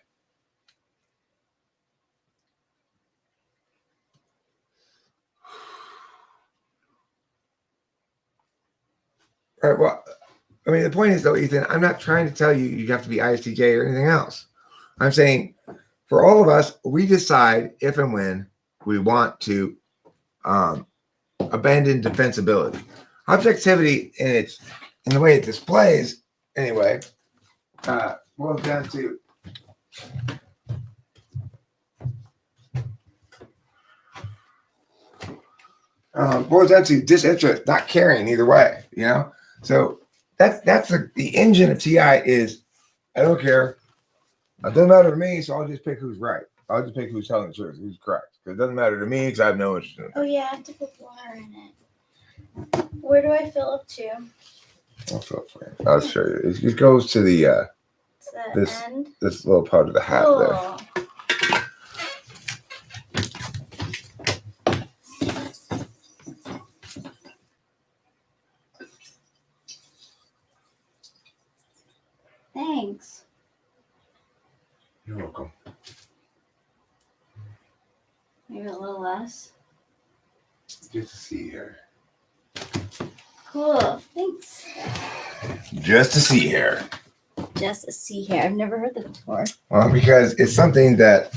All right, well, I mean, the point is, though, Ethan, I'm not trying to tell you you have to be ISTJ or anything else. I'm saying for all of us, we decide if and when we want to abandon defensibility. Objectivity in the way it displays, anyway, boils down to disinterest, not caring either way, you know? So that's the engine of TI is I don't care. It doesn't matter to me, so I'll just pick who's right. I'll just pick who's telling the truth, who's correct. Because it doesn't matter to me because I have no interest in it. Oh yeah, I have to put water in it. Where do I fill up to? I'll fill it for you. I'll show you. It goes to the It's the end. this little part of the hat there. Oh. Thanks. You're welcome. Maybe a little less. Good to see you here. Cool. Thanks. Just to see here. Just a sea hair. I've never heard that before. Well, because it's something that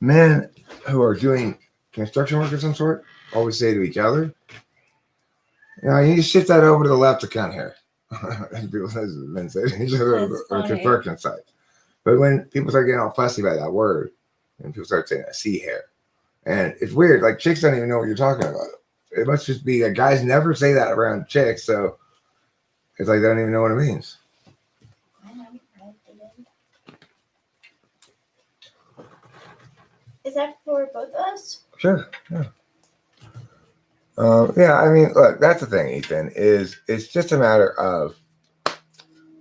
men who are doing construction work of some sort always say to each other. You know, you need to shift that over to the left to count hair. Men say to each other on construction sites. But when people start getting all fussy about that word, and people start saying sea hair, and it's weird. Like chicks don't even know what you're talking about. It must just be that guys never say that around chicks, so it's like they don't even know what it means. Is that for both of us? Sure. Yeah. Yeah. I mean, look, that's the thing, Ethan. It's just a matter of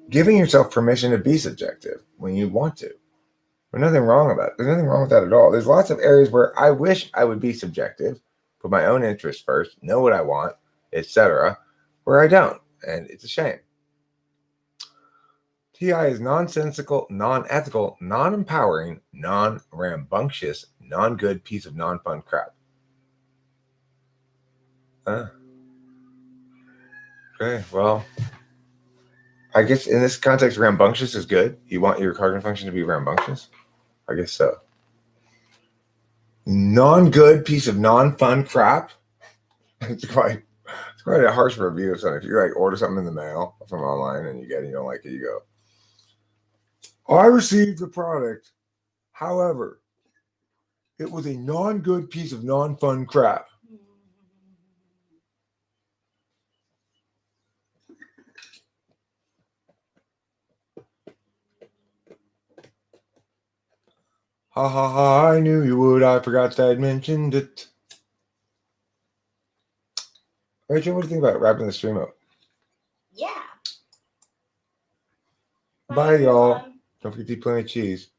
giving yourself permission to be subjective when you want to. There's nothing wrong about it. There's nothing wrong with that at all. There's lots of areas where I wish I would be subjective, put my own interests first, know what I want, etc., where I don't, and it's a shame. TI is nonsensical, non-ethical, non-empowering, non-rambunctious, non-good piece of non-fun crap. Okay, well, I guess in this context, rambunctious is good. You want your cognitive function to be rambunctious? I guess so. Non-good piece of non-fun crap. It's quite a harsh review of something. If you like order something in the mail from online and you get it, you don't like it, you go, I received the product. However, it was a non-good piece of non-fun crap. Ha ha ha, I knew you would. I forgot that I mentioned it. Rachel, what do you think about wrapping the stream up? Yeah. Bye, y'all. everyone. Don't forget to eat plenty of cheese.